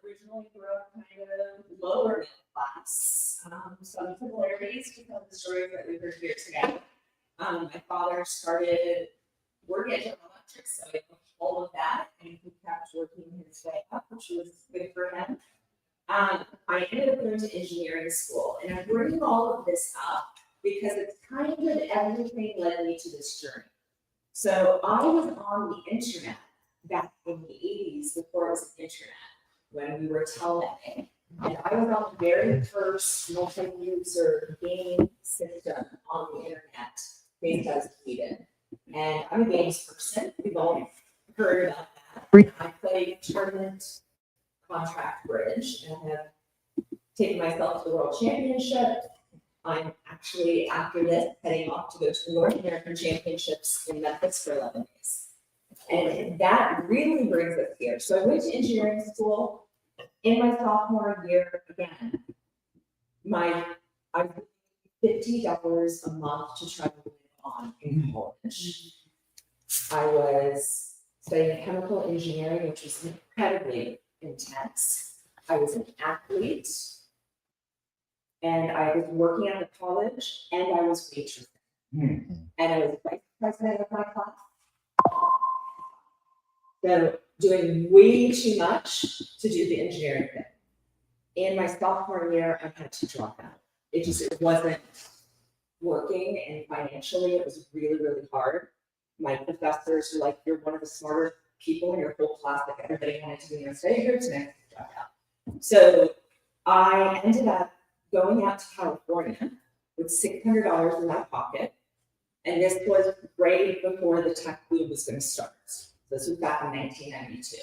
originally grew up kind of lower middle class. Some similarities to some of the stories that we heard here today. My father started working at General Electric, so he took all of that and he kept working his way up, which was good for him. I ended up going to engineering school, and I'm bringing all of this up because it's kind of everything led me to this journey. So I was on the internet back in the 80s before it was an internet, when we were telnetting. And I was on the very first multi-user game system on the internet based out of Sweden. And I'm a games person. We've all heard about that. I played tournament contract bridge and have taken myself to the World Championship. I'm actually, after this, heading off to go to the North American Championships in Memphis for 11 days. And that really brings us here. So I went to engineering school. In my sophomore year, again, I was $50 a month to try to live on in college. I was studying chemical engineering, which was incredibly intense. I was an athlete, and I was working at the college, and I was waitressing. And I was vice president of my class. So doing way too much to do the engineering thing. In my sophomore year, I had to drop out. It wasn't working, and financially it was really, really hard. My professors were like, "You're one of the smarter people in your whole class, like everybody wanted to be in a study group, and I dropped out." So I ended up going out to California with $600 in my pocket, and this was right before the tech boom was going to start. This was back in 1992.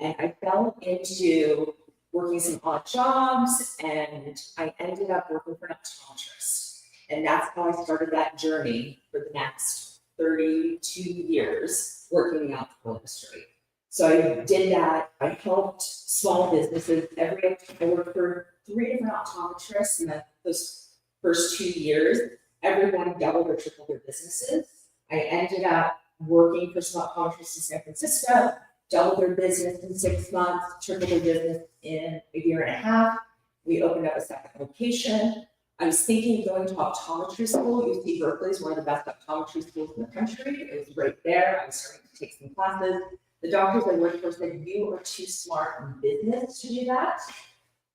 And I fell into working some odd jobs, and I ended up working for an optometrist. And that's how I started that journey for the next 32 years working in the optical industry. So I did that. I helped small businesses. I worked for 3 different optometrists in those first 2 years. Everyone doubled or tripled their businesses. I ended up working for some optometrists in San Francisco, doubled their business in 6 months, tripled their business in a year and a half. We opened up a second location. I was thinking of going to optometry school. UC Berkeley is one of the best optometry schools in the country. It was right there. I was starting to take some classes. The doctors I worked for said, "You are too smart in business to do that."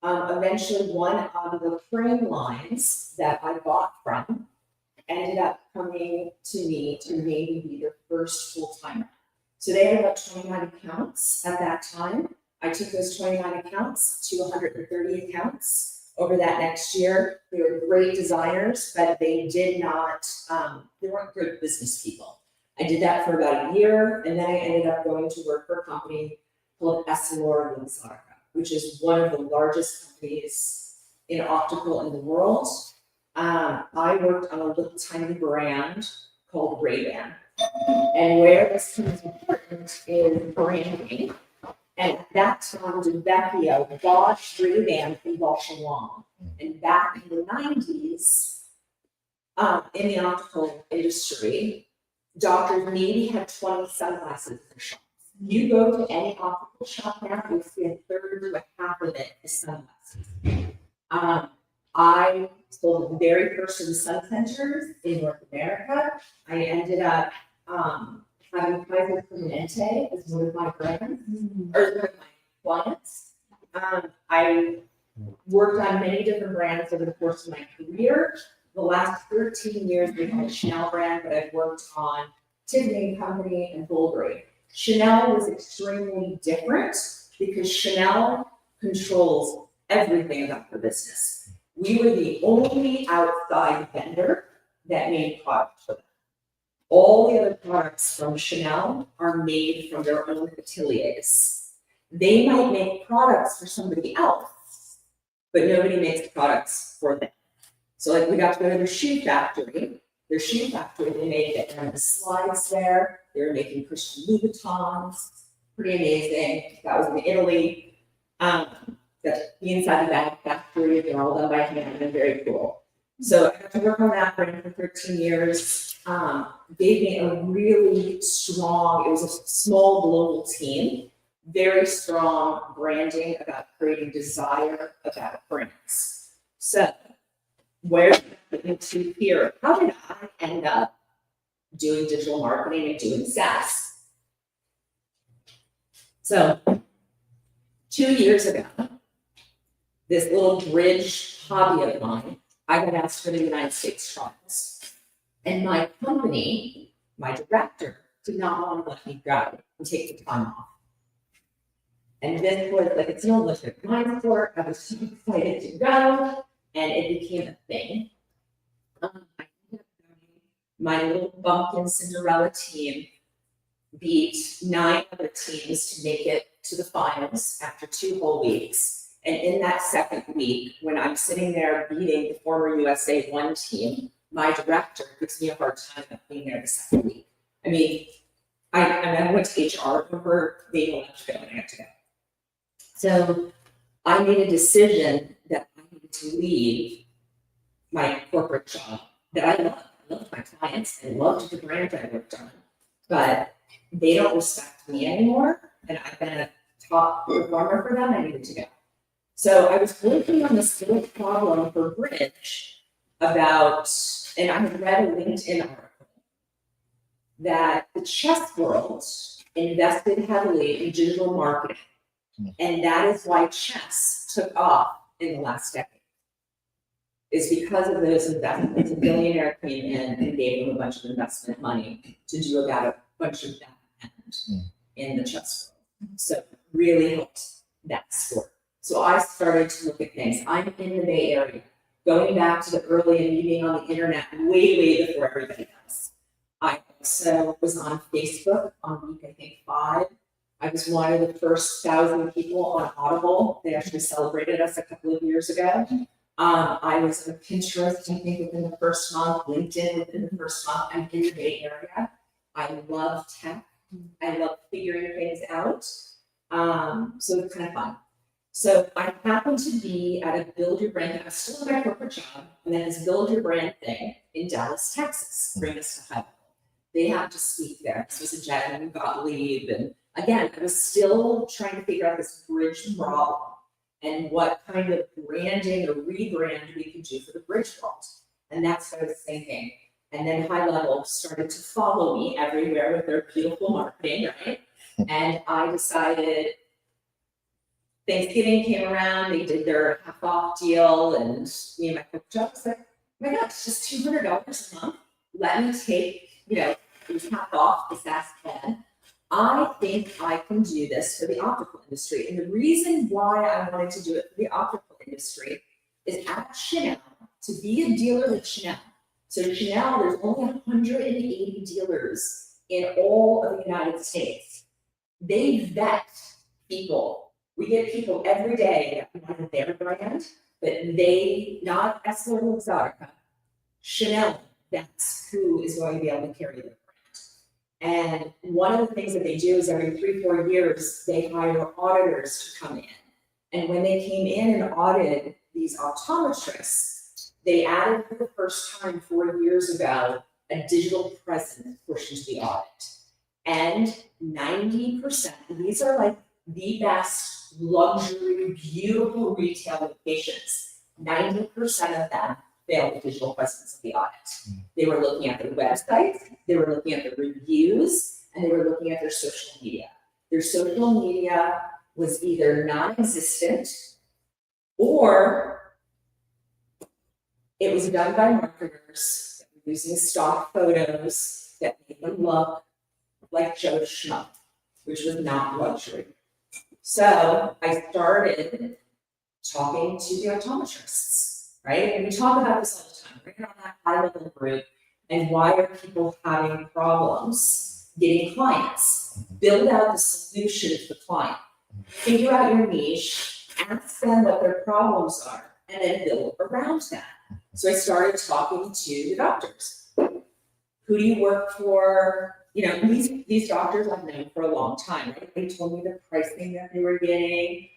Eventually, one of the frame lines that I bought from ended up coming to me to maybe be their first full-timer. So they had about 29 accounts at that time. I took those 29 accounts to 130 accounts over that next year. They were great designers, but they weren't good business people. I did that for about a year, and then I ended up going to work for a company called Alomar Mastermind, which is one of the largest companies in optical in the world. I worked on a little tiny brand called Ray-Ban. And where this becomes important is branding. And at that time, DeVecchio bought Ray-Ban from Bausch & Lomb. And back in the 90s, in the optical industry, doctors maybe had 20 sunglasses in their shops. You go to any optical shop now, you'll see a third to a half of it is sunglasses. I sold the very first of the sun centers in North America. I ended up having Kaiser Permanente as one of my brands, or one of my clients. I worked on many different brands over the course of my career. The last 13 years, we had a Chanel brand, but I've worked on Tiffany & Company and Bulgari. Chanel was extremely different because Chanel controls everything about the business. We were the only outside vendor that made products for them. All the other products from Chanel are made from their own ateliers. They might make products for somebody else, but nobody makes products for them. So like we got to go to their shoe factory. Their shoe factory, they made the slides there. They were making Christian Louboutins. Pretty amazing. That was in Italy. The inside the bag factory, they're all done by hand and very cool. So I got to work on that brand for 13 years. Gave me a really strong, it was a small global team, very strong branding about creating desire about brands. So where did I get into here? How did I end up doing digital marketing and doing SaaS? So 2 years ago, this little bridge hobby of mine, I got asked for the United States trials. And my company, my director, did not want to let me go and take the time off. And this was like, it's an Olympic mind sport. I was super excited to go, and it became a thing. I ended up going. My little bumpkin Cinderella team beat 9 other teams to make it to the finals after 2 whole weeks. And in that second week, when I'm sitting there beating the former USA 1 team, my director gives me a hard time about being there the second week. I mean, I went to HR over being allowed to go and I had to go. So I made a decision that I needed to leave my corporate job that I loved. I loved my clients. I loved the brand I worked on, but they don't respect me anymore. And I've been a top performer for them. I needed to go. So I was working on this little problem for Bridge about, and I had read a LinkedIn article that the chess world invested heavily in digital marketing. And that is why chess took off in the last decade. Is because of those investments. A billionaire came in and gave them a bunch of investment money to do about a bunch of that end in the chess world. So it really helped that sport. So I started to look at things. I'm in the Bay Area, going back to the early and me being on the internet way before everybody else. I also was on Facebook on week, I think, 5. I was one of the first 1,000 people on Audible. They actually celebrated us a couple of years ago. I was on Pinterest, I think, within the first month, LinkedIn within the first month. I'm in the Bay Area. I love tech. I love figuring things out. So it's kind of fun. So I happened to be at a Build Your Brand. I was still in my corporate job, and then this Build Your Brand thing in Dallas, Texas, bring us to high. They had to speak there. This was a gentleman who got leave, and again, I was still trying to figure out this bridge problem and what kind of branding or rebrand we could do for the bridge world. And that's what I was thinking. And then High Level started to follow me everywhere with their beautiful marketing, right? And I decided Thanksgiving came around, they did their half-off deal, and me and my coach job was like, oh my God, it's just $200 a month. Let me take, it was half off the SaaS plan. I think I can do this for the optical industry. And the reason why I wanted to do it for the optical industry is at Chanel, to be a dealer with Chanel. So Chanel, there's only 180 dealers in all of the United States. They vet people. We get people every day that want their brand, but they, not EssilorLuxottica, Chanel, that's who is going to be able to carry their brand. And one of the things that they do is every 3-4 years, they hire auditors to come in. And when they came in and audited these optometrists, they added for the first time 4 years ago a digital presence portion to the audit. And 90%, these are like the best luxury, beautiful retail locations. 90% of them failed the digital presence of the audit. They were looking at their websites, they were looking at their reviews, and they were looking at their social media. Their social media was either non-existent or it was done by marketers that were using stock photos that made them look like Joe Schmo, which was not luxury. So I started talking to the optometrists, right? And we talk about this all the time. We're on that high-level group, and why are people having problems getting clients? Build out the solution to the client. Figure out your niche, ask them what their problems are, and then build around that. So I started talking to the doctors. Who do you work for? These doctors I've known for a long time, right? They told me the pricing that they were getting,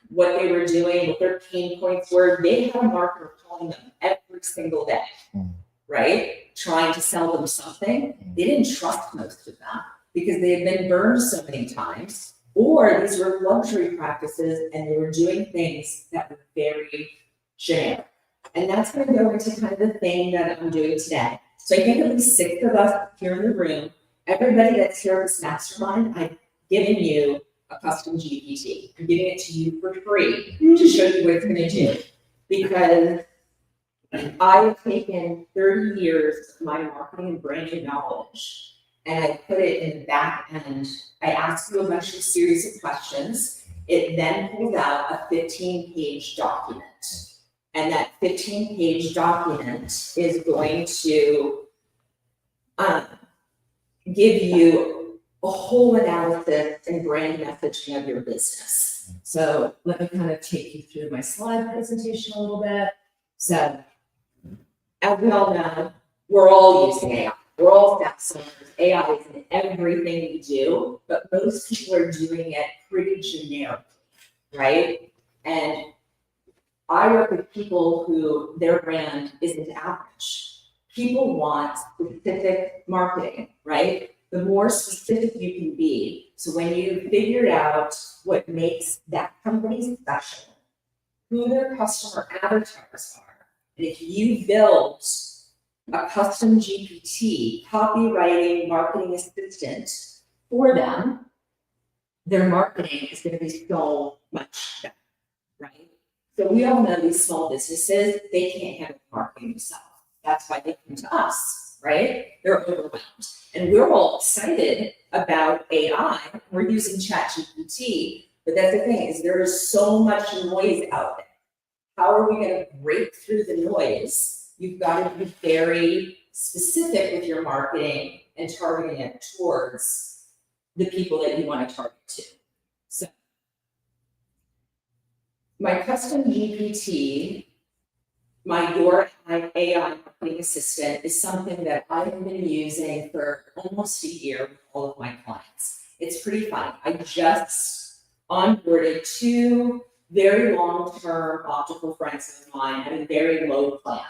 what they were doing, what their pain points were. They had a marketer calling them every single day, right? Trying to sell them something. They didn't trust most of them because they had been burned so many times or these were luxury practices and they were doing things that were very generic. And that's gonna go into kind of the thing that I'm doing today. So I think at least 6 of us here in the room, everybody that's here at this mastermind, I've given you a custom GPT. I'm giving it to you for free to show you what it's gonna do. Because I've taken 30 years of my marketing and branding knowledge and I put it in the back end. I ask you a bunch of series of questions. It then pulls out a 15-page document. And that 15-page document is going to give you a whole analysis and brand messaging of your business. So let me kind of take you through my slide presentation a little bit. So as we all know, we're all using AI. We're all fast learners. AI is in everything we do, but most people are doing it pretty generically, right? And I work with people who their brand isn't average. People want specific marketing, right? The more specific you can be, so when you figure out what makes that company special, who their customer avatars are, and if you build a custom GPT, copywriting, marketing assistant for them, their marketing is going to be so much better, right? So we all know these small businesses, they can't handle marketing themselves. That's why they come to us, right? They're overwhelmed. And we're all excited about AI. We're using ChatGPT, but that's the thing is there is so much noise out there. How are we going to break through the noise? You've got to be very specific with your marketing and targeting it towards the people that you want to target to. So my custom GPT, my Your AI marketing assistant, is something that I've been using for almost a year with all of my clients. It's pretty fun. I just onboarded 2 very long-term optical friends of mine at a very low plan.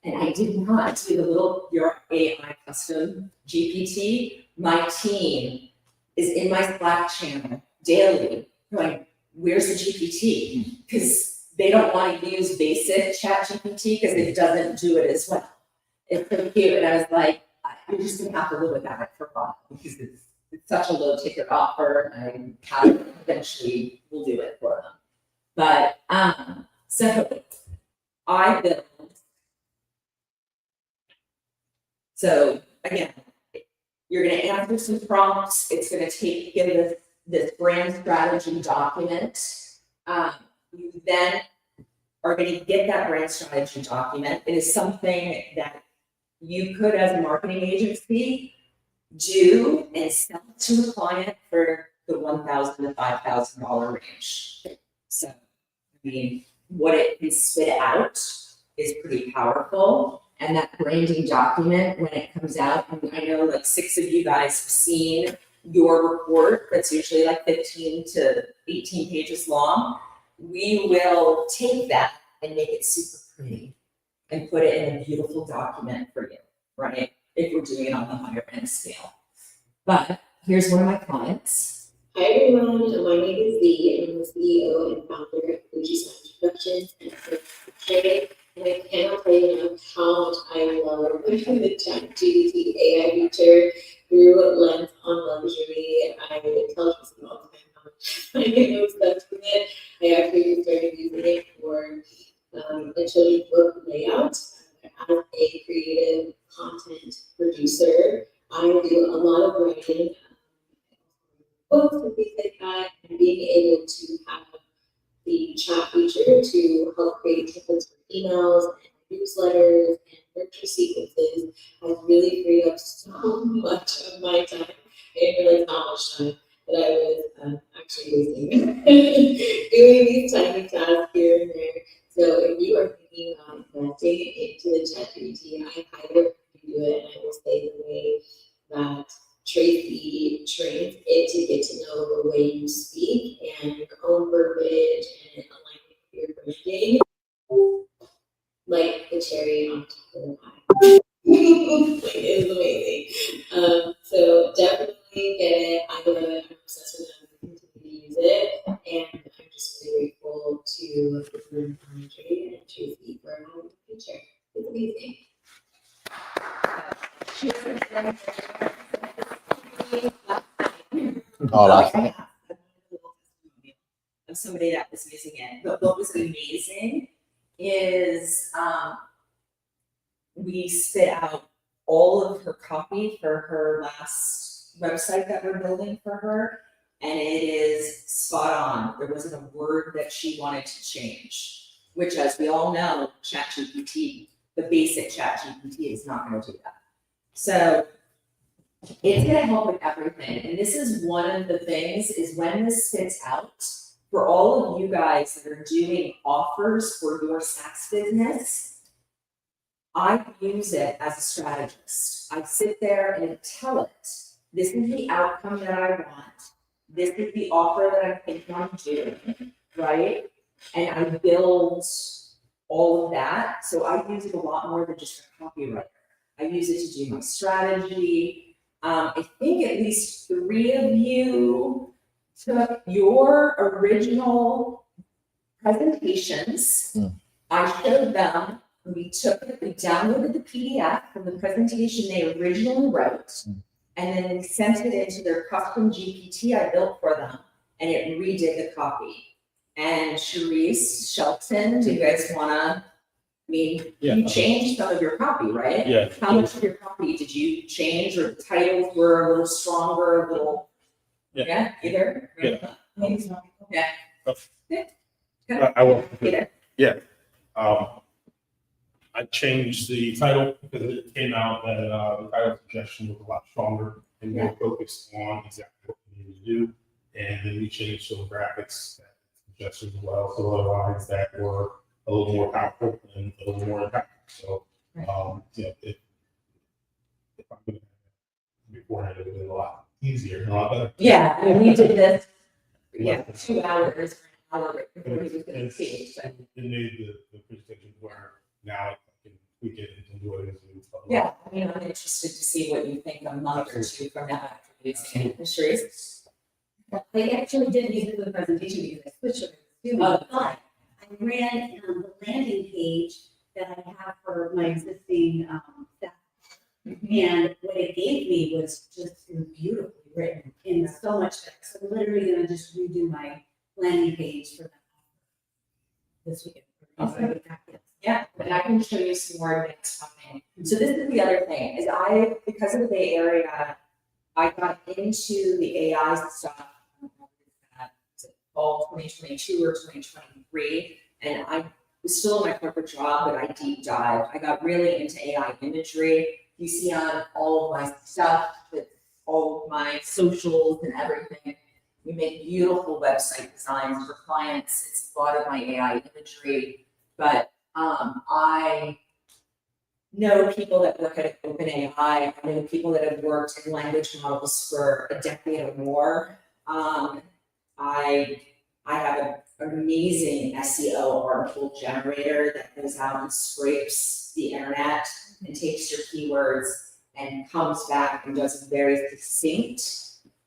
And I did not do the little Your AI custom GPT. My team is in my Slack channel daily going, where's the GPT? Because they don't want to use basic chat GPT because it doesn't do it as well. It's so cute. And I was like, I'm just gonna have to live without it for a while because it's such a low ticket offer and I eventually will do it for them. But so I built. So again, you're going to answer some prompts. It's going to give this brand strategy document. You then are going to get that brand strategy document. It is something that you could, as a marketing agency, do and sell to a client for the $1,000 to $5,000 range. So, I mean, what it can spit out is pretty powerful. And that branding document, when it comes out, and I know like 6 of you guys have seen your report that's usually like 15 to 18 pages long. We will take that and make it super pretty and put it in a beautiful document for you, right? If we're doing it on the higher end scale. But here's one of my clients. Hi everyone, my name is Dee, and I'm the CEO and founder of Fuji Sound Productions and Trade. And I cannot tell you enough how much I love the ChatGPT AI feature through lens on luxury. I tell people all the time how much I am obsessed with it. I actually started using it for a children's book layout. As a creative content producer, I do a lot of writing, books and things like that, and being able to have the chat feature to help create templates for emails and newsletters and nurture sequences has really freed up so much of my time. I didn't realize how much time that I was actually wasting doing these tiny tasks here and there. So if you are thinking about investing into the ChatGPT, I highly recommend you do it. And I will say the way that Tracy trains it to get to know the way you speak and your own verbiage and aligning with your branding, like the cherry on top of the pie. Like, it is amazing. So definitely get it. I love it. I'm obsessed with it. I'm going to continue Oh, that's I have a little testimonial of somebody that was using it, but what was amazing is, we spit out all of her copy for her last website that we're building for her, and it is spot on. There wasn't a word that she wanted to change, which, as we all know, ChatGPT, the basic ChatGPT is not gonna do that. So it's gonna help with everything, and this is one of the things, is when this spits out, for all of you guys that are doing offers for your SaaS business, I use it as a strategist. I sit there and tell it, this is the outcome that I want. This is the offer that I think I'm doing, right? And I build all of that. So I use it a lot more than just a copywriter. I use it to do my strategy. I think at least 3 of you took your original presentations. I showed them. We downloaded the PDF from the presentation they originally wrote, and then we sent it into their custom GPT I built for them, and it redid the copy. And Sharice, Shelton, do you guys wanna, you changed some of your copy, right? Yeah. How much of your copy did you change, or the titles were a little stronger, a little? Yeah. Either? Yeah. Yeah. I will. Either. Yeah. I changed the title because it came out that the title suggestion was a lot stronger and more focused on exactly what we needed to do. And then we changed some graphics suggestions as well, so other lines that were a little more powerful and a little more impactful. So, if I could have beforehand, it would have been a lot easier and a lot better. Yeah, I mean, we did this, 2 hours, or an hour before we was gonna see, but. It made the presentation where now I can tweak it and do what it is. Yeah, I mean, I'm interested to see what you think a month or 2 from now after using it. Sharice? I actually did use it for the presentation because I switched it to but I ran the landing page that I have for my existing staff. And what it gave me was just beautifully written in so much text. So I'm literally gonna just redo my landing page for that this weekend. Awesome. Yeah, and I can show you some more advanced copying. So this is the other thing, is because of the Bay Area, I got into the AI stuff fall 2022 or 2023, and I was still in my corporate job, but I deep dived. I got really into AI imagery. You see on all of my stuff, all of my socials and everything. We make beautiful website designs for clients. It's a lot of my AI imagery, but I know people that work at OpenAI. I know people that have worked in language models for a decade or more. I have an amazing SEO article generator that goes out and scrapes the internet and takes your keywords and comes back and does very succinct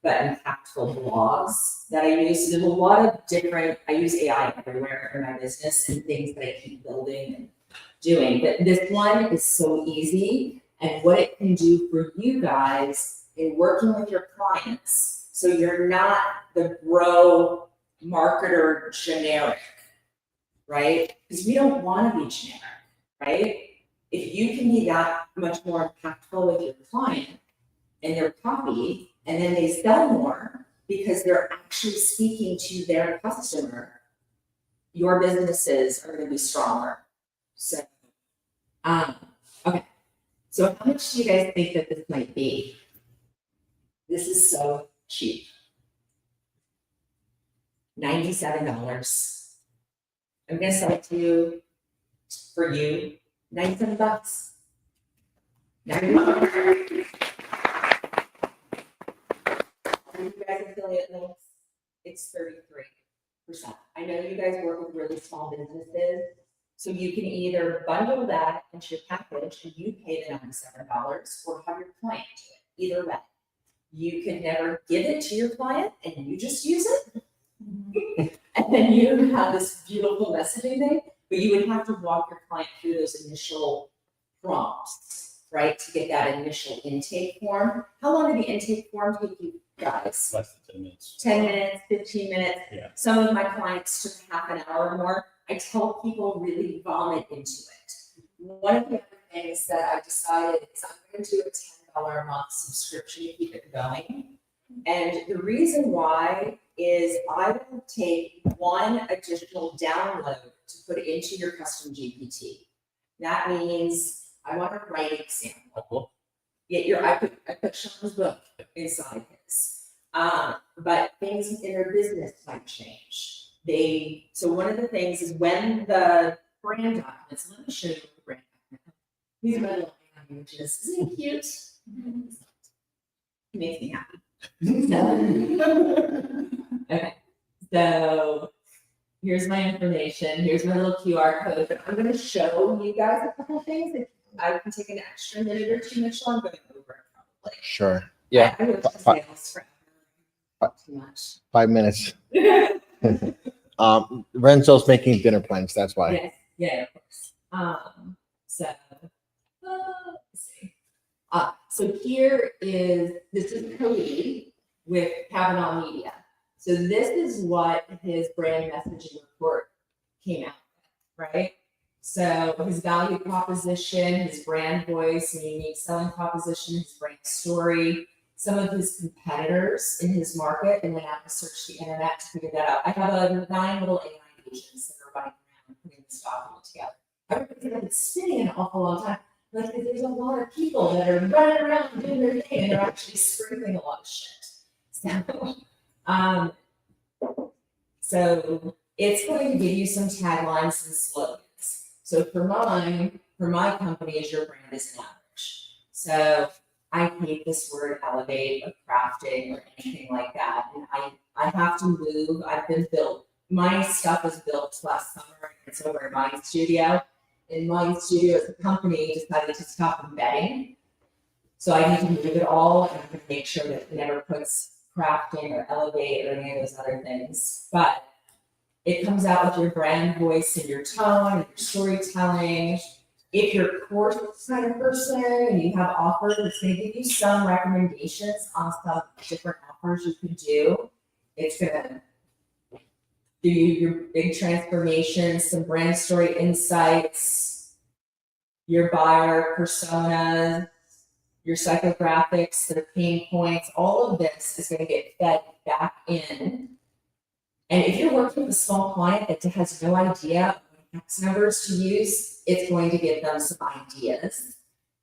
but impactful blogs that I use. There's a lot of different, I use AI everywhere in my business and things that I keep building and doing. But this one is so easy, and what it can do for you guys in working with your clients, so you're not the bro marketer generic, right? Because we don't want to be generic, right? If you can be that much more impactful with your client and their copy, and then they sell more because they're actually speaking to their customer, your businesses are going to be stronger. So, okay. So how much do you guys think that this might be? This is so cheap. $97. I'm gonna sell it to you, for you, $97. $97. You guys affiliate links, it's 33%. I know you guys work with really small businesses, so you can either bundle that into your package and you pay the $97 or have your client do it. Either way, you can never give it to your client and you just use it. And then you have this beautiful messaging thing, but you would have to walk your client through those initial prompts, right? To get that initial intake form. How long did the intake form take you? guys. Less than 10 minutes. 10 minutes, 15 minutes. Yeah. Some of my clients took half an hour or more. I tell people really vomit into it. One of the other things that I decided is I'm going to do a $10 a month subscription to keep it going. And the reason why is I will take one additional download to put into your custom GPT. That means I want to write example. Oh, cool. I put Sean's book inside his. But things in their business might change. So one of the things is when the brand documents, let me show you the brand document. These are my little images. Isn't he cute? He makes me happy. Okay, so here's my information. Here's my little QR code. But I'm going to show you guys a couple things. If I can take an extra minute or two, Mitchell, I'm going over it probably. Sure. Yeah. I work sales forever. Too much. 5 minutes. Renzo's making dinner plans. That's why. Yes, yeah, of course. Let's see. So here this is Cody with Kavanaugh Media. So this is what his brand messaging report came out with, right? So his value proposition, his brand voice, and unique selling proposition, his brand story, some of his competitors in his market, and then I have to search the internet to figure that out. I have 9 little AI agents that are running around putting this document together. I've been sitting an awful long time. Like there's a lot of people that are running around doing their thing, and they're actually sprinkling a lot of shit. So it's going to give you some taglines and slogans. So for my company, is your brand is an average. So I hate this word elevate or crafting or anything like that. And I have to move. My stuff was built last summer. It's over at Mind Studio. And Mind Studio as a company decided to stop embedding. So I need to move it all and I'm going to make sure that it never puts crafting or elevate or any of those other things. But it comes out with your brand voice and your tone and your storytelling. If you're a course kind of person and you have offers, it's going to give you some recommendations on some different offers you can do. It's going to do your big transformations, some brand story insights, your buyer personas, your psychographics, their pain points. All of this is going to get fed back in. And if you're working with a small client that has no idea what X numbers to use, it's going to give them some ideas.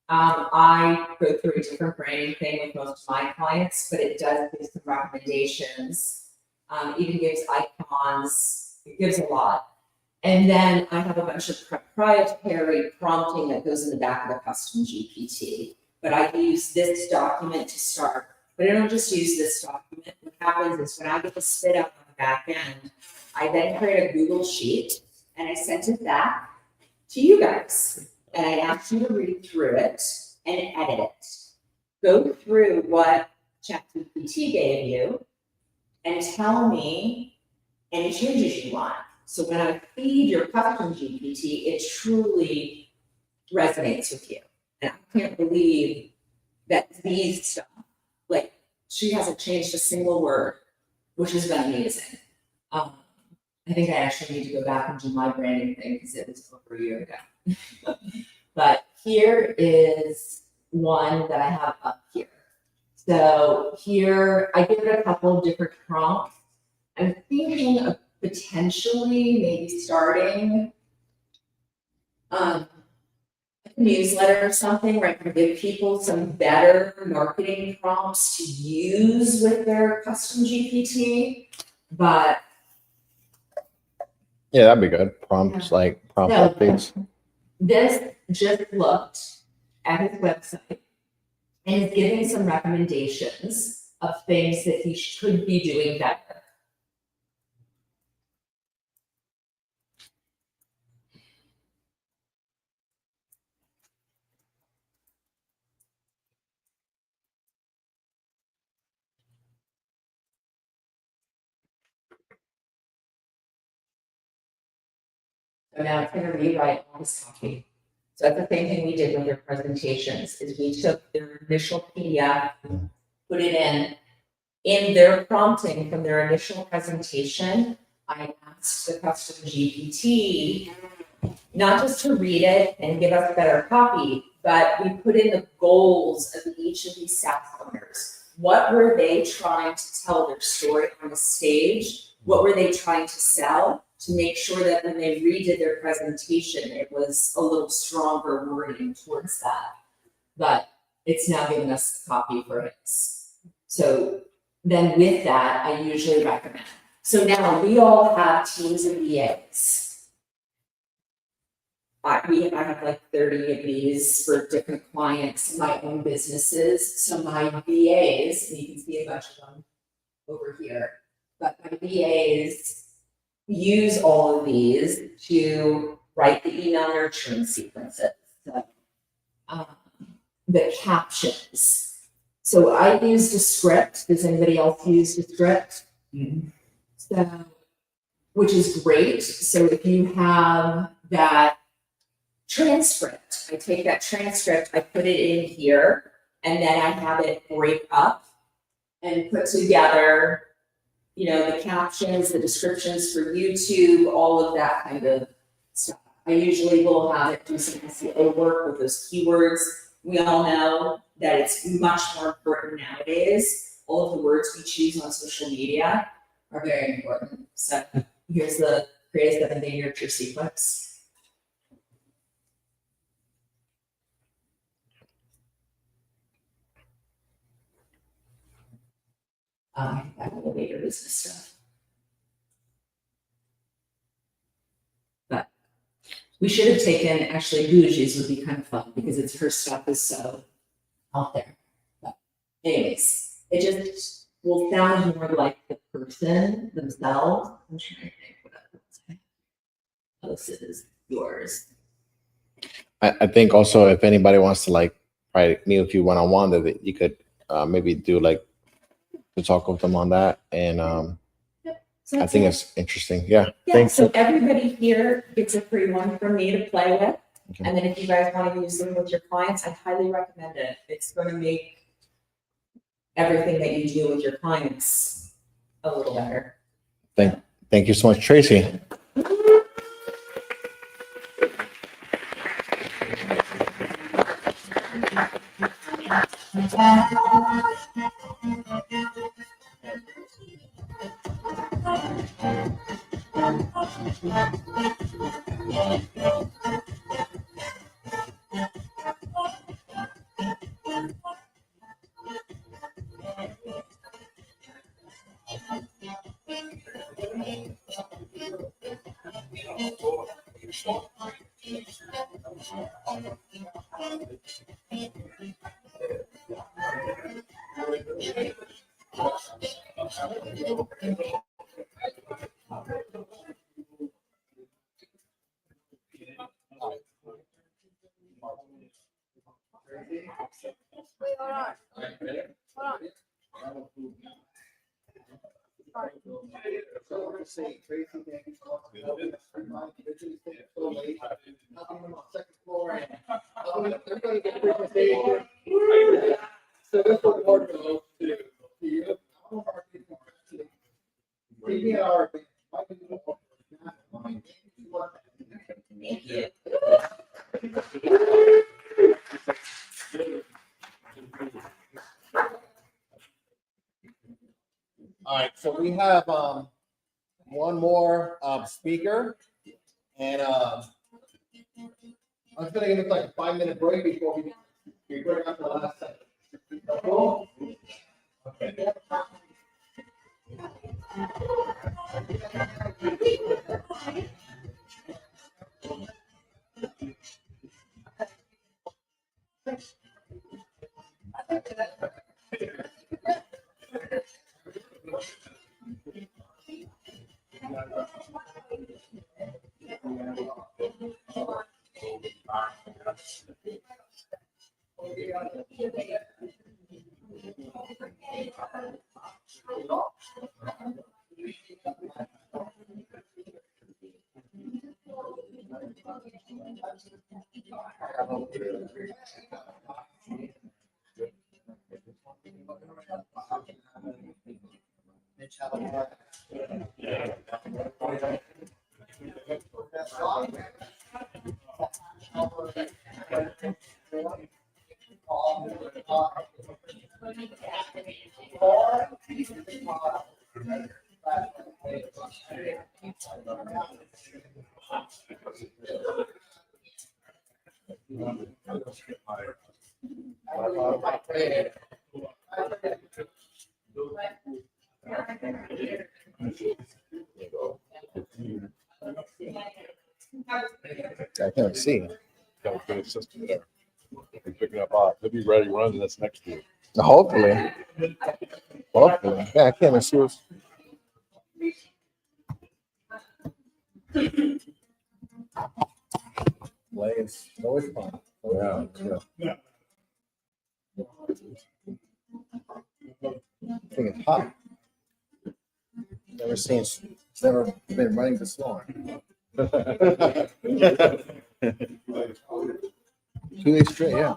I go through a different branding thing with most of my clients, but it does give some recommendations. Even gives icons. It gives a lot. And then I have a bunch of proprietary prompting that goes in the back of the custom GPT. But I use this document to start. But I don't just use this document. What happens is when I get the spit up on the back end, I then create a Google Sheet and I sent it back to you guys. And I asked you to read through it and edit it. Go through what ChatGPT gave you and tell me any changes you want. So when I feed your custom GPT, it truly resonates with you. And I can't believe that these stuff, like she hasn't changed a single word, which has been amazing. I think I actually need to go back and do my branding thing because it was over a year ago. But here is one that I have up here. So here I give it a couple of different prompts. I'm thinking of potentially maybe starting a newsletter or something where I can give people some better marketing prompts to use with their custom GPT. But Yeah, that'd be good. Prompts like prompt No. updates. this just looked at his website and is giving some recommendations of things that he should be doing better. So now it's gonna rewrite all this copy. So that's the same thing we did with their presentations, is we took their initial PDF, put it in, In their prompting from their initial presentation, I asked the custom GPT not just to read it and give us a better copy, but we put in the goals of each of these SaaS owners. What were they trying to tell their story on the stage? What were they trying to sell to make sure that when they redid their presentation, it was a little stronger wording towards that? But it's now given us the copy for us. So then with that, I usually recommend. So now we all have teams of VAs. I have like 30 of these for different clients, my own businesses. So my VAs, and you can see a bunch of them over here, but my VAs use all of these to write the email nurturing sequences, the captions. So I used a script. Does anybody else use a script? So, which is great. So if you have that transcript, I take that transcript, I put it in here, and then I have it break up and put together, the captions, the descriptions for YouTube, all of that kind of stuff. I usually will have it do some SEO work with those keywords. We all know that it's much more important nowadays. All of the words we choose on social media are very important. So here's the create a 7-day nurture sequence. That elevator business stuff. But we should have taken, actually, Bougie's would be kind of fun because her stuff is so out there. But anyways, it just will sound more like the person themselves. I'm trying to think what else is yours. I think also if anybody wants to like probably meet with you one-on-one, that you could maybe do like to talk with them on that. And So I think it's interesting. Yeah. Yeah, so everybody here gets a free one from me to play with. Okay. And then if you guys want to use them with your clients, I highly recommend it. It's going to make everything that you do with your clients a little better. Thank you so much, Tracy. So we're gonna say, Tracy, thank you so much. So late. Nothing on the second floor. Everybody get a presentation. So this award goes to you. Speaking of our event, Thank you. All right, so we have one more speaker, and I'm just gonna give it like a 5-minute break before we break out the last section. Cool? Okay. I can't see. Got a good system there. We're picking up off. He'll be ready to run this next year. Hopefully. Hopefully. Yeah, I can't even see what's. It's always fun. Yeah. Yeah. I think it's hot. It's never been running this long. 2 days straight, yeah.